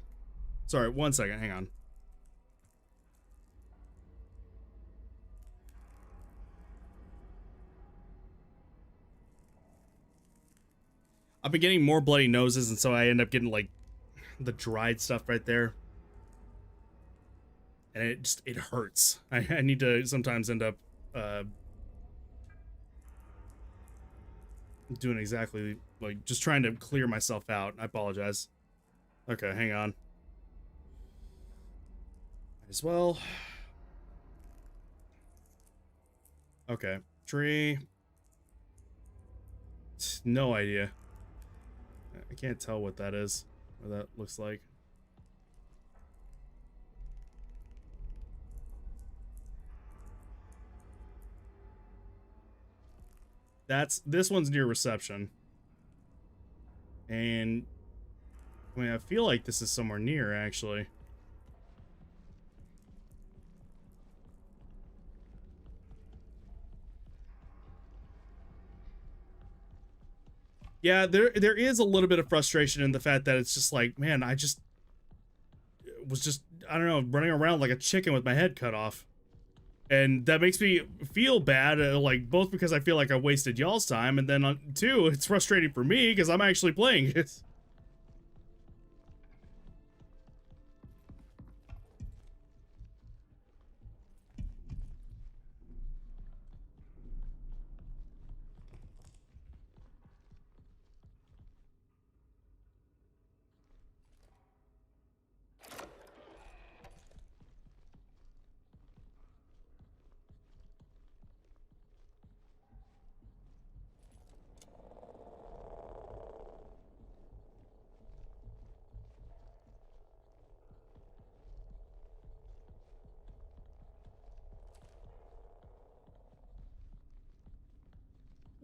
Sorry, 1 second. Hang on. I've been getting more bloody noses, and so I end up getting, like, the dried stuff right there. And it hurts. I need to sometimes end up, doing exactly, like, just trying to clear myself out. I apologize. Okay, hang on. Might as well. Okay, tree. No idea. I can't tell what that is, what that looks like. This one's near reception. And I mean, I feel like this is somewhere near, actually. Yeah, there is a little bit of frustration in the fact that it's just like, man, I just was just, I don't know, running around like a chicken with my head cut off. And that makes me feel bad, like, both because I feel like I wasted y'all's time, and then, 2, it's frustrating for me because I'm actually playing it.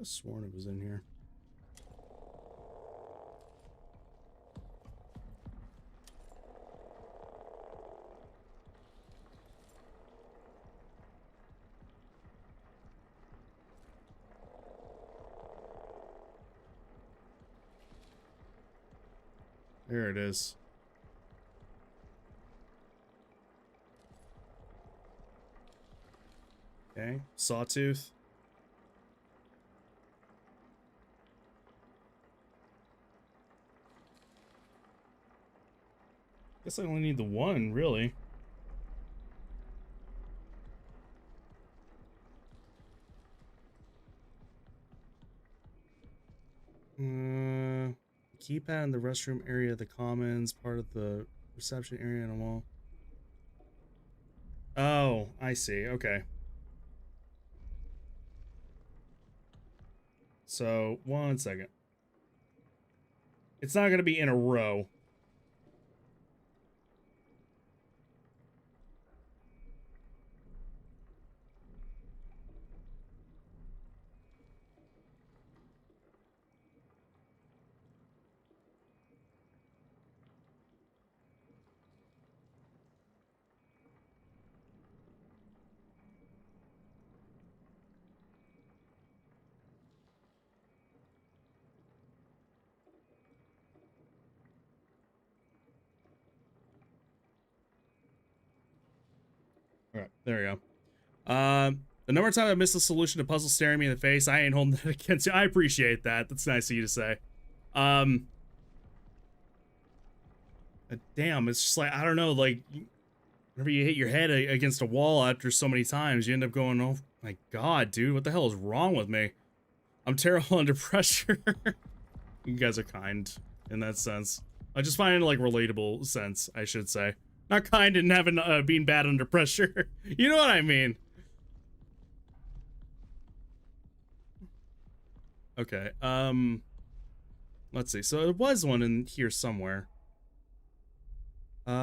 have sworn it was in here. There it is. Okay, sawtooth. Guess I only need the one, really. Keypad in the restroom area, the commons, part of the reception area on the wall. Oh, I see. Okay. So, one second. It's not going to be in a row. All right, there we go. The number of times I missed the solution to puzzle staring me in the face, I ain't holding that against you. I appreciate that. That's nice of you to say. Damn, it's just like, I don't know, like, whenever you hit your head against a wall after so many times, you end up going, oh my god, dude, what the hell is wrong with me? I'm terrible under pressure. You guys are kind in that sense. I just find it like relatable sense, I should say. Not kind in having being bad under pressure. You know what I mean? Okay. Let's see. So there was one in here somewhere. What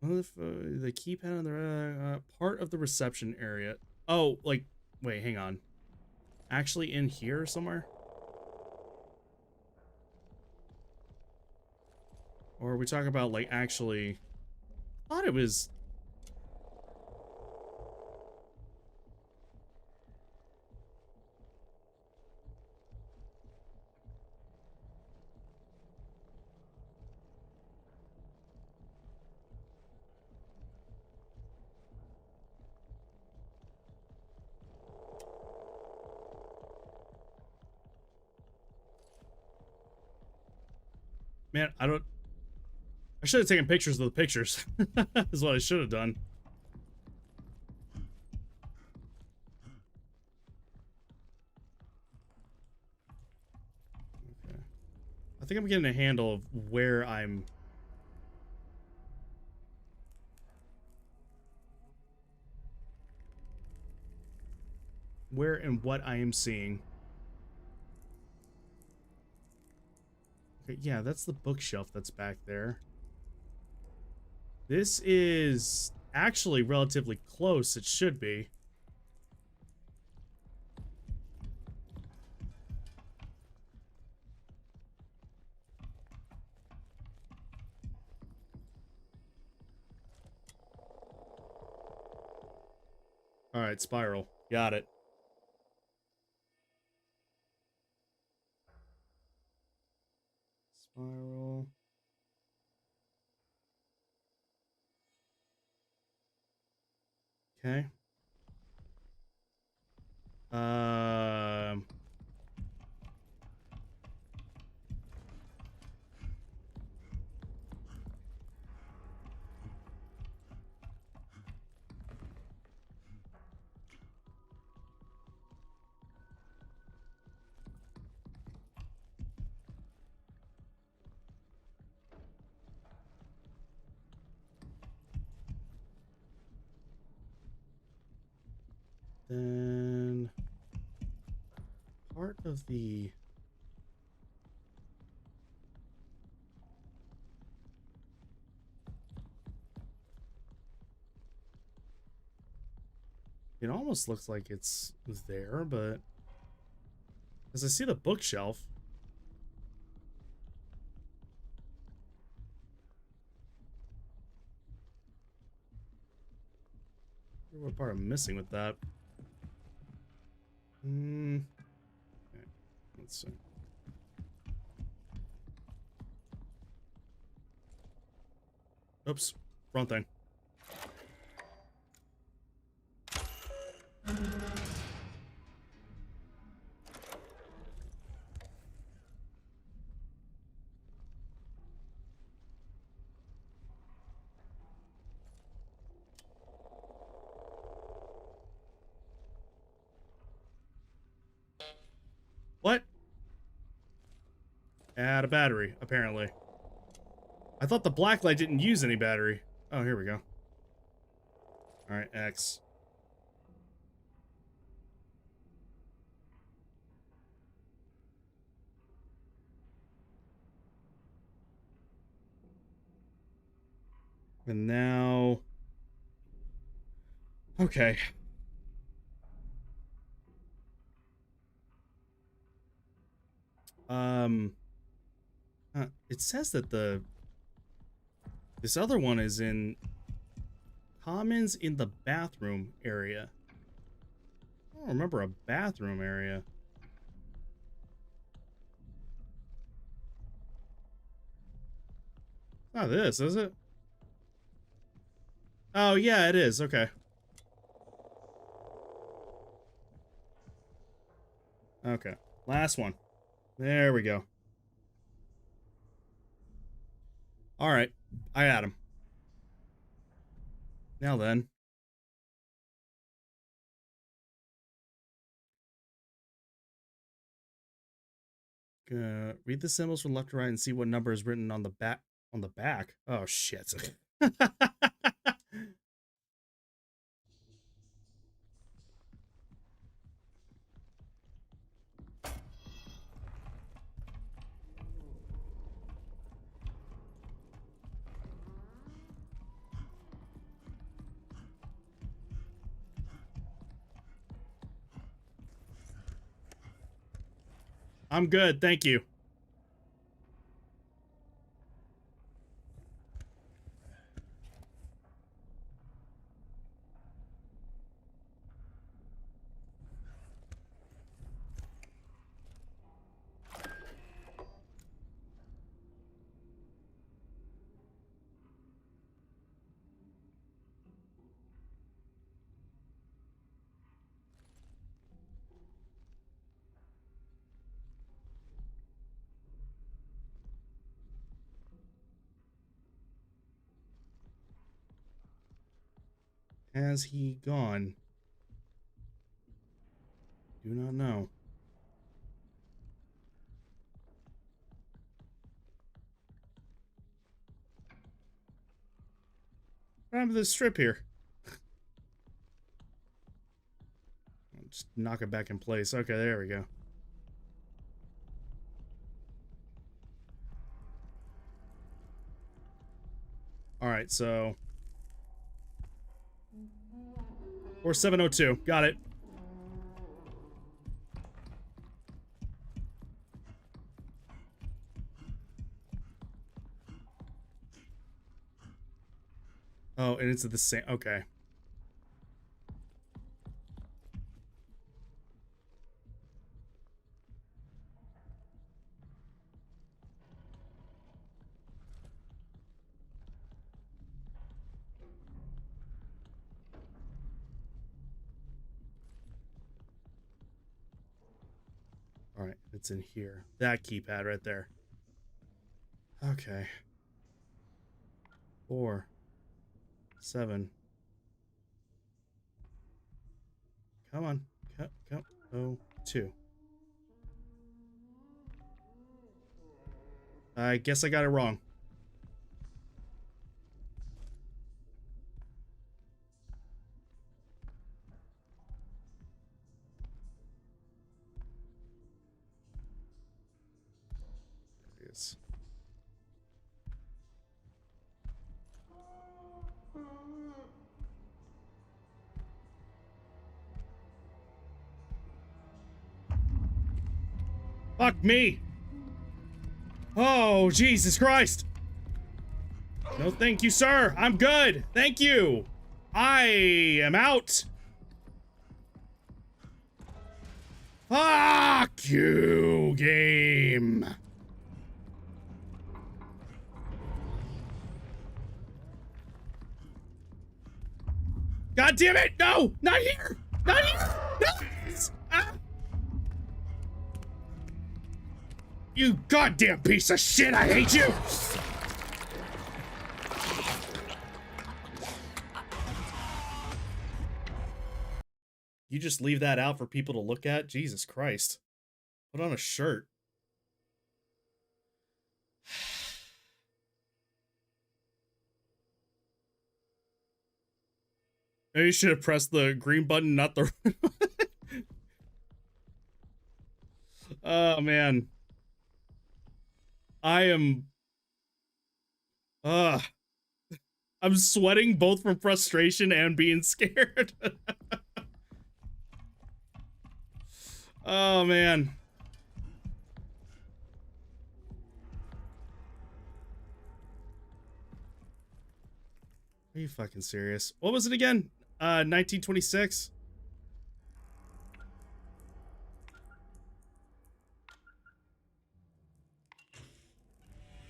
if the keypad on the part of the reception area? Oh, like, wait, hang on. Actually, in here somewhere? Or are we talking about, like, actually... I thought it was... Man, I don't... I should have taken pictures of the pictures. Is what I should have done. Okay. I think I'm getting a handle of where I'm... Where and what I am seeing. Okay, yeah, that's the bookshelf that's back there. This is actually relatively close. It should be. All right, spiral. Got it. Spiral. Okay. Um. Then part of the It almost looks like it's there, but as I see the bookshelf. What part I'm missing with that? Okay, let's see. Oops, wrong thing. What? Add a battery, apparently. I thought the black light didn't use any battery. Oh, here we go. Alright, X. And now... Okay. It says that this other one is in commons in the bathroom area. I don't remember a bathroom area. Not this, is it? Oh, yeah, it is. Okay. Okay. Last one. There we go. All right. I got him. Now then. Read the symbols from left to right and see what number is written on the back. On the back? Oh, shit. I'm good, thank you. Has he gone? Do not know. What happened to this strip here? I'll just knock it back in place. Okay, there we go. Alright, so... Or 702. Got it. Oh, and it's the same... Okay. Alright, it's in here. That keypad right there. Okay. 4 7. Come on. Come. Oh, 2. I guess I got it wrong. There it is. Fuck me. Oh, Jesus Christ. No, thank you, sir. I'm good. Thank you. I am out. Fuck you, game. God damn it! No! Not here! Not here! No! Ah. You goddamn piece of shit! I hate you! You just leave that out for people to look at? Jesus Christ. Put on a shirt. Maybe you should have pressed the green button, not the red one. Oh, man. I am... I'm sweating both from frustration and being scared. Oh, man. Are you fucking serious? What was it again? 1926?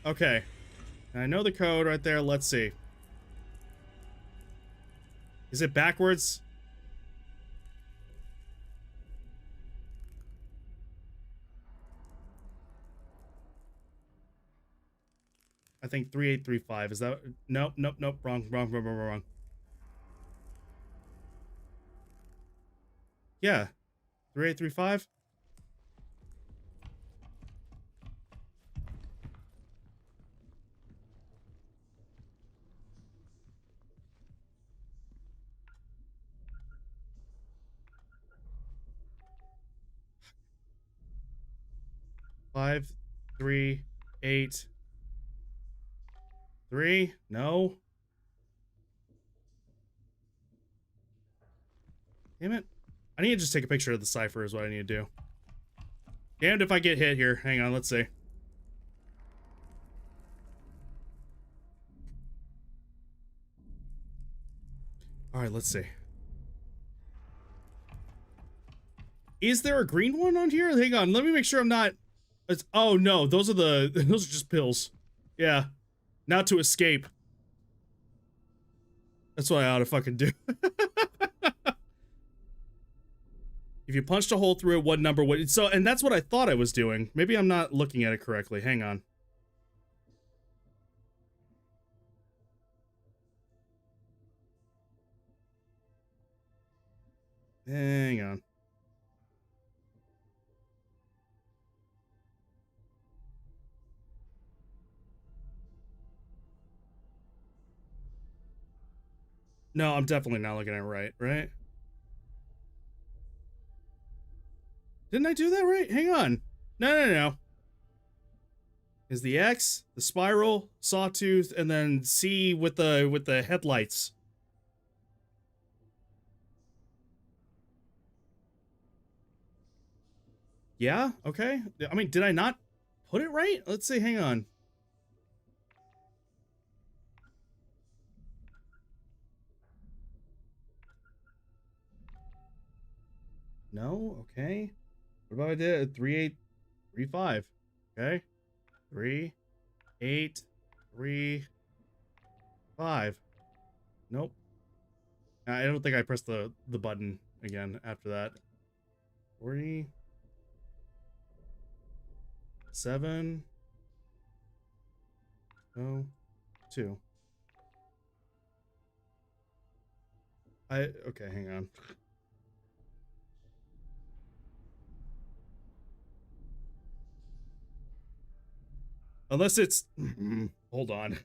Okay. I know the code right there. Let's see. Is it backwards? I think 3835. Is that... Nope, nope, nope. Wrong. Yeah. 3835? Five, 3, 8, 3? No. Damn it. I need to just take a picture of the cipher is what I need to do. Damned if I get hit here. Hang on, let's see. Alright, let's see. Is there a green one on here? Hang on, let me make sure I'm not... oh no, those are those are just pills. Yeah. Not to escape. That's what I ought to fucking do. If you punched a hole through it, what number would... So, and that's what I thought I was doing. Maybe I'm not looking at it correctly. Hang on. Hang on. No, I'm definitely not looking at it right? Didn't I do that right? Hang on. No. Is the X, the spiral, sawtooth, and then C with the headlights. Yeah, okay. I mean, did I not put it right? Let's see, hang on. No, okay. What about I did 3835? Okay. 3, 8, 3, 5. Nope. I don't think I pressed the button again after that. 40, 7, 0, 2. Okay, hang on. Unless it's... hold on.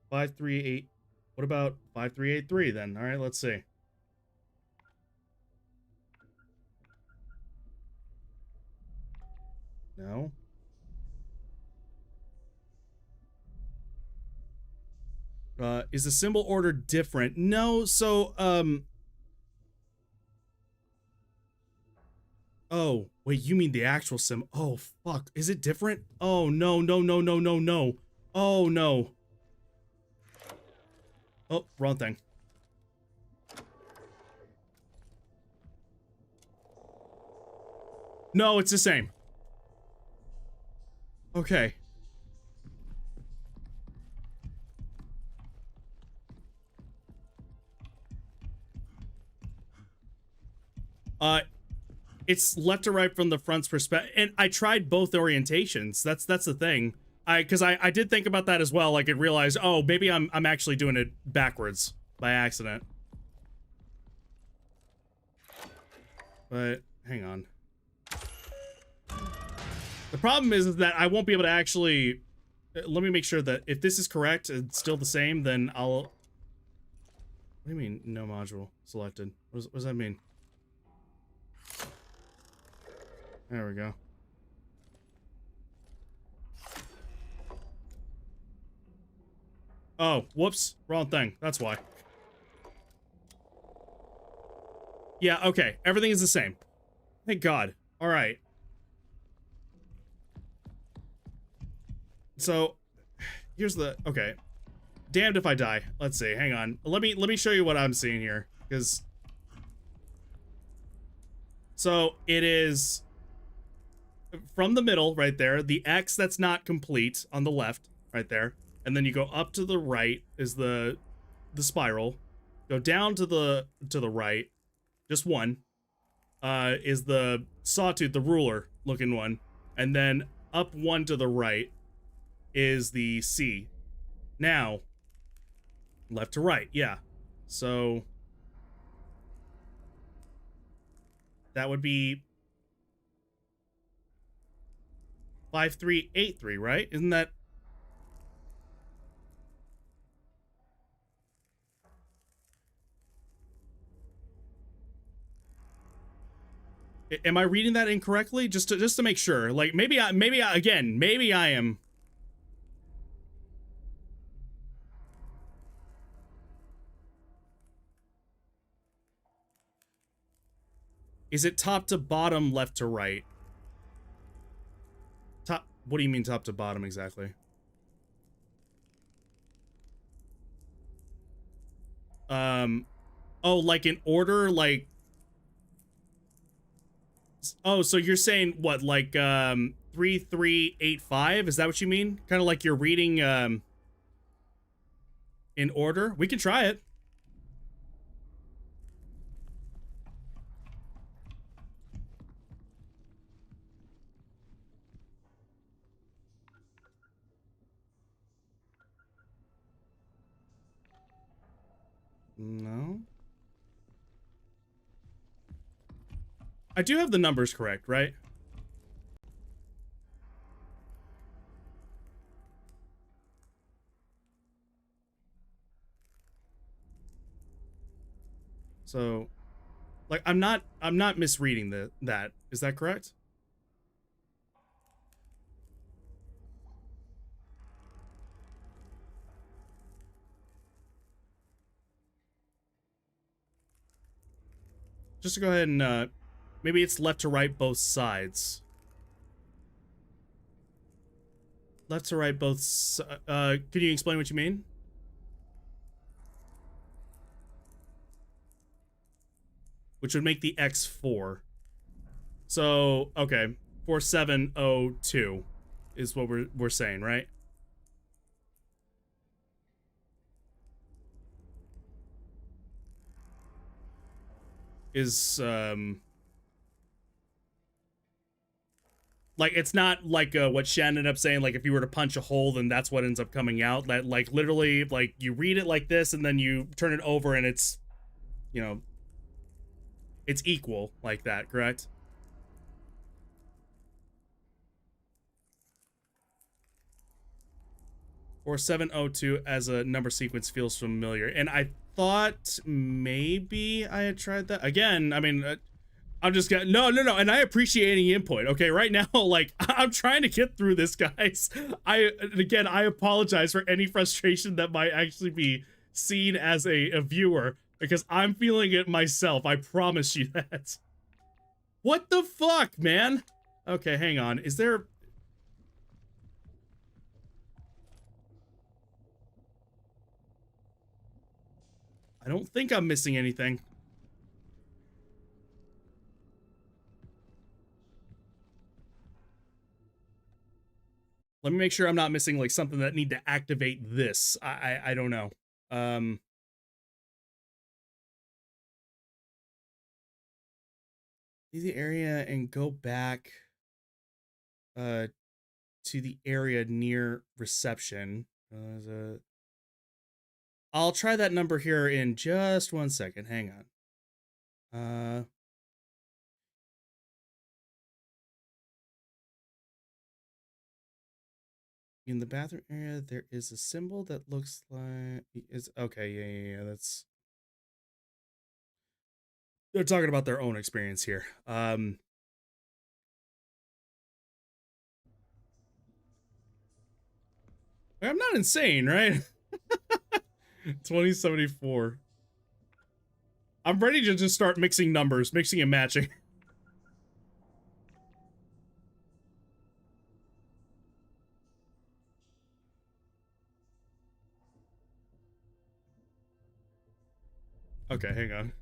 538. What about 5383 then? All right, let's see. No. Is the symbol order different? No, so, Oh, wait, you mean the actual sim? Oh, fuck. Is it different? Oh, no, no, no, no, no, no. Oh, no. Oh, wrong thing. No, it's the same. Okay. It's left to right from the front's perspective, and I tried both orientations. That's the thing. Because I did think about that as well. Like, I realized, oh, maybe I'm actually doing it backwards by accident. But hang on. The problem is that I won't be able to actually. Let me make sure that if this is correct, it's still the same. Then I'll. What do you mean no module selected? What does that mean? There we go. Oh, whoops. Wrong thing. That's why. Yeah, okay. Everything is the same. Thank God. All right. So, here's the... Okay. Damned if I die. Let's see. Hang on. Let me show you what I'm seeing here. Because... So, it is... From the middle, right there. The X that's not complete on the left, right there. And then you go up to the right is the spiral. Go down to the right. Just one. Is the sawtooth, the ruler looking one. And then up one to the right is the C. Now, left to right, yeah. So that would be 5383, right? Isn't that? Am I reading that incorrectly? Just to make sure. Like maybe I am. Is it top to bottom, left to right? Top. What do you mean top to bottom exactly? Oh, like in order, like. Oh, so you're saying what, like 3385? Is that what you mean? Kind of like you're reading in order? We can try it. No. I do have the numbers correct, right? So, like, I'm not misreading that. Is that correct? Just to go ahead and, maybe it's left to right both sides. Left to right both can you explain what you mean? Which would make the X 4. So, okay. 4702 is what we're saying, right? Is like, it's not like what Shannon ended up saying, like if you were to punch a hole, then that's what ends up coming out. That, like, literally, like, you read it like this and then you turn it over and it's, you know, it's equal like that, correct? Or 702 as a number sequence feels familiar. And I thought maybe I had tried that. Again, I mean, I'm just gonna, no. And I appreciate any input. Okay, right now, like, I'm trying to get through this, guys. I apologize for any frustration that might actually be seen as a viewer, because I'm feeling it myself. I promise you that. What the fuck, man? Okay, hang on. Is there... I don't think I'm missing anything. Let me make sure I'm not missing like something that need to activate this. I don't know. See the area and go back to the area near reception. I'll try that number here in just 1 second. Hang on. In the bathroom area, there is a symbol that looks like is okay. Yeah. That's they're talking about their own experience here. I'm not insane, right? 2074. I'm ready to just start mixing numbers, mixing and matching. Okay, hang on.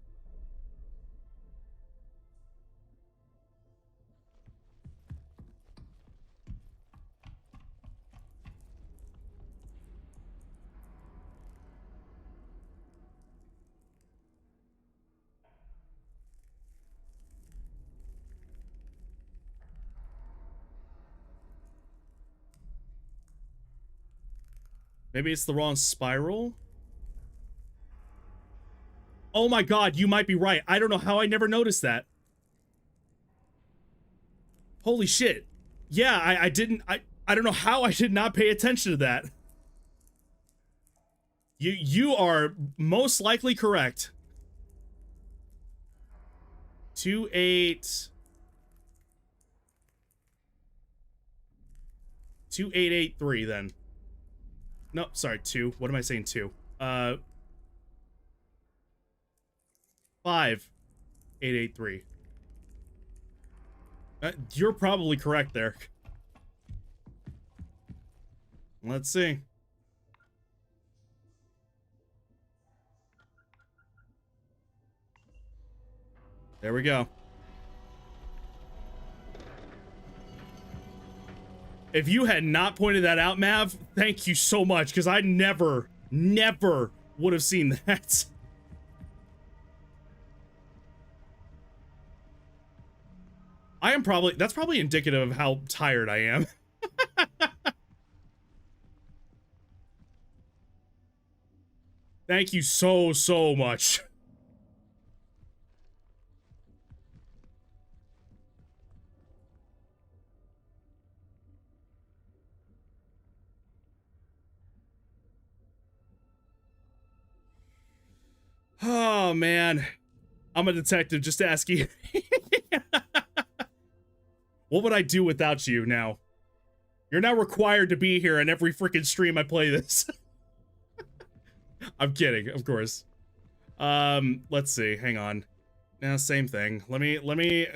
Maybe it's the wrong spiral? Oh my god, you might be right. I don't know how I never noticed that. Holy shit. Yeah, I didn't... I don't know how I did not pay attention to that. You are most likely correct. 2883 then. No, sorry, 2. What am I saying, 2? 5883. You're probably correct there. Let's see. There we go. If you had not pointed that out, Mav, thank you so much, because I never would have seen that. That's probably indicative of how tired I am. Thank you so much. Oh, man. I'm a detective, just asking. What would I do without you now? You're now required to be here in every freaking stream I play this. I'm kidding, of course. Let's see. Hang on. Now, same thing. Let me...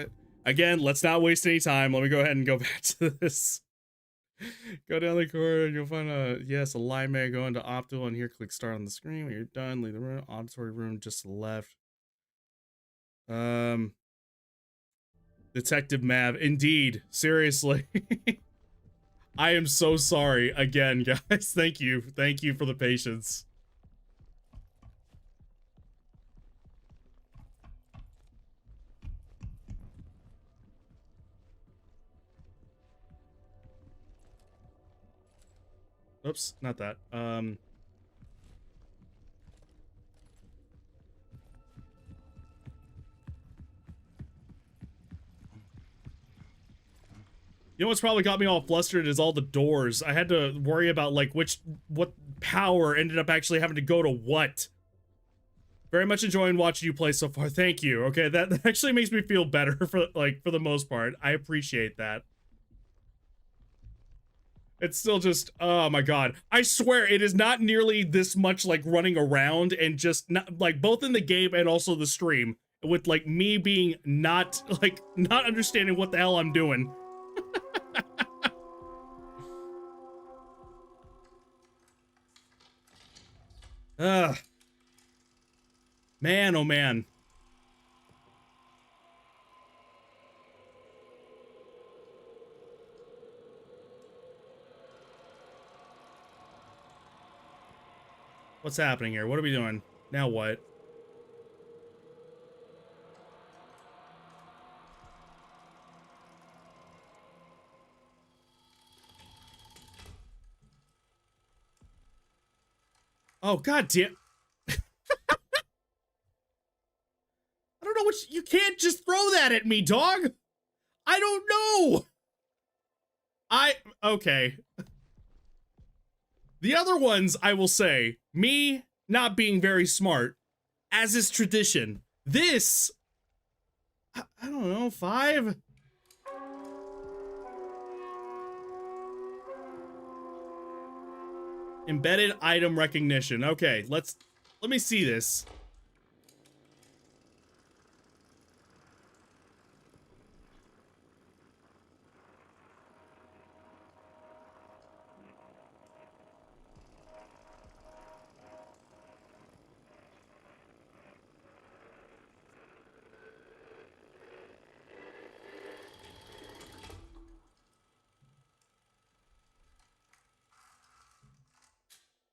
Again, let's not waste any time. Let me go ahead and go back to this. Go down the corridor, you'll find a line may go into optical, and here click start on the screen. When you're done, leave the room. Auditory room just to the left. Detective Mav, indeed, seriously. I am so sorry again, guys. Thank you for the patience. Oops, not that. You know what's probably got me all flustered is all the doors. I had to worry about like what power ended up actually having to go to what. Very much enjoying watching you play so far. Thank you. Okay, that actually makes me feel better for the most part. I appreciate that. It's still just, oh my god. I swear it is not nearly this much like running around and just not like both in the game and also the stream. with like me being not understanding what the hell I'm doing. Ugh. Man, oh man. What's happening here? What are we doing? Now what? Oh, god damn. I don't know what you can't just throw that at me, dog. I don't know. Okay. The other ones, I will say, me not being very smart, as is tradition. This, I don't know, 5? Embedded item recognition. Okay, let me see this.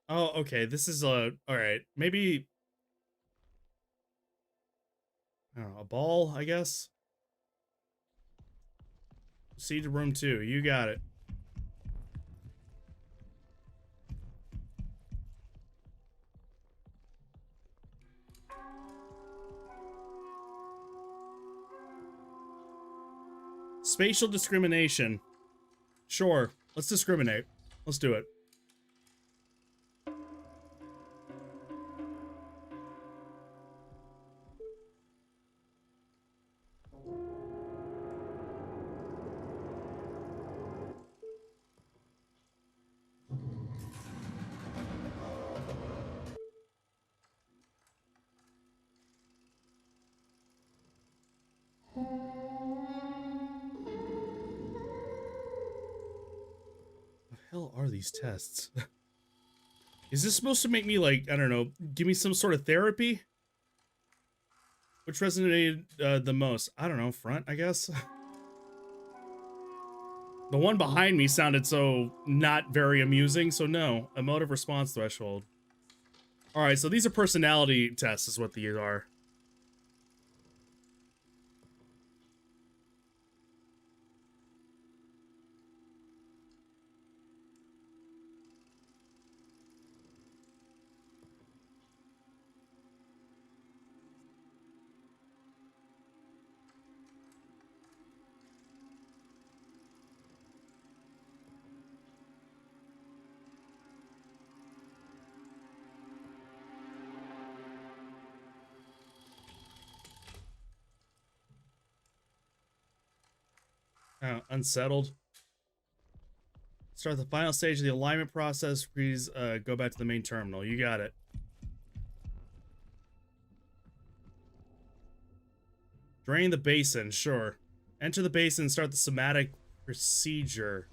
Oh, okay. This is all right. Maybe I don't know, a ball, I guess. Proceed to room 2. You got it. Spatial discrimination. Sure. Let's discriminate. Let's do it. Hell are these tests? Is this supposed to make me like, I don't know, give me some sort of therapy? Which resonated the most? I don't know, front, I guess? The one behind me sounded so not very amusing, so no. Emotive response threshold. Alright, so these are personality tests is what these are. Unsettled. Start the final stage of the alignment process. Please go back to the main terminal. You got it. Drain the basin, sure. Enter the basin and start the somatic procedure.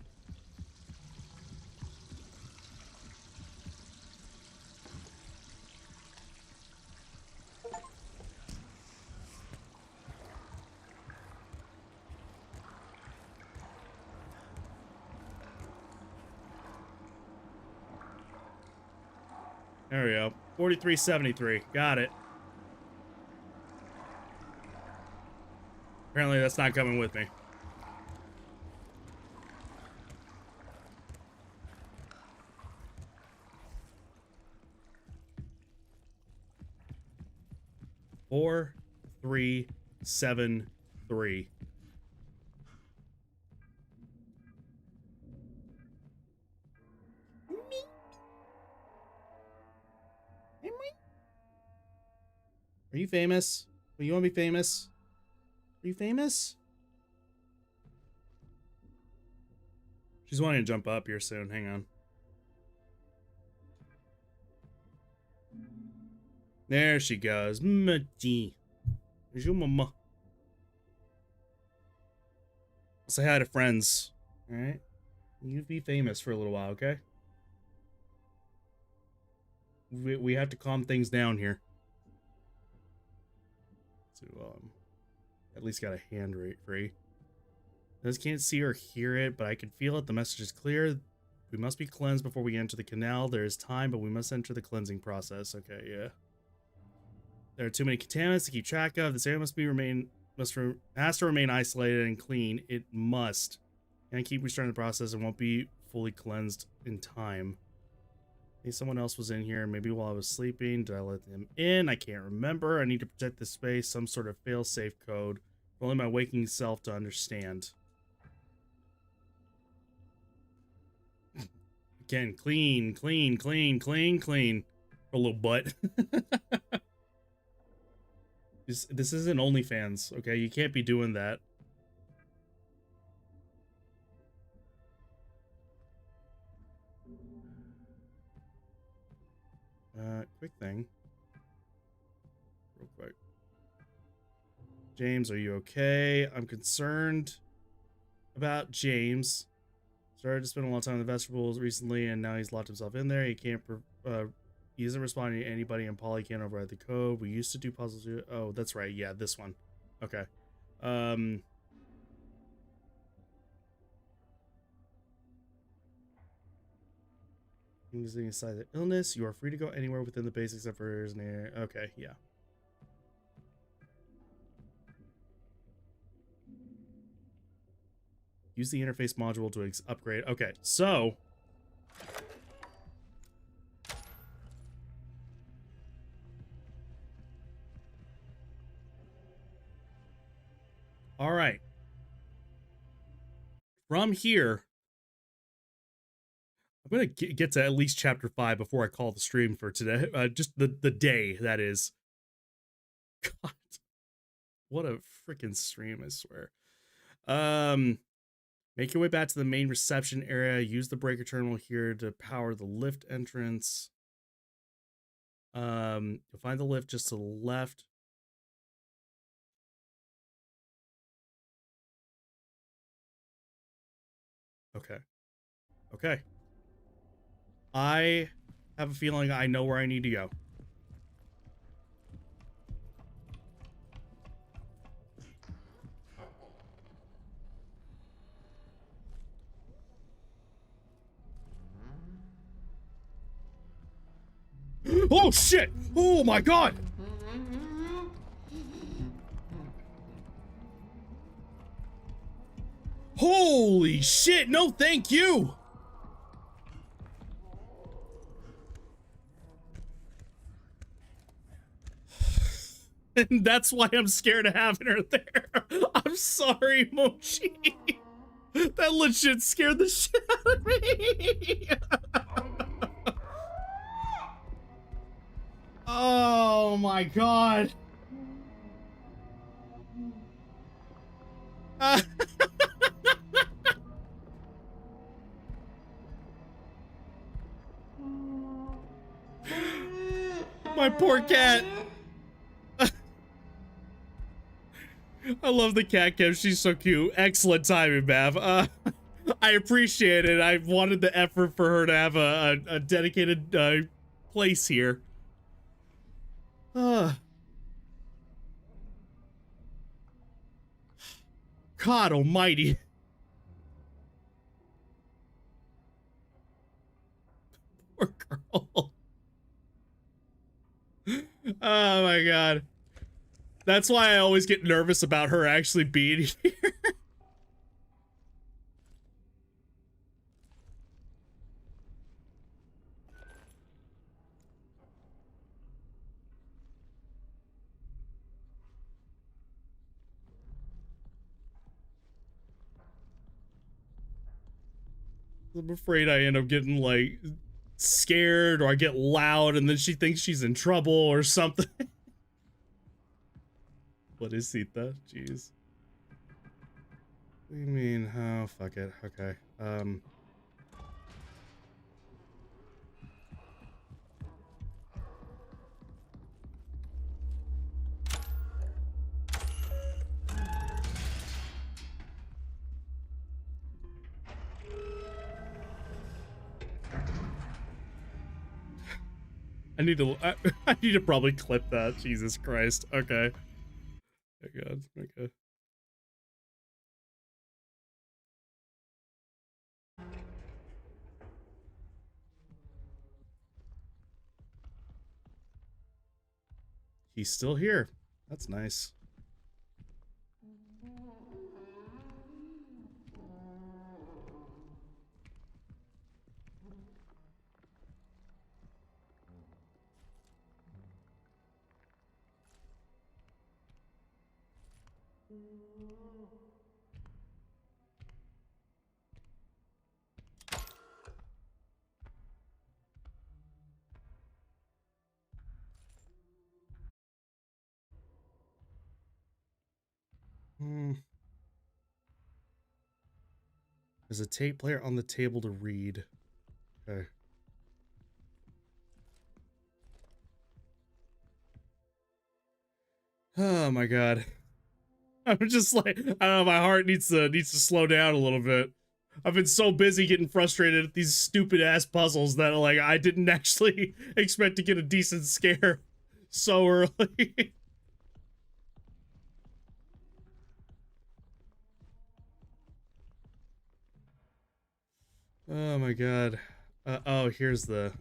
There we go. 4373. Got it. Apparently that's not coming with me. Four, 3, 7, 3. Are you famous? Do you want to be famous? Are you famous? She's wanting to jump up here soon. Hang on. There she goes. Mutti. Where's your mama? Say hi to friends. Alright? You be famous for a little while, okay? We have to calm things down here. So, at least got a hand rate free. I just can't see or hear it, but I can feel it. The message is clear. We must be cleansed before we enter the canal. There is time, but we must enter the cleansing process. Okay, yeah. There are too many contaminants to keep track of. This area has to remain isolated and clean. It must. Can't keep restarting the process. It won't be fully cleansed in time. Maybe someone else was in here. Maybe while I was sleeping. Did I let them in? I can't remember. I need to protect this space. Some sort of fail-safe code. For only my waking self to understand. Again, clean, clean, clean, clean, clean. A little butt. This isn't OnlyFans, okay? You can't be doing that. Quick thing. Real quick. James, are you okay? I'm concerned about James. Started to spend a lot of time in the vegetables recently, and now he's locked himself in there. He can't, he isn't responding to anybody, and Polly can't override the code. We used to do puzzles. Oh, that's right. Yeah, this one. Okay. Using aside the illness, you are free to go anywhere within the base except for near. Okay, yeah. Use the interface module to upgrade. Okay, so all right. From here, I'm gonna get to at least chapter 5 before I call the stream for today. Just the day, that is. God, what a freaking stream! I swear. Make your way back to the main reception area. Use the breaker terminal here to power the lift entrance. You'll find the lift just to the left. Okay. Okay. I have a feeling I know where I need to go. Oh shit! Oh my god! Holy shit! No, thank you! And that's why I'm scared of having her there. I'm sorry, Mochi. That legit scared the shit out of me. Oh my god. My poor cat. I love the cat cam. She's so cute. Excellent timing, Bav. I appreciate it. I wanted the effort for her to have a dedicated place here. God almighty. Poor girl. Oh my god. That's why I always get nervous about her actually being here. I'm afraid I end up getting, like, scared, or I get loud and then she thinks she's in trouble or something. What is Sita? Jeez. What do you mean? Oh, fuck it. Okay. I need to I need to probably clip that. Jesus Christ. Okay. Oh god. Okay. He's still here. That's nice. Hmm. There's a tape player on the table to read. Okay. Oh my god. I'm just like, I don't know, my heart needs to slow down a little bit. I've been so busy getting frustrated at these stupid ass puzzles that like I didn't actually expect to get a decent scare so early. Oh my god. Oh, here's the...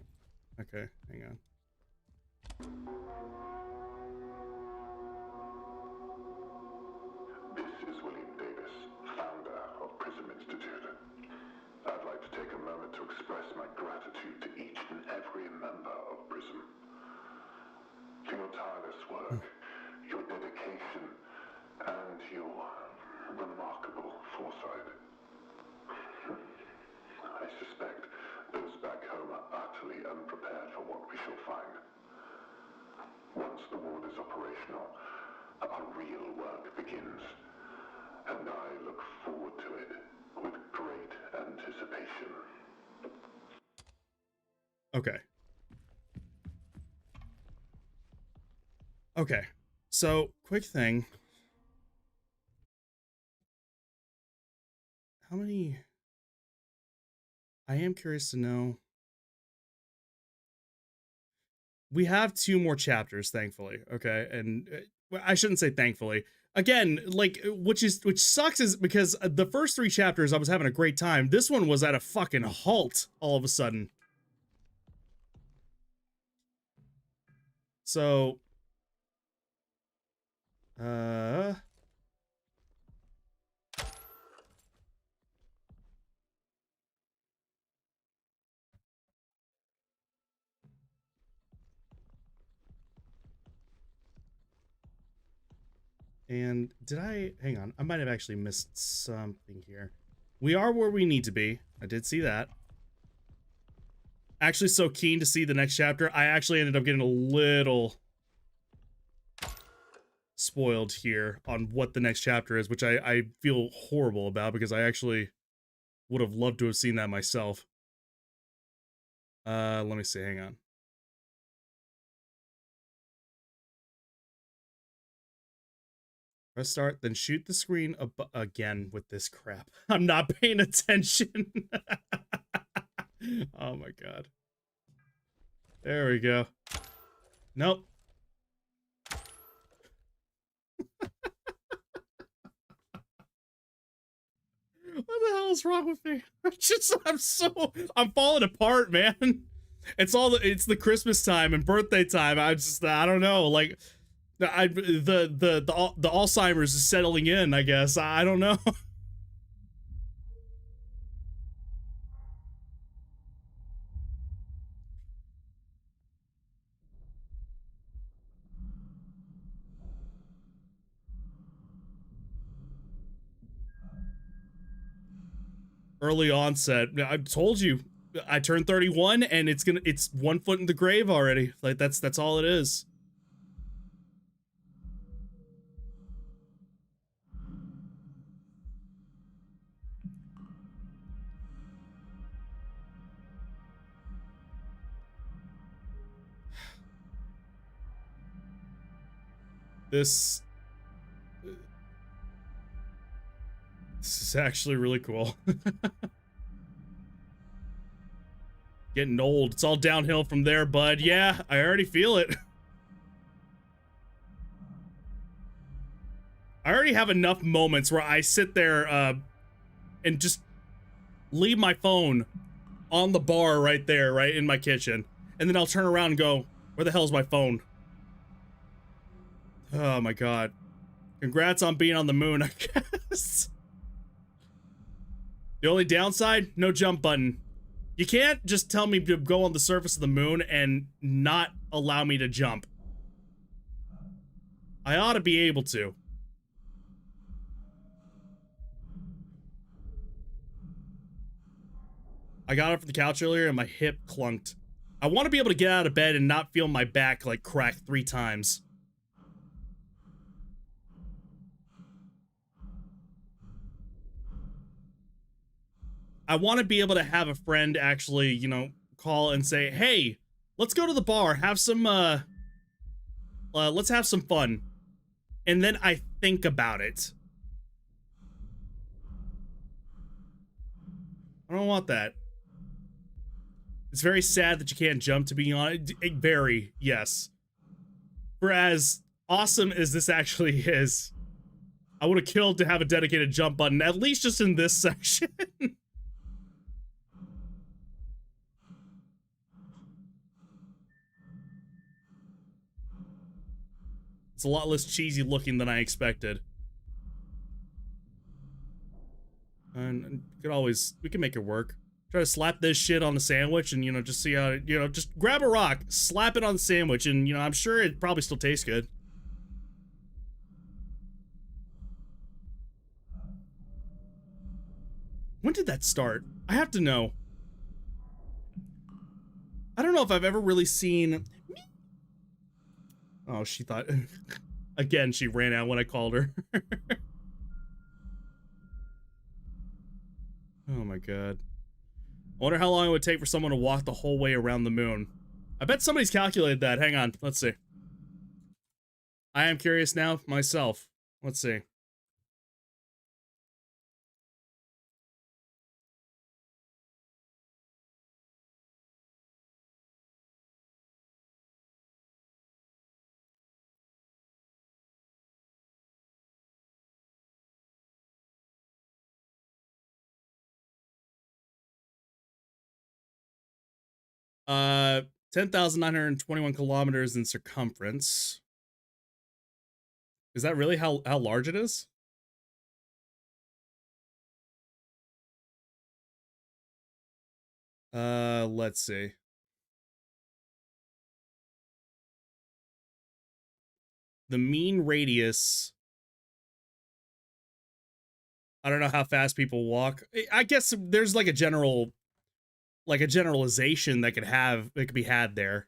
Okay, hang on. This is William Davis, founder of Prism Institute. I'd like to take a moment to express my gratitude to each and every member of Prism. For your tireless work, your dedication, and your remarkable foresight. I suspect those back home are utterly unprepared for what we shall find. Once the ward is operational, our real work begins, and I look forward to it with great anticipation. Okay. Okay. So, quick thing. How many... I am curious to know... We have 2 more chapters, thankfully, okay? And I shouldn't say thankfully. Again, like, which sucks is because the first 3 chapters I was having a great time. This one was at a fucking halt all of a sudden. So, and did I... Hang on, I might have actually missed something here. We are where we need to be. I did see that. Actually so keen to see the next chapter. I actually ended up getting a little spoiled here on what the next chapter is, which I feel horrible about because I actually would have loved to have seen that myself. Let me see, hang on. Press start, then shoot the screen again with this crap. I'm not paying attention. Oh my god. There we go. Nope. What the hell is wrong with me? I'm falling apart, man. It's the Christmas time and birthday time. I don't know, like the Alzheimer's is settling in, I guess. I don't know. Early onset. I told you. I turned 31 and it's 1 foot in the grave already. Like that's all it is. This is actually really cool. Getting old. It's all downhill from there, bud. Yeah, I already feel it. I already have enough moments where I sit there and just leave my phone on the bar right there, right in my kitchen. And then I'll turn around and go, where the hell's my phone? Oh my god. Congrats on being on the moon, I guess. The only downside, no jump button. You can't just tell me to go on the surface of the moon and not allow me to jump. I ought to be able to. I got up from the couch earlier and my hip clunked. I want to be able to get out of bed and not feel my back like crack 3 times. I want to be able to have a friend actually, you know, call and say, hey, let's go to the bar, have some, let's have some fun. And then I think about it. I don't want that. It's very sad that you can't jump, to be honest. Very, yes. For as awesome as this actually is, I would have killed to have a dedicated jump button, at least just in this section. It's a lot less cheesy looking than I expected. And we can make it work. Try to slap this shit on the sandwich and, you know, just see how it, you know, just grab a rock, slap it on the sandwich, and, you know, I'm sure it probably still tastes good. When did that start? I have to know. I don't know if I've ever really seen... Oh, she thought... Again, she ran out when I called her. Oh my god. I wonder how long it would take for someone to walk the whole way around the moon. I bet somebody's calculated that. Hang on, let's see. I am curious now myself. Let's see. Uh, 10,921 kilometers in circumference. Is that really how large it is? Let's see. The mean radius. I don't know how fast people walk. I guess there's like a generalization that could be had there.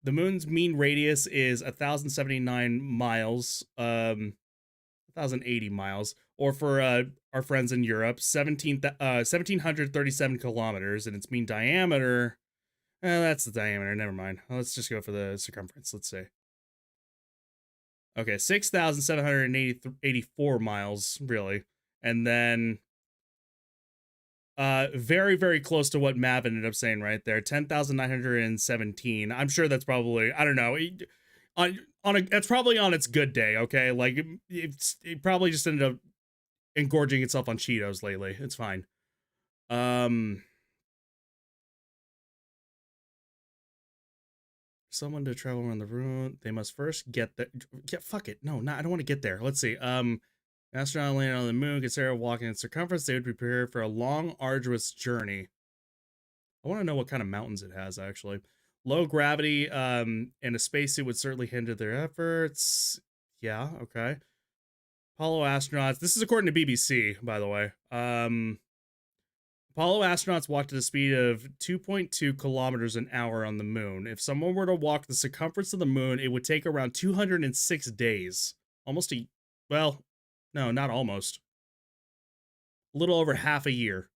The moon's mean radius is 1,079 miles, 1,080 miles, or for our friends in Europe, 1,737 kilometers, and its mean diameter. That's the diameter. Never mind. Let's just go for the circumference. Let's see. Okay, 6,784 miles, really, and then very, very close to what Mav ended up saying right there, 10,917. I'm sure that's probably, I don't know, that's probably on its good day, okay? Like, it probably just ended up engorging itself on Cheetos lately. It's fine. Someone to travel around the room, they must first get there. Yeah, fuck it. No, I don't want to get there. Let's see. Astronaut landed on the moon, consider walking in circumference, they would be prepared for a long, arduous journey. I want to know what kind of mountains it has, actually. Low gravity, and a spacesuit would certainly hinder their efforts. Yeah, okay. Apollo astronauts, this is according to BBC, by the way. Apollo astronauts walked at a speed of 2.2 kilometers an hour on the moon. If someone were to walk the circumference of the moon, it would take around 206 days. Almost well, no, not almost. A little over half a year.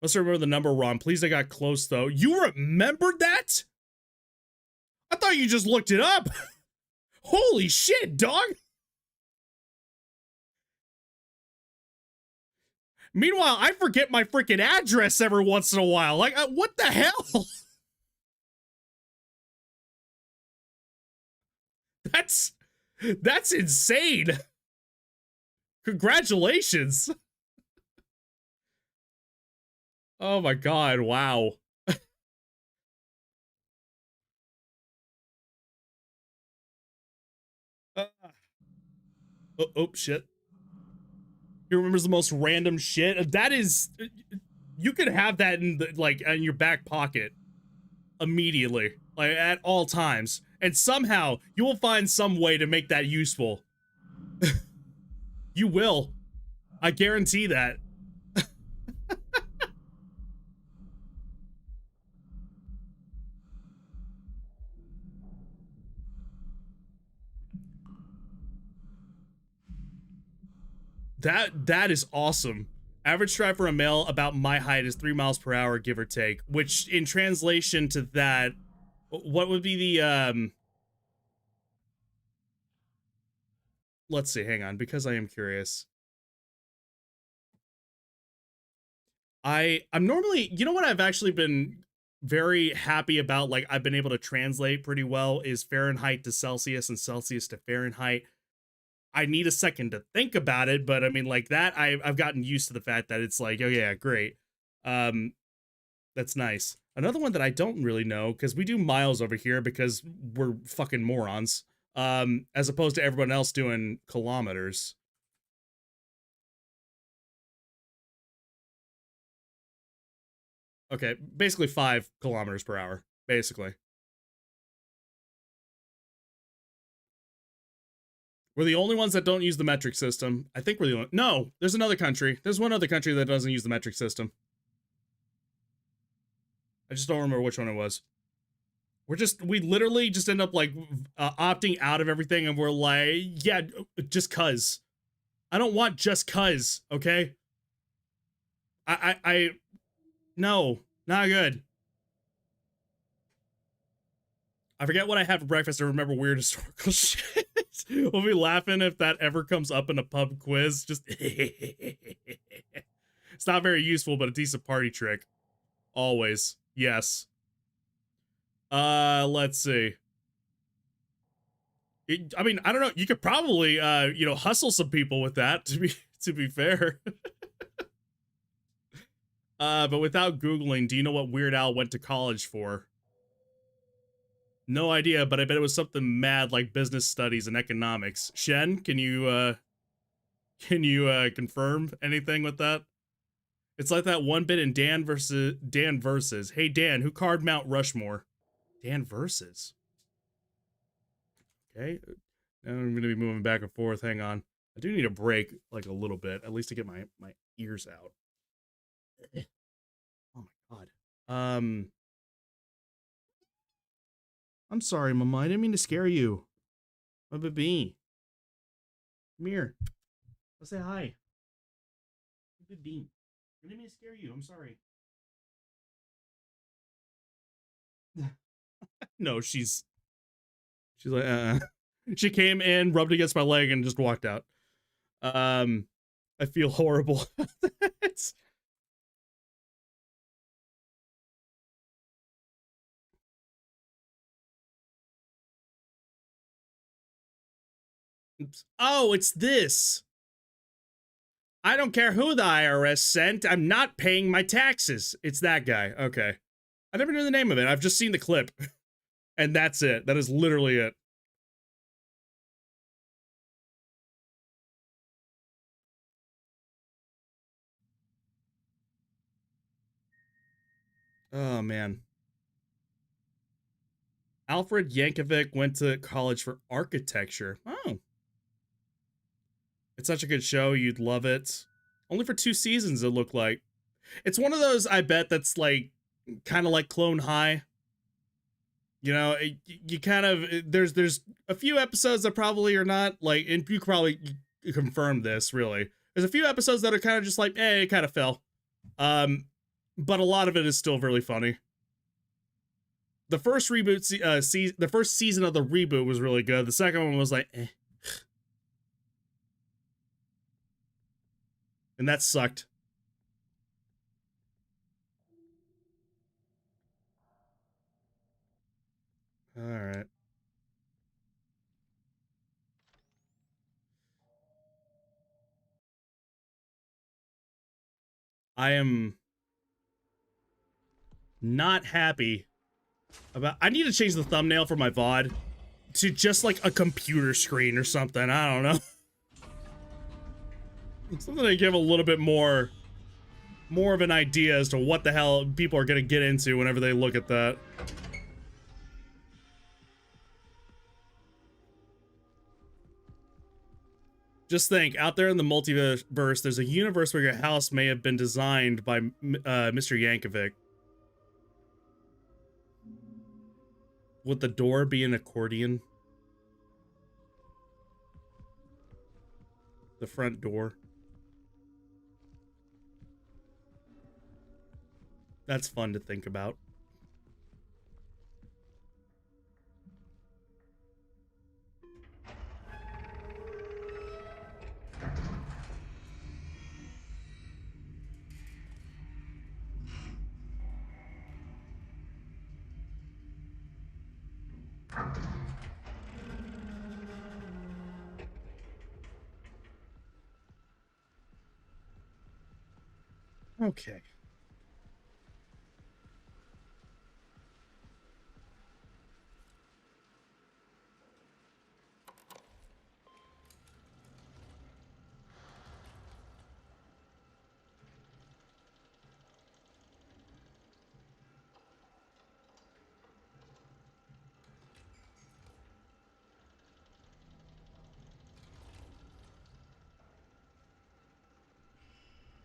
Let's remember the number wrong. Please, I got close, though. You remembered that? I thought you just looked it up. Holy shit, dog. Meanwhile, I forget my freaking address every once in a while. Like, what the hell? That's insane. Congratulations. Oh my god, wow. Oh, shit. He remembers the most random shit. That is, you could have that in the, like, in your back pocket immediately, like at all times, and somehow you will find some way to make that useful. You will. I guarantee that. That is awesome. Average stride for a male about my height is 3 miles per hour, give or take, which in translation to that, what would be the, let's see, hang on, because I am curious. I'm normally, you know what I've actually been very happy about, like I've been able to translate pretty well, is Fahrenheit to Celsius and Celsius to Fahrenheit. I need a second to think about it, but I mean, like that, I've gotten used to the fact that it's like, oh yeah, great. That's nice. Another one that I don't really know, because we do miles over here because we're fucking morons, as opposed to everyone else doing kilometers. Okay, basically 5 kilometers per hour, basically. We're the only ones that don't use the metric system. I think we're the only... No, there's another country. There's one other country that doesn't use the metric system. I just don't remember which one it was. We literally just end up, like, opting out of everything, and we're like, yeah, just cuz. I don't want just cuz, okay? No, not good. I forget what I have for breakfast. I remember weird historical shit. We'll be laughing if that ever comes up in a pub quiz. Just it's not very useful, but a decent party trick. Always. Yes. Let's see. I mean, I don't know. You could probably, you know, hustle some people with that, to be fair. But without Googling, do you know what Weird Al went to college for? No idea, but I bet it was something mad like business studies and economics. Shen, can you confirm anything with that? It's like that one bit in Dan versus. Hey Dan, who carved Mount Rushmore? Dan versus. Okay, now I'm gonna be moving back and forth. Hang on, I do need a break, like a little bit, at least to get my ears out. Oh my god. I'm sorry, Mama. I didn't mean to scare you. My baby. Come here. Let's say hi. Baby. I didn't mean to scare you. I'm sorry. No, she's like, She came in, rubbed against my leg, and just walked out. I feel horrible. Oops. Oh, it's this. I don't care who the IRS sent. I'm not paying my taxes. It's that guy. Okay. I never knew the name of it. I've just seen the clip. And that's it. That is literally it. Oh, man. Alfred Yankovic went to college for architecture. Oh. It's such a good show. You'd love it. Only for 2 seasons, it looked like. It's one of those, I bet, that's like, kind of like Clone High. You know, you kind of, there's a few episodes that probably are not, like, and you probably confirm this, really. There's a few episodes that are kind of just like, it kind of fell. But a lot of it is still really funny. The first reboot, the first season of the reboot was really good. The second one was like, eh. And that sucked. All right. I am not happy about... I need to change the thumbnail for my VOD to just like a computer screen or something. I don't know. Something to give a little bit more of an idea as to what the hell people are gonna get into whenever they look at that. Just think, out there in the multiverse, there's a universe where your house may have been designed by Mr. Yankovic. Would the door be an accordion? The front door. That's fun to think about. Okay.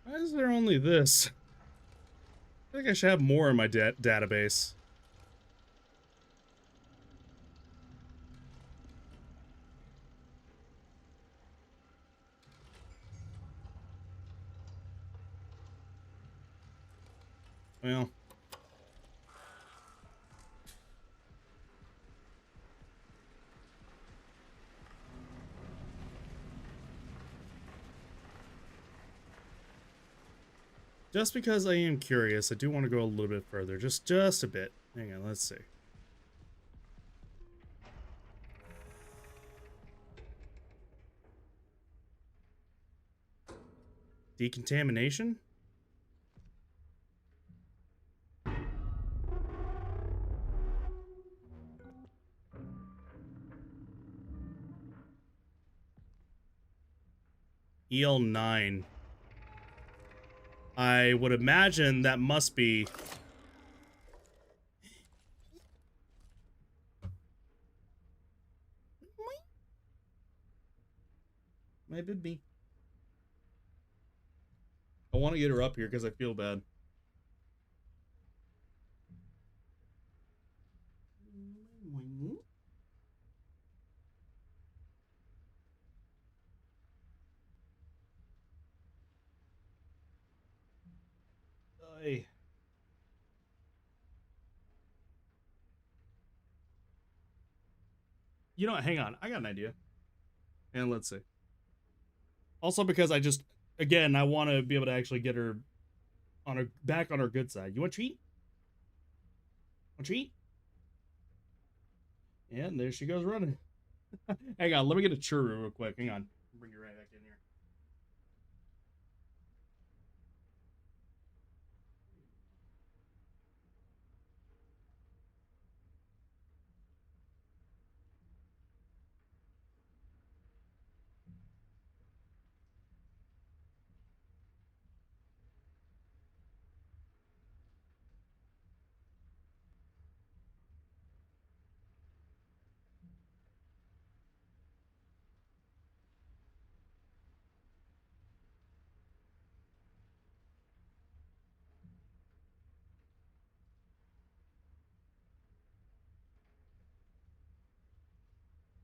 Why is there only this? I think I should have more in my database. Well. Just because I am curious, I do want to go a little bit further. Just a bit. Hang on, let's see. Decontamination? EL9. I would imagine that must be... My baby. I want to get her up here because I feel bad. Ay. You know what? Hang on. I got an idea. And let's see. Also because I just... Again, I want to be able to actually get her on her back on her good side. You want a treat? Want a treat? And there she goes running. Hang on, let me get a churro real quick. Hang on. Bring you right back in here.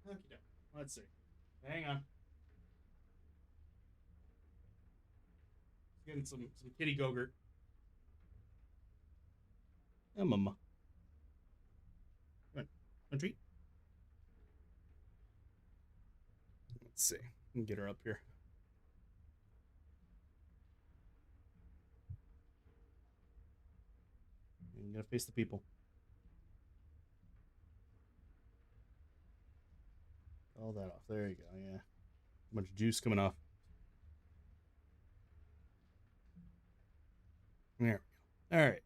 Okay, let's see. Hang on. Getting some kitty gogurt. Oh, mama. Come on. Want a treat? Let's see. Get her up here. And you gotta face the people. all that off. There you go. Yeah. A bunch of juice coming off. There. All right.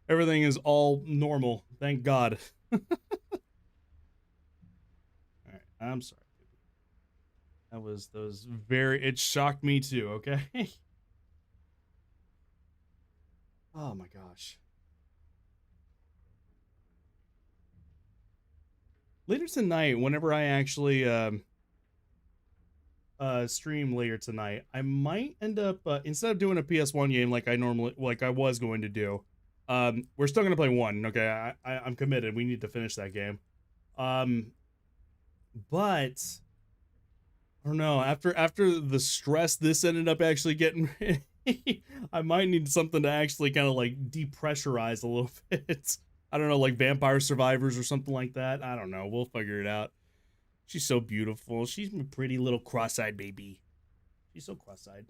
Everything is all normal. Thank God. All right. I'm sorry. That was very, it shocked me too, okay? Oh my gosh. Later tonight, whenever I actually stream later tonight, I might end up instead of doing a PS1 game like I was going to do. We're still gonna play one, okay? I'm committed. We need to finish that game. But I don't know, after the stress this ended up actually getting I might need something to actually kind of like depressurize a little bit. I don't know, like Vampire Survivors or something like that. I don't know. We'll figure it out. She's so beautiful. She's my pretty little cross-eyed baby. She's so cross-eyed.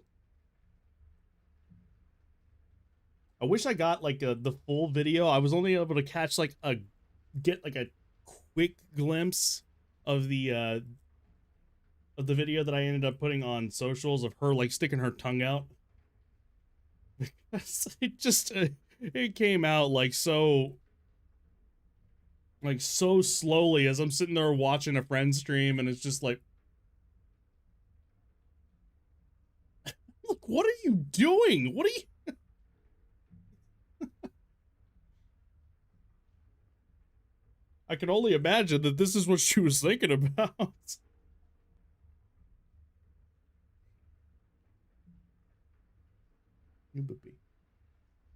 I wish I got like the full video. I was only able to catch like a quick glimpse of the video that I ended up putting on socials of her like sticking her tongue out. It just it came out like so slowly as I'm sitting there watching a friend stream, and it's just like look, what are you doing? What are you I can only imagine that this is what she was thinking about. You boopy.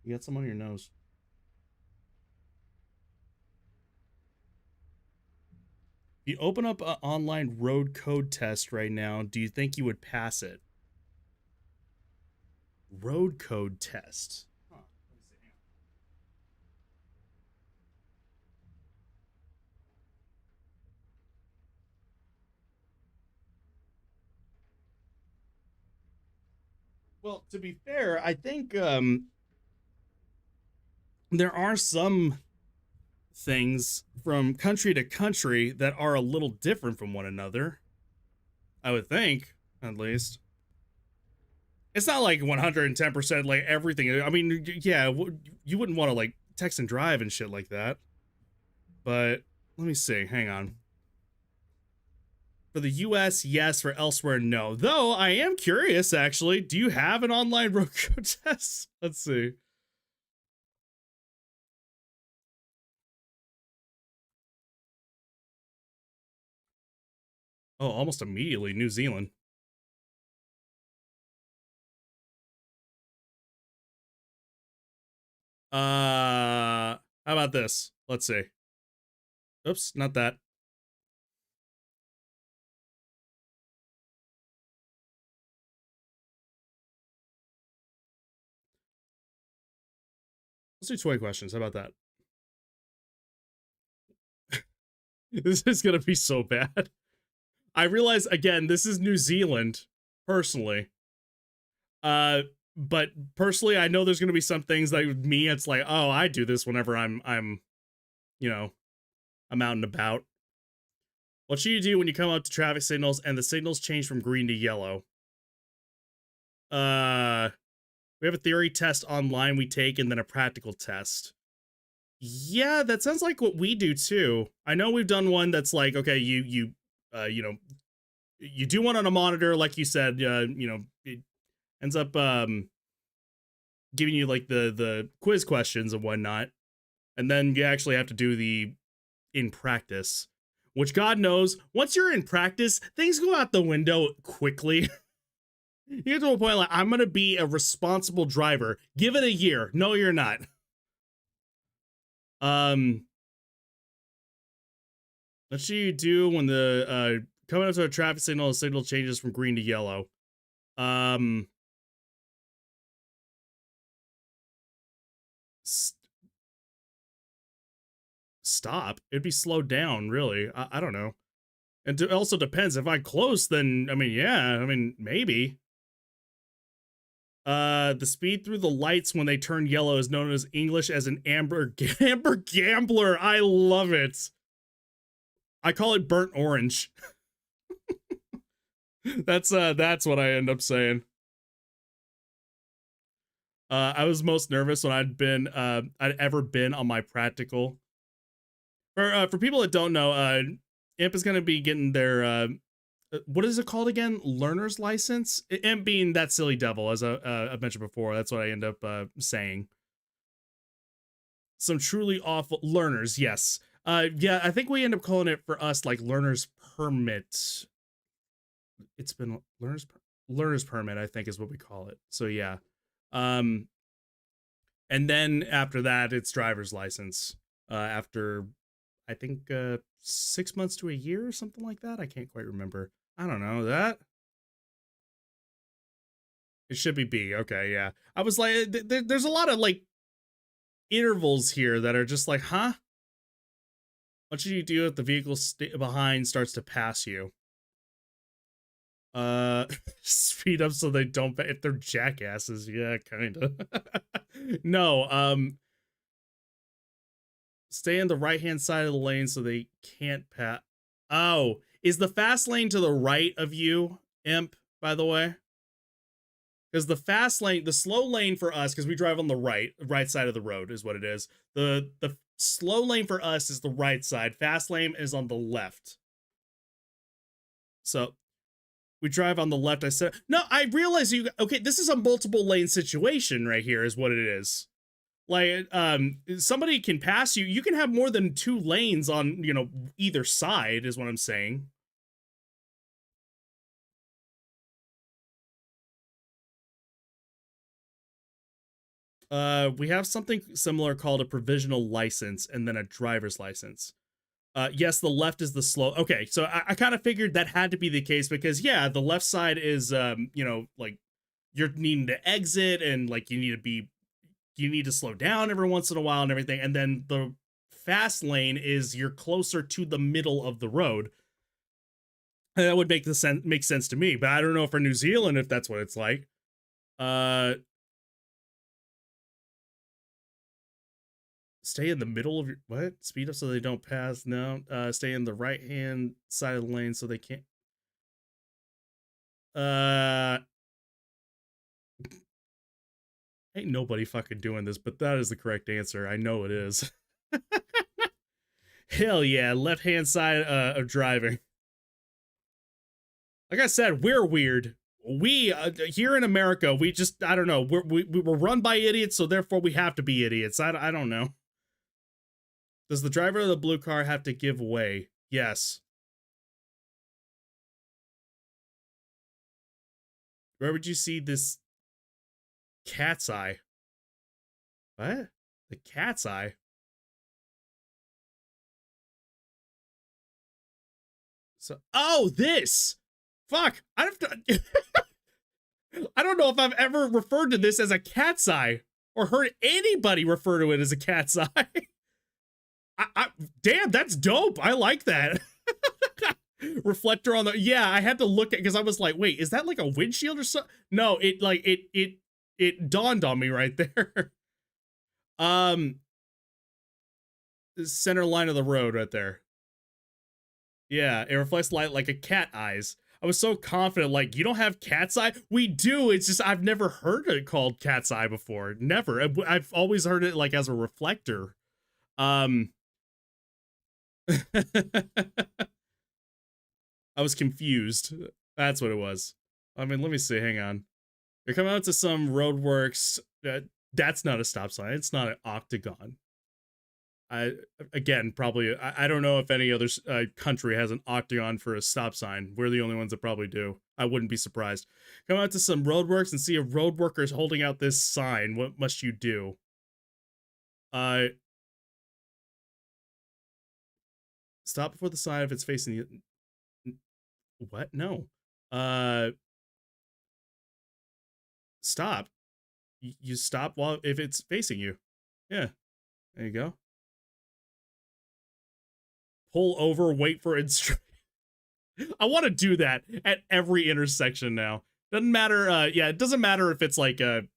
You got some on your nose. If you open up an online road code test right now, do you think you would pass it? Road code test. Huh. Let me see. Well, to be fair, I think there are some things from country to country that are a little different from one another. I would think, at least. It's not like 110% like everything. I mean, yeah, you wouldn't want to like text and drive and shit like that. But let me see. Hang on. For the US, yes. For elsewhere, no. Though I am curious, actually. Do you have an online road code test? Let's see. Oh, almost immediately, New Zealand. How about this? Let's see. Oops, not that. Let's do 20 questions. How about that? This is gonna be so bad. I realize, again, this is New Zealand, personally. But personally, I know there's gonna be some things that with me, it's like, oh, I do this whenever I'm you know, I'm out and about. What should you do when you come up to traffic signals and the signals change from green to yellow? We have a theory test online we take and then a practical test. Yeah, that sounds like what we do too. I know we've done one that's like, okay, you know, you do one on a monitor, like you said, you know, it ends up giving you like the quiz questions and whatnot, and then you actually have to do the in practice, which God knows, once you're in practice, things go out the window quickly. You get to a point like, I'm gonna be a responsible driver. Give it a year. No, you're not. What should you do when the coming up to a traffic signal, the signal changes from green to yellow? Stop. It'd be slowed down, really. I don't know. And it also depends. If I'm close, then I mean, yeah, I mean, maybe. The speed through the lights when they turn yellow is known as English as an amber gambler. I love it. I call it burnt orange. That's what I end up saying. I was most nervous when I'd ever been on my practical. For people that don't know, Imp is gonna be getting their what is it called again? Learner's license? Imp being that silly devil, as I mentioned before. That's what I end up saying. Some truly awful learners, yes. Yeah, I think we end up calling it for us like learner's permit. It's been learner's permit, I think is what we call it. So yeah. And then after that, it's driver's license. After I think 6 months to a year or something like that. I can't quite remember. I don't know that. It should be B. Okay, yeah. I was like, there's a lot of like intervals here that are just like, huh? What should you do if the vehicle behind starts to pass you? Speed up so they don't, if they're jackasses. Yeah, kind of. No, stay in the right-hand side of the lane so they can't pass. Oh, is the fast lane to the right of you, Imp, by the way? Because the fast lane, the slow lane for us, because we drive on the right side of the road is what it is. The slow lane for us is the right side. Fast lane is on the left. So we drive on the left. I said, no, I realize okay, this is a multiple lane situation right here is what it is. Like, somebody can pass you. You can have more than 2 lanes on, you know, either side is what I'm saying. We have something similar called a provisional license and then a driver's license. Yes, the left is the slow. Okay, so I kind of figured that had to be the case because, yeah, the left side is, you know, like you're needing to exit and like you need to slow down every once in a while and everything. And then the fast lane is you're closer to the middle of the road. And that would make sense to me, but I don't know for New Zealand if that's what it's like. Stay in the middle of your, what? Speed up so they don't pass. No. Stay in the right hand side of the lane so they can't. Ain't nobody fucking doing this, but that is the correct answer. I know it is. Hell yeah, left hand side of driving. Like I said, we're weird. We here in America, we just, I don't know, we're run by idiots, so therefore we have to be idiots. I don't know. Does the driver of the blue car have to give way? Yes. Where would you see this cat's eye? What? The cat's eye? So, oh, this! Fuck! I have to. I don't know if I've ever referred to this as a cat's eye or heard anybody refer to it as a cat's eye. Damn, that's dope. I like that. Reflector on the, yeah, I had to look at, because I was like, wait, is that like a windshield or something? No, it dawned on me right there. Center line of the road right there. Yeah, it reflects light like a cat eyes. I was so confident, like, you don't have cat's eye? We do, it's just I've never heard it called cat's eye before. Never. I've always heard it like as a reflector. I was confused. That's what it was. I mean, let me see. Hang on. You're coming out to some roadworks. That's not a stop sign. It's not an octagon. Again, probably. I don't know if any other country has an octagon for a stop sign. We're the only ones that probably do. I wouldn't be surprised. Come out to some roadworks and see a road worker is holding out this sign. What must you do? Stop before the sign if it's facing you. What? No. Stop. You stop while if it's facing you. Yeah. There you go. Pull over, wait for instruction. I want to do that at every intersection now. Doesn't matter. Yeah, it doesn't matter if it's like a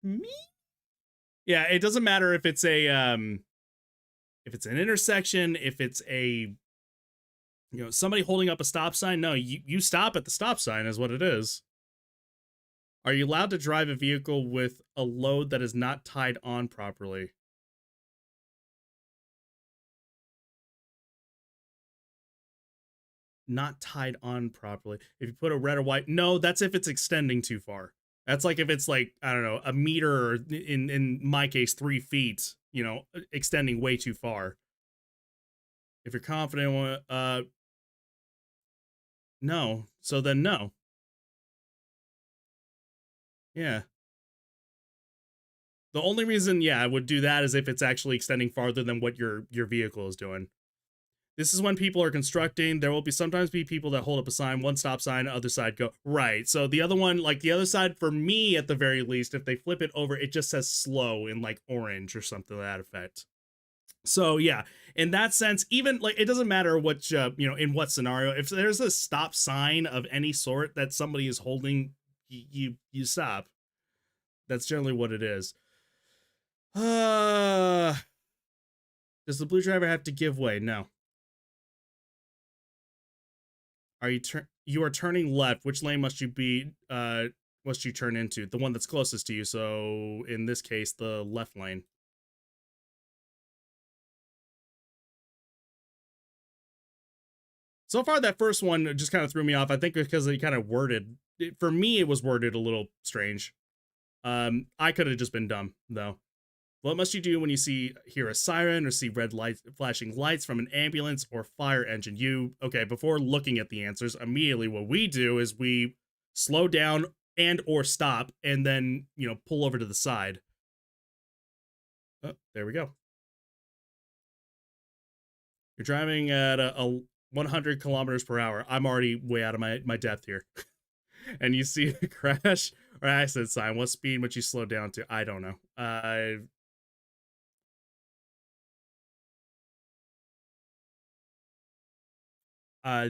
me. Yeah, it doesn't matter if it's a if it's an intersection, if it's a You know, somebody holding up a stop sign? No, you stop at the stop sign is what it is. Are you allowed to drive a vehicle with a load that is not tied on properly? Not tied on properly. If you put a red or white, no, that's if it's extending too far. That's like if it's like, I don't know, a meter, or in my case, 3 feet, you know, extending way too far. If you're confident, no. So then no. Yeah. The only reason, yeah, I would do that is if it's actually extending farther than what your vehicle is doing. This is when people are constructing. There will sometimes be people that hold up a sign, one stop sign, other side go. Right. So the other one, like the other side, for me at the very least, if they flip it over, it just says slow in like orange or something to that effect. So yeah, in that sense, even like it doesn't matter what, you know, in what scenario, if there's a stop sign of any sort that somebody is holding, you stop. That's generally what it is. Does the blue driver have to give way? No. Are you are turning left? Which lane must you turn into? The one that's closest to you. So in this case, the left lane. So far, that first one just kind of threw me off. I think because it kind of for me, it was worded a little strange. I could have just been dumb though. What must you do when you hear a siren or see red lights, flashing lights from an ambulance or fire engine? Okay, before looking at the answers, immediately what we do is we slow down and or stop and then, you know, pull over to the side. Oh, there we go. You're driving at a 100 kilometers per hour. I'm already way out of my depth here. And you see a crash or accident sign. What speed would you slow down to? I don't know.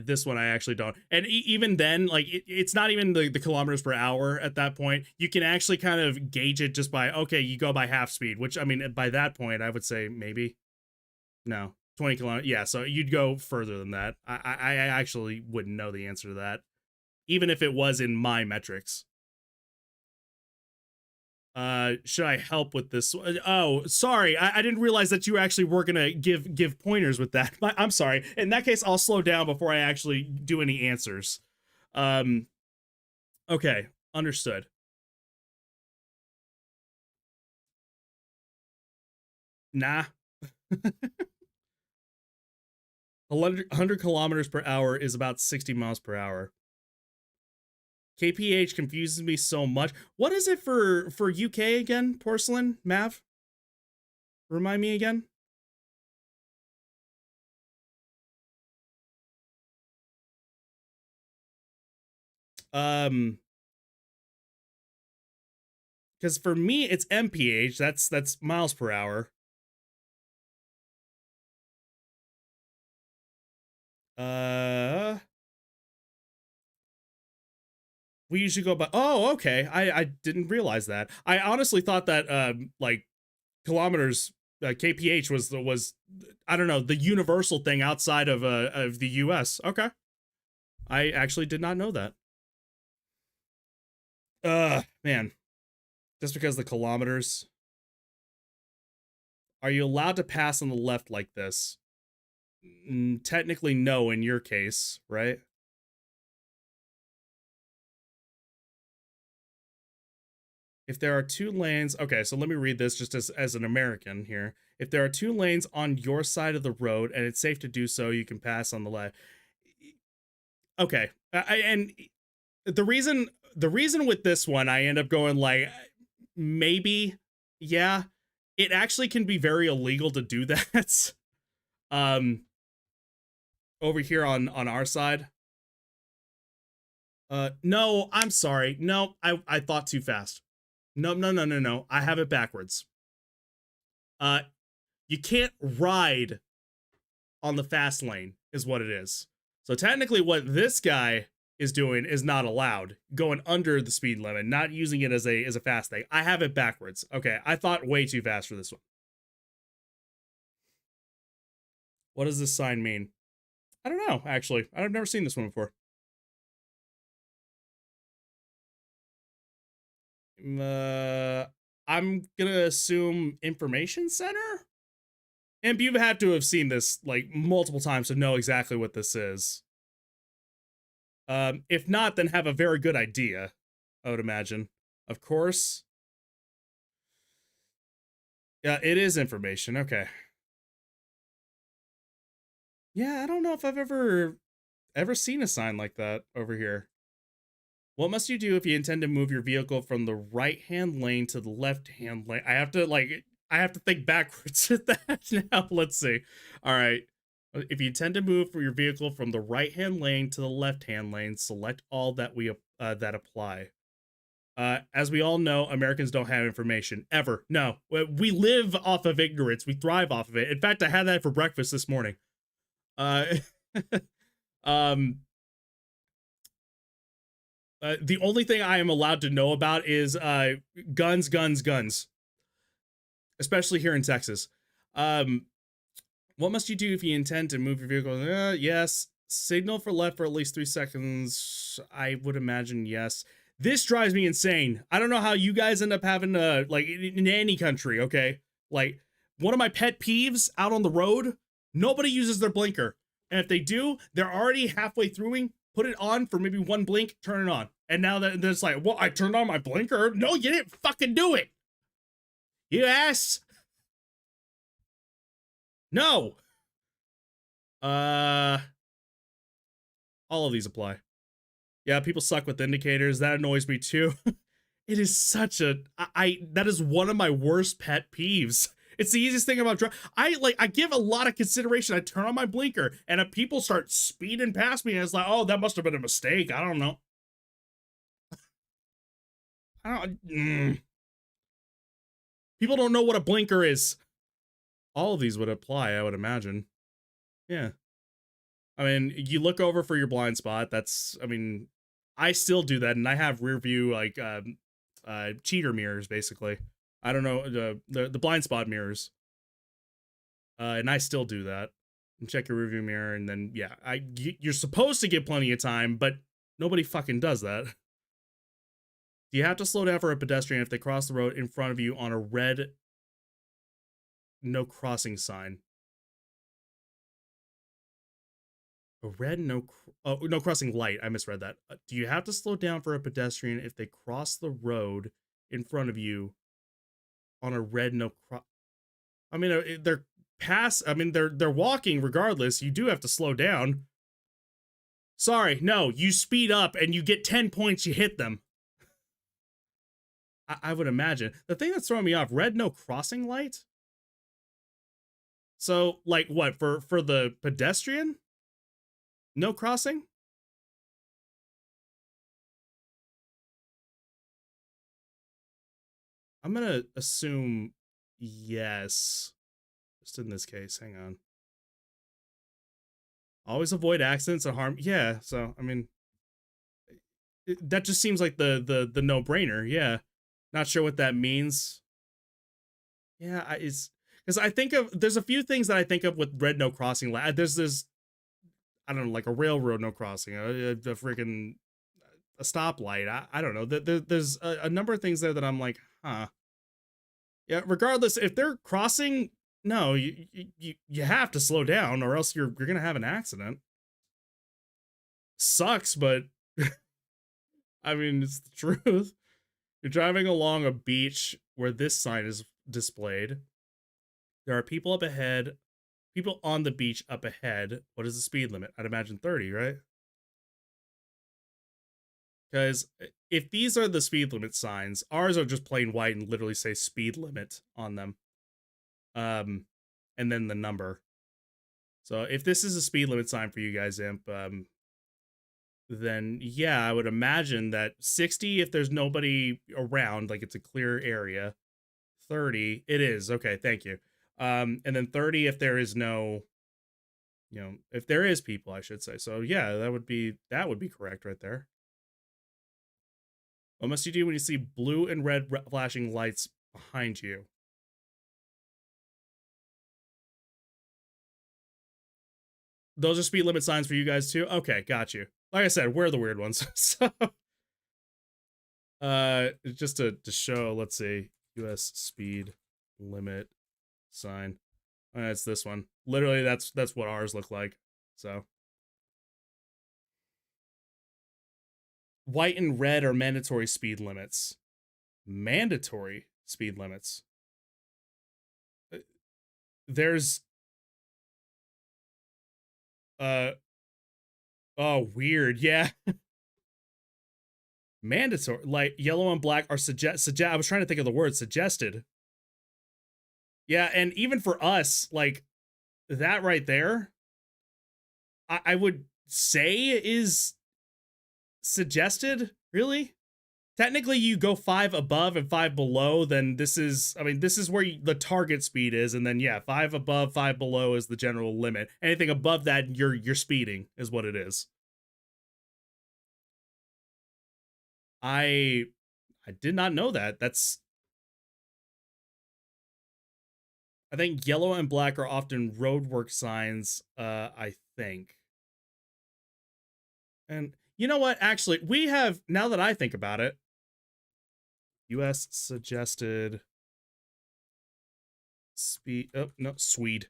This one I actually don't. And even then, like, it's not even the kilometers per hour at that point. You can actually kind of gauge it just by, okay, you go by half speed, which, I mean, by that point, I would say maybe. No, 20 kilometers. Yeah, so you'd go further than that. I actually wouldn't know the answer to that, even if it was in my metrics. Should I help with this? Oh, sorry. I didn't realize that you actually were gonna give pointers with that. I'm sorry. In that case, I'll slow down before I actually do any answers. Okay, understood. Nah. 100 kilometers per hour is about 60 miles per hour. KPH confuses me so much. What is it for UK again? Porcelain? Mav? Remind me again? Because for me, it's MPH. That's miles per hour. We usually go by. Oh, okay. I didn't realize that. I honestly thought that like kilometers kph was I don't know, the universal thing outside of the US. Okay. I actually did not know that. Man. Just because the kilometers. Are you allowed to pass on the left like this? Technically no in your case, right? If there are 2 lanes, okay, so let me read this just as an American here. If there are 2 lanes on your side of the road and it's safe to do so, you can pass on the left. Okay, and the reason with this one, I end up going like, maybe, yeah, it actually can be very illegal to do that. Over here on our side. No, I'm sorry. No, I thought too fast. No. I have it backwards. You can't ride on the fast lane is what it is. So technically what this guy is doing is not allowed. Going under the speed limit, not using it as a fast thing. I have it backwards. Okay, I thought way too fast for this one. What does this sign mean? I don't know, actually. I've never seen this one before. I'm gonna assume information center? And you've had to have seen this, like, multiple times to know exactly what this is. If not, then have a very good idea, I would imagine. Of course. Yeah, it is information. Okay. Yeah, I don't know if I've ever seen a sign like that over here. What must you do if you intend to move your vehicle from the right-hand lane to the left-hand lane? I have to think backwards at that now. Let's see. All right. If you intend to move your vehicle from the right-hand lane to the left-hand lane, select all that that apply. As we all know, Americans don't have information ever. No, we live off of ignorance. We thrive off of it. In fact, I had that for breakfast this morning. The only thing I am allowed to know about is guns, guns, guns. Especially here in Texas. What must you do if you intend to move your vehicle? Yes. Signal for left for at least 3 seconds. I would imagine yes. This drives me insane. I don't know how you guys end up having like in any country, okay? Like, one of my pet peeves out on the road, nobody uses their blinker. And if they do, they're already halfway throughing, put it on for maybe one blink, turn it on. And now that it's like, well, I turned on my blinker. No, you didn't fucking do it. You ass. No. All of these apply. Yeah, people suck with indicators. That annoys me too. It is such a, that is one of my worst pet peeves. It's the easiest thing about driving. I give a lot of consideration. I turn on my blinker, and if people start speeding past me, and it's like, oh, that must have been a mistake. I don't know. People don't know what a blinker is. All of these would apply, I would imagine. Yeah. I mean, you look over for your blind spot. That's, I mean, I still do that, and I have rear view, like, cheater mirrors, basically. I don't know, the blind spot mirrors. And I still do that. And check your rearview mirror, and then, yeah, you're supposed to get plenty of time, but nobody fucking does that. Do you have to slow down for a pedestrian if they cross the road in front of you on a red no crossing sign? A red no crossing light. I misread that. Do you have to slow down for a pedestrian if they cross the road in front of you on a red no cross? I mean, they're walking regardless. You do have to slow down. Sorry, no, you speed up and you get 10 points, you hit them. I would imagine. The thing that's throwing me off, red no crossing light? So, like, what, for the pedestrian? No crossing? I'm gonna assume yes. Just in this case, hang on. Always avoid accidents and harm. Yeah, so, I mean, that just seems like the no-brainer, yeah. Not sure what that means. Yeah, it's because I think of, there's a few things that I think of with red no crossing. There's this, I don't know, like a railroad no crossing, a freaking a stoplight. I don't know. There's a number of things there that I'm like, huh. Yeah, regardless, if they're crossing, no, you have to slow down, or else you're gonna have an accident. Sucks, but I mean, it's the truth. You're driving along a beach where this sign is displayed. There are people up ahead, people on the beach up ahead. What is the speed limit? I'd imagine 30, right? Because if these are the speed limit signs, ours are just plain white and literally say speed limit on them. And then the number. So if this is a speed limit sign for you guys, Imp, then yeah, I would imagine that 60 if there's nobody around, like it's a clear area. 30, it is. Okay, thank you. And then 30 if there is no, you know, if there is people, I should say. So yeah, that would be correct right there. What must you do when you see blue and red flashing lights behind you? Those are speed limit signs for you guys too? Okay, got you. Like I said, we're the weird ones. So, just to show, let's see, US speed limit sign. It's this one. Literally, that's what ours look like. So, white and red are mandatory speed limits. Mandatory speed limits. There's oh, weird. Yeah. Mandatory, like yellow and black are suggest I was trying to think of the word suggested. Yeah, and even for us, like that right there, I would say is suggested, really. Technically, you go 5 above and 5 below, then this is, I mean, this is where the target speed is, and then yeah, 5 above, 5 below is the general limit. Anything above that, you're speeding, is what it is. I did not know that. I think yellow and black are often roadwork signs, I think. And you know what? Actually, we have, now that I think about it, US suggested speed, oh, no, speed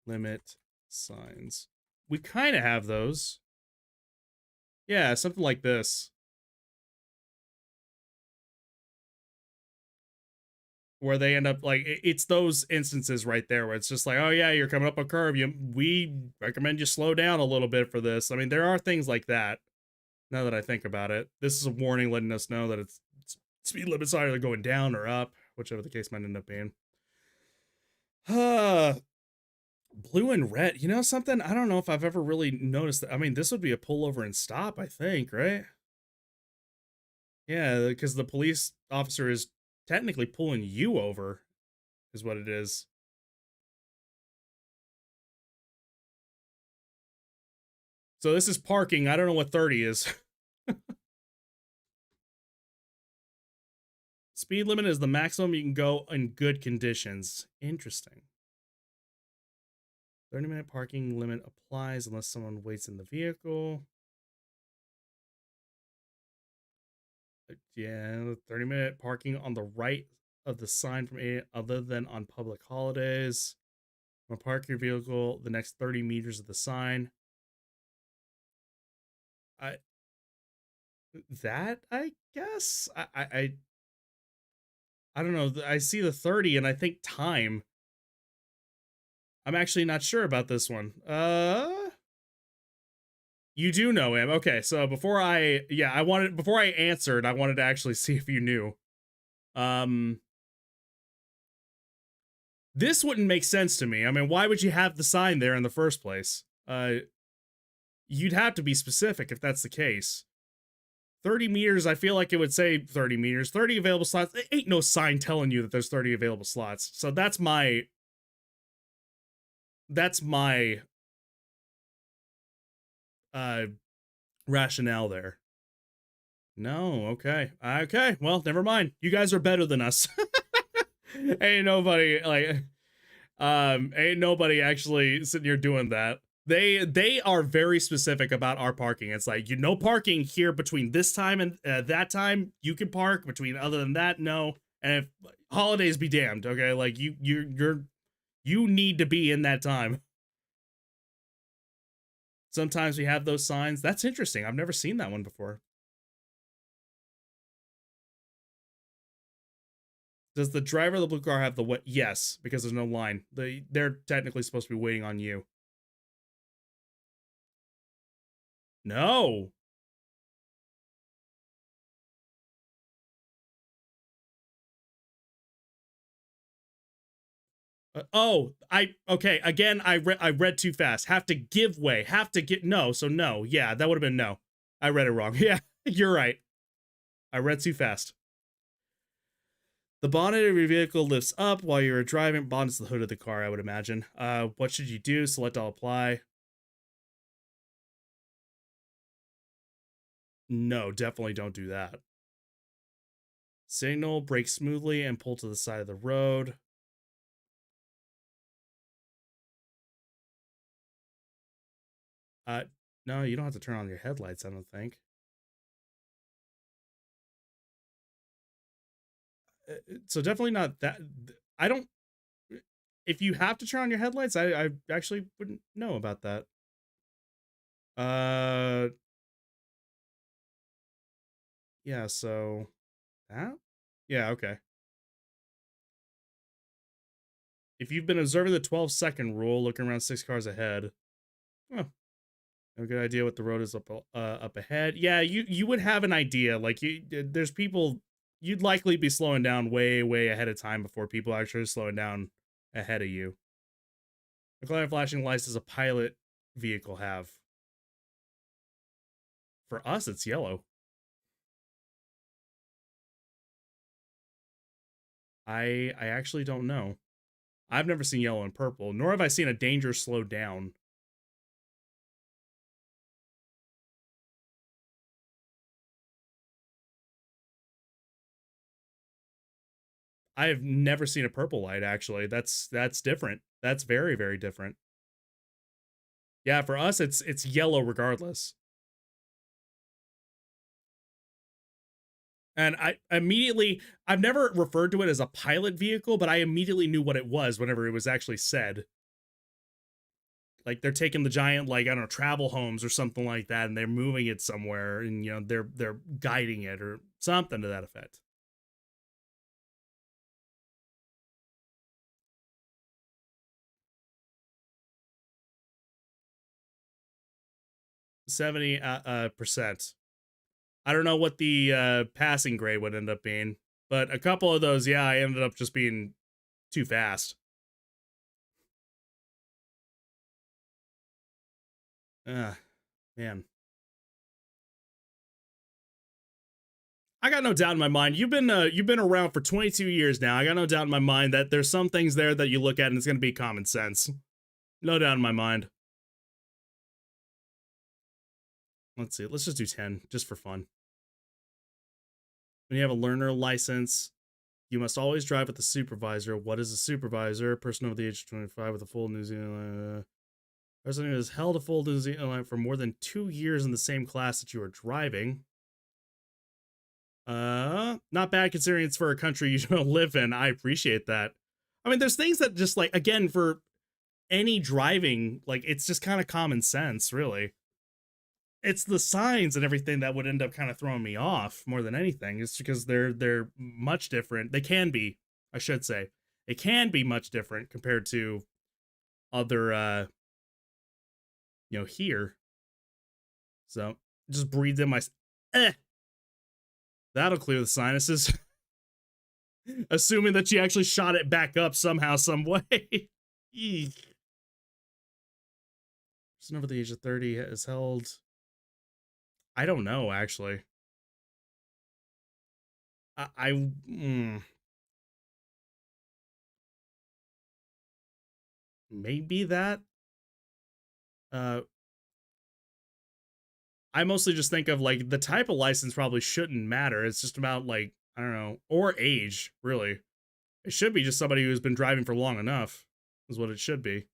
limit signs. We kind of have those. Yeah, something like this. Where they end up, like, it's those instances right there where it's just like, oh yeah, you're coming up a curve, we recommend you slow down a little bit for this. I mean, there are things like that, now that I think about it. This is a warning letting us know that it's speed limits are either going down or up, whichever the case might end up being. Blue and red, you know something? I don't know if I've ever really noticed that. I mean, this would be a pull over and stop, I think, right? Yeah, because the police officer is technically pulling you over, is what it is. So this is parking. I don't know what 30 is. Speed limit is the maximum you can go in good conditions. Interesting. 30-minute parking limit applies unless someone waits in the vehicle. Yeah, 30-minute parking on the right of the sign from a other than on public holidays. Park your vehicle the next 30 meters of the sign. I guess I don't know. I see the 30 and I think time. I'm actually not sure about this one. You do know him. Okay, so before I answered, I wanted to actually see if you knew. This wouldn't make sense to me. I mean, why would you have the sign there in the first place? You'd have to be specific if that's the case. 30 meters, I feel like it would say 30 meters. 30 available slots. There ain't no sign telling you that there's 30 available slots. So that's my rationale there. No, okay. Okay, well, never mind. You guys are better than us. Ain't nobody actually sitting here doing that. They are very specific about our parking. It's like, you know, parking here between this time and that time, you can park. Between other than that, no. And if holidays be damned, okay? Like you need to be in that time. Sometimes we have those signs. That's interesting. I've never seen that one before. Does the driver of the blue car have the what? Yes, because there's no line. They're technically supposed to be waiting on you. No. Okay, again, I read too fast. Have to give way. Have to get, no, so no. Yeah, that would have been no. I read it wrong. Yeah, you're right. I read too fast. The bonnet of your vehicle lifts up while you're driving. Bonnet's the hood of the car, I would imagine. What should you do? Select all apply. No, definitely don't do that. Signal, brake smoothly, and pull to the side of the road. No, you don't have to turn on your headlights, I don't think. So definitely not that. I don't. If you have to turn on your headlights, I actually wouldn't know about that. Yeah, so that? Yeah, okay. If you've been observing the 12-second rule, looking around 6 cars ahead. Oh, have a good idea what the road is up ahead. Yeah, you would have an idea. Like there's people you'd likely be slowing down way ahead of time before people actually slowing down ahead of you. What color flashing lights does a pilot vehicle have? For us, it's yellow. I actually don't know. I've never seen yellow and purple, nor have I seen a danger slow down. I have never seen a purple light, actually. That's different. That's very different. Yeah, for us, it's yellow regardless. And I've never referred to it as a pilot vehicle, but I immediately knew what it was whenever it was actually said. Like they're taking the giant, like, I don't know, travel homes or something like that, and they're moving it somewhere, and, you know, they're guiding it or something to that effect. %. I don't know what the passing grade would end up being, but a couple of those, yeah, I ended up just being too fast. Man. I got no doubt in my mind. You've been around for 22 years now. I got no doubt in my mind that there's some things there that you look at and it's going to be common sense. No doubt in my mind. Let's see. Let's just do 10 just for fun. When you have a learner license, you must always drive with the supervisor. What is a supervisor? A person over the age of 25 with a full New Zealand person who has held a full New Zealand for more than 2 years in the same class that you are driving. Not bad considering it's for a country you don't live in. I appreciate that. I mean, there's things that just, like, again, for any driving, like, it's just kind of common sense, really. It's the signs and everything that would end up kind of throwing me off more than anything. It's because they're much different. They can be, I should say. They can be much different compared to other, you know, here. So, just breathe in my... That'll clear the sinuses. Assuming that she actually shot it back up somehow, some way. Person over the age of 30 has held... I don't know, actually. Maybe that? I mostly just think of, like, the type of license probably shouldn't matter. It's just about, like, I don't know, or age, really. It should be just somebody who's been driving for long enough, is what it should be.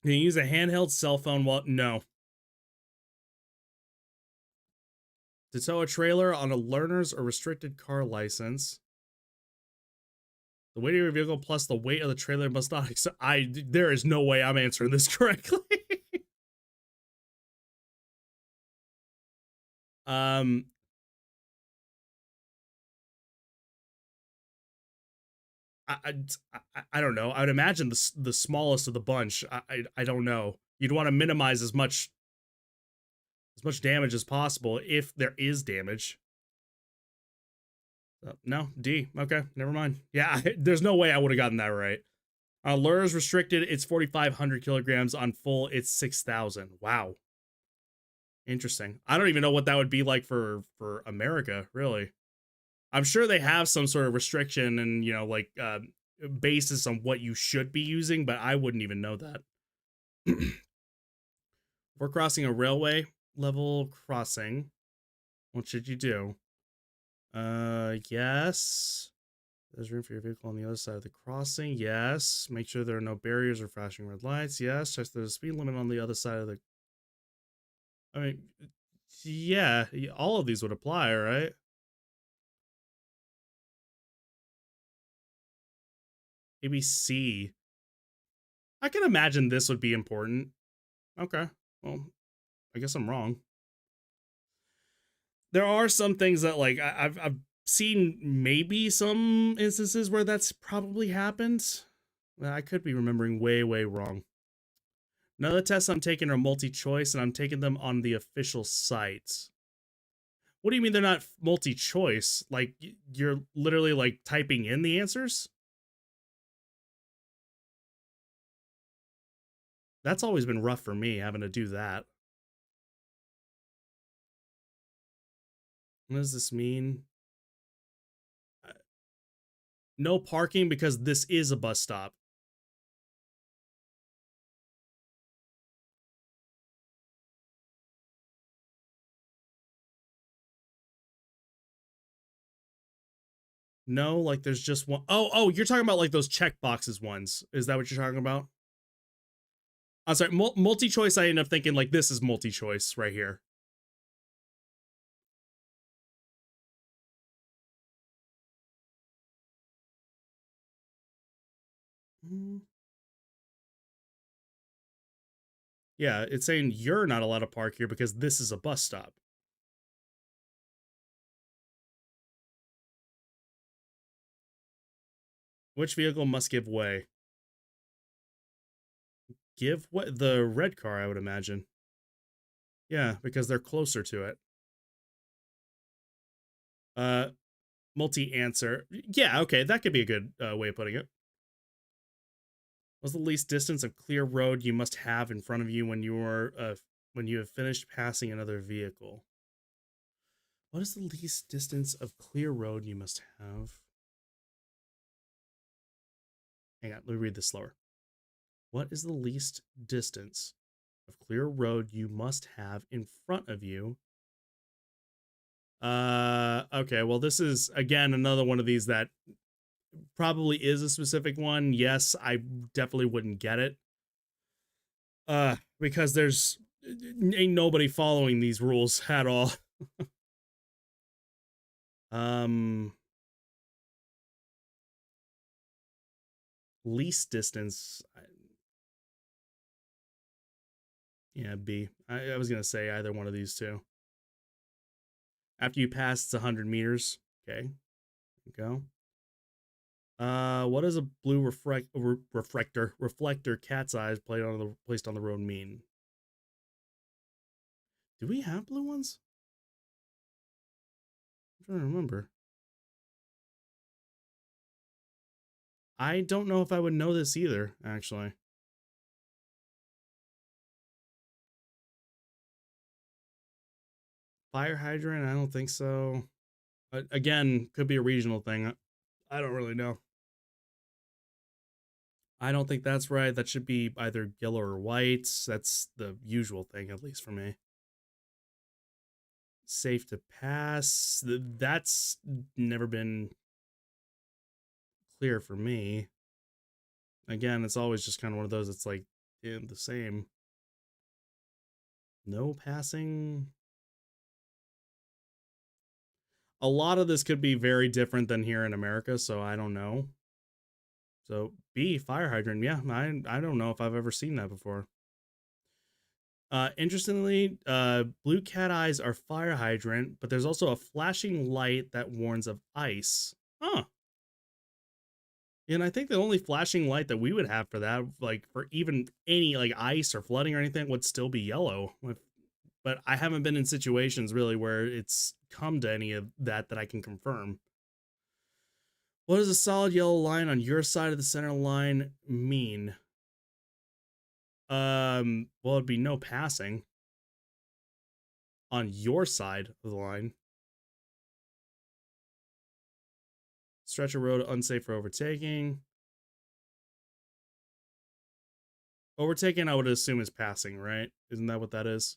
Can you use a handheld cell phone while... No. To tow a trailer on a learner's or restricted car license. The weight of your vehicle plus the weight of the trailer must not... There is no way I'm answering this correctly. I don't know. I would imagine the smallest of the bunch. I don't know. You'd want to minimize as much damage as possible if there is damage. No, D. Okay, never mind. Yeah, there's no way I would have gotten that right. Lures restricted. It's 4,500 kilograms. On full, it's 6,000. Wow. Interesting. I don't even know what that would be like for America, really. I'm sure they have some sort of restriction and, you know, like, basis on what you should be using, but I wouldn't even know that. We're crossing a railway level crossing. What should you do? Yes. There's room for your vehicle on the other side of the crossing. Yes. Make sure there are no barriers or flashing red lights. Yes. Check the speed limit on the other side of the... I mean, yeah, all of these would apply, right? Maybe C. I can imagine this would be important. Okay. Well, I guess I'm wrong. There are some things that, like, I've seen maybe some instances where that's probably happened. I could be remembering way wrong. None of the tests I'm taking are multi-choice, and I'm taking them on the official site. What do you mean they're not multi-choice? Like, you're literally, like, typing in the answers? That's always been rough for me, having to do that. What does this mean? No parking because this is a bus stop. No, like there's just one. Oh, you're talking about like those checkboxes ones. Is that what you're talking about? I'm sorry, multi-choice. I end up thinking like this is multi-choice right here. Yeah, it's saying you're not allowed to park here because this is a bus stop. Which vehicle must give way? Give what? The red car, I would imagine. Yeah, because they're closer to it. Multi-answer. Yeah, okay, that could be a good way of putting it. What's the least distance of clear road you must have in front of you when you have finished passing another vehicle? What is the least distance of clear road you must have? Hang on, let me read this slower. What is the least distance of clear road you must have in front of you? Okay, well, this is, again, another one of these that probably is a specific one. Yes, I definitely wouldn't get it. Because there's ain't nobody following these rules at all. Least distance. Yeah, B. I was gonna say either one of these two. After you pass, it's 100 meters. Okay, go. What does a blue reflector cat's eyes placed on the road mean? Do we have blue ones? I'm trying to remember. I don't know if I would know this either, actually. Fire hydrant? I don't think so. But again, could be a regional thing. I don't really know. I don't think that's right. That should be either yellow or white. That's the usual thing, at least for me. Safe to pass. That's never been clear for me. Again, it's always just kind of one of those. It's like the same. No passing. A lot of this could be very different than here in America, so I don't know. So B, fire hydrant. Yeah, I don't know if I've ever seen that before. Interestingly, blue cat eyes are fire hydrant, but there's also a flashing light that warns of ice. Huh. And I think the only flashing light that we would have for that, like for even any like ice or flooding or anything, would still be yellow. But I haven't been in situations really where it's come to any of that I can confirm. What does a solid yellow line on your side of the center line mean? Well, it'd be no passing on your side of the line. Stretch a road unsafe for overtaking. Overtaking, I would assume, is passing, right? Isn't that what that is?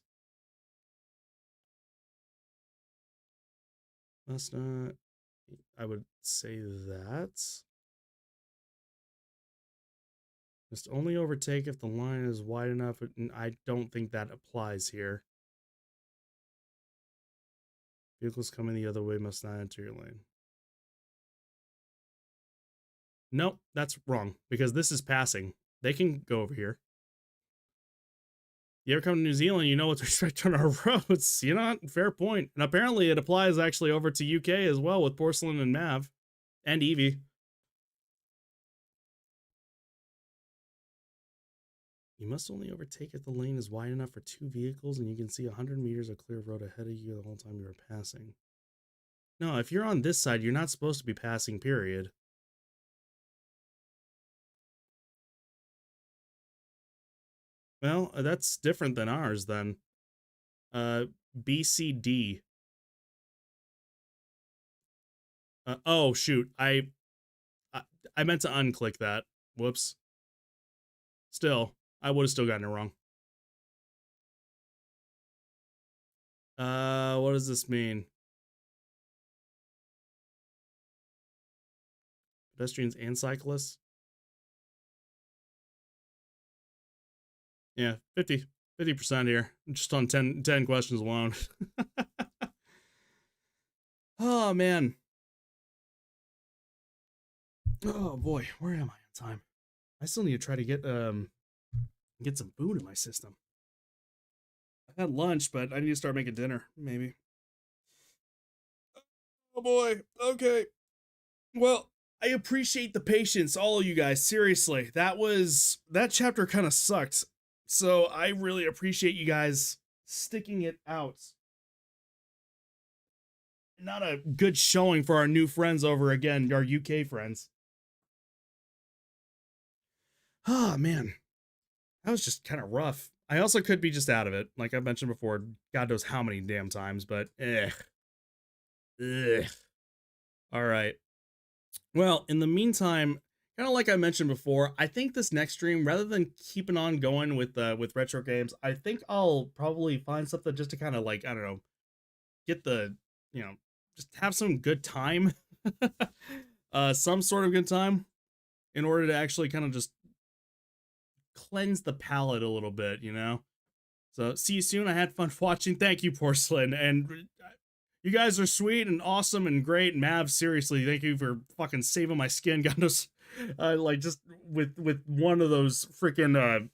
That's not... I would say that. Must only overtake if the line is wide enough. And I don't think that applies here. Vehicles coming the other way must not enter your lane. Nope, that's wrong, because this is passing. They can go over here. You ever come to New Zealand, you know what to expect on our roads. You know, fair point. And apparently it applies actually over to UK as well with Porcelain and Mav. And Eevee. You must only overtake if the lane is wide enough for 2 vehicles and you can see 100 meters of clear road ahead of you the whole time you are passing. No, if you're on this side, you're not supposed to be passing, period. Well, that's different than ours then. BCD. Oh, shoot. I meant to unclick that. Whoops. Still, I would have still gotten it wrong. What does this mean? Pedestrians and cyclists? Yeah, 50% here. Just on 10 questions alone. Oh, man. Oh, boy. Where am I on time? I still need to try to get some food in my system. I had lunch, but I need to start making dinner, maybe. Oh, boy. Okay. Well, I appreciate the patience, all of you guys. Seriously, that chapter kind of sucked. So I really appreciate you guys sticking it out. Not a good showing for our new friends over again, our UK friends. Oh, man. That was just kind of rough. I also could be just out of it. Like I mentioned before, God knows how many damn times, but Ugh. All right. Well, in the meantime, kind of like I mentioned before, I think this next stream, rather than keeping on going with retro games, I think I'll probably find something just to kind of like, I don't know, get the, just have some good time. Some sort of good time in order to actually kind of just cleanse the palate a little bit, So see you soon. I had fun watching. Thank you, Porcelain. And you guys are sweet and awesome and great. And Mav, seriously, thank you for fucking saving my skin. God knows, like just with one of those freaking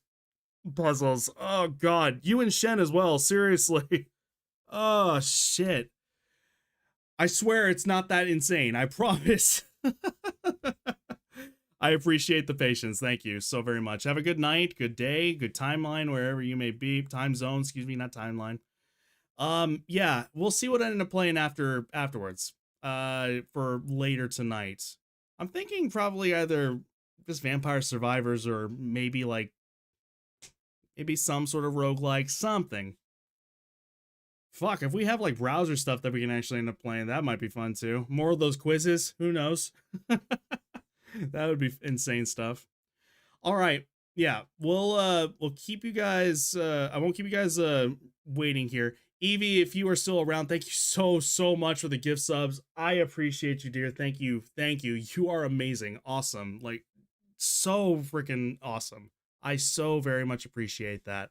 puzzles. Oh God, you and Shen as well. Seriously. Oh shit. I swear it's not that insane. I promise. I appreciate the patience. Thank you so very much. Have a good night, good day, good timeline, wherever you may be. Time zone, excuse me, not timeline. Yeah, we'll see what I end up playing afterwards. For later tonight. I'm thinking probably either just Vampire Survivors or maybe some sort of roguelike, something. Fuck, if we have like browser stuff that we can actually end up playing, that might be fun too. More of those quizzes, who knows? That would be insane stuff. All right. Yeah, we'll keep you guys I won't keep you guys waiting here. Eevee, if you are still around, thank you so much for the gift subs. I appreciate you, dear. Thank you. You are amazing. Awesome. Like so freaking awesome. I so very much appreciate that.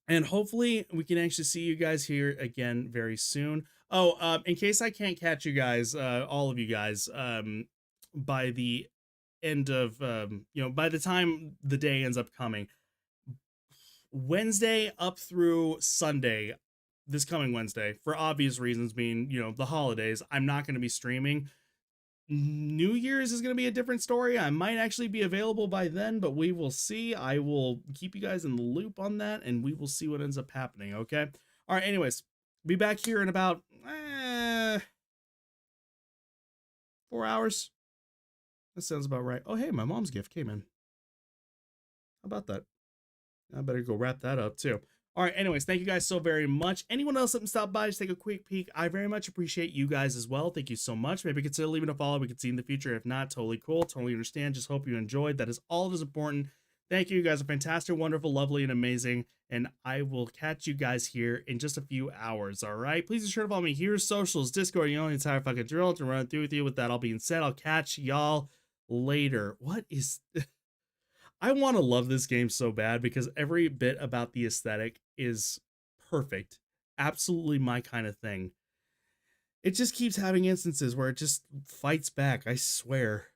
And hopefully we can actually see you guys here again very soon. Oh, in case I can't catch you guys, all of you guys, by the end of, by the time the day ends up coming, Wednesday up through Sunday, this coming Wednesday, for obvious reasons being, the holidays, I'm not going to be streaming. New Year's is going to be a different story. I might actually be available by then, but we will see. I will keep you guys in the loop on that, and we will see what ends up happening, okay? All right, anyways, be back here in about 4 hours. That sounds about right. Oh, hey, my mom's gift came in. How about that? I better go wrap that up, too. All right, anyways, thank you guys so very much. Anyone else that stopped by, just take a quick peek. I very much appreciate you guys as well. Thank you so much. Maybe consider leaving a follow. We can see in the future. If not, totally cool. Totally understand. Just hope you enjoyed. That is all that is important. Thank you. You guys are fantastic, wonderful, lovely, and amazing. And I will catch you guys here in just a few hours. All right. Please be sure to follow me here, socials, Discord. You know the entire fucking drill to run through with you. With that all being said, I'll catch y'all later. What is? I want to love this game so bad because every bit about the aesthetic is perfect. Absolutely my kind of thing. It just keeps having instances where it just fights back. I swear.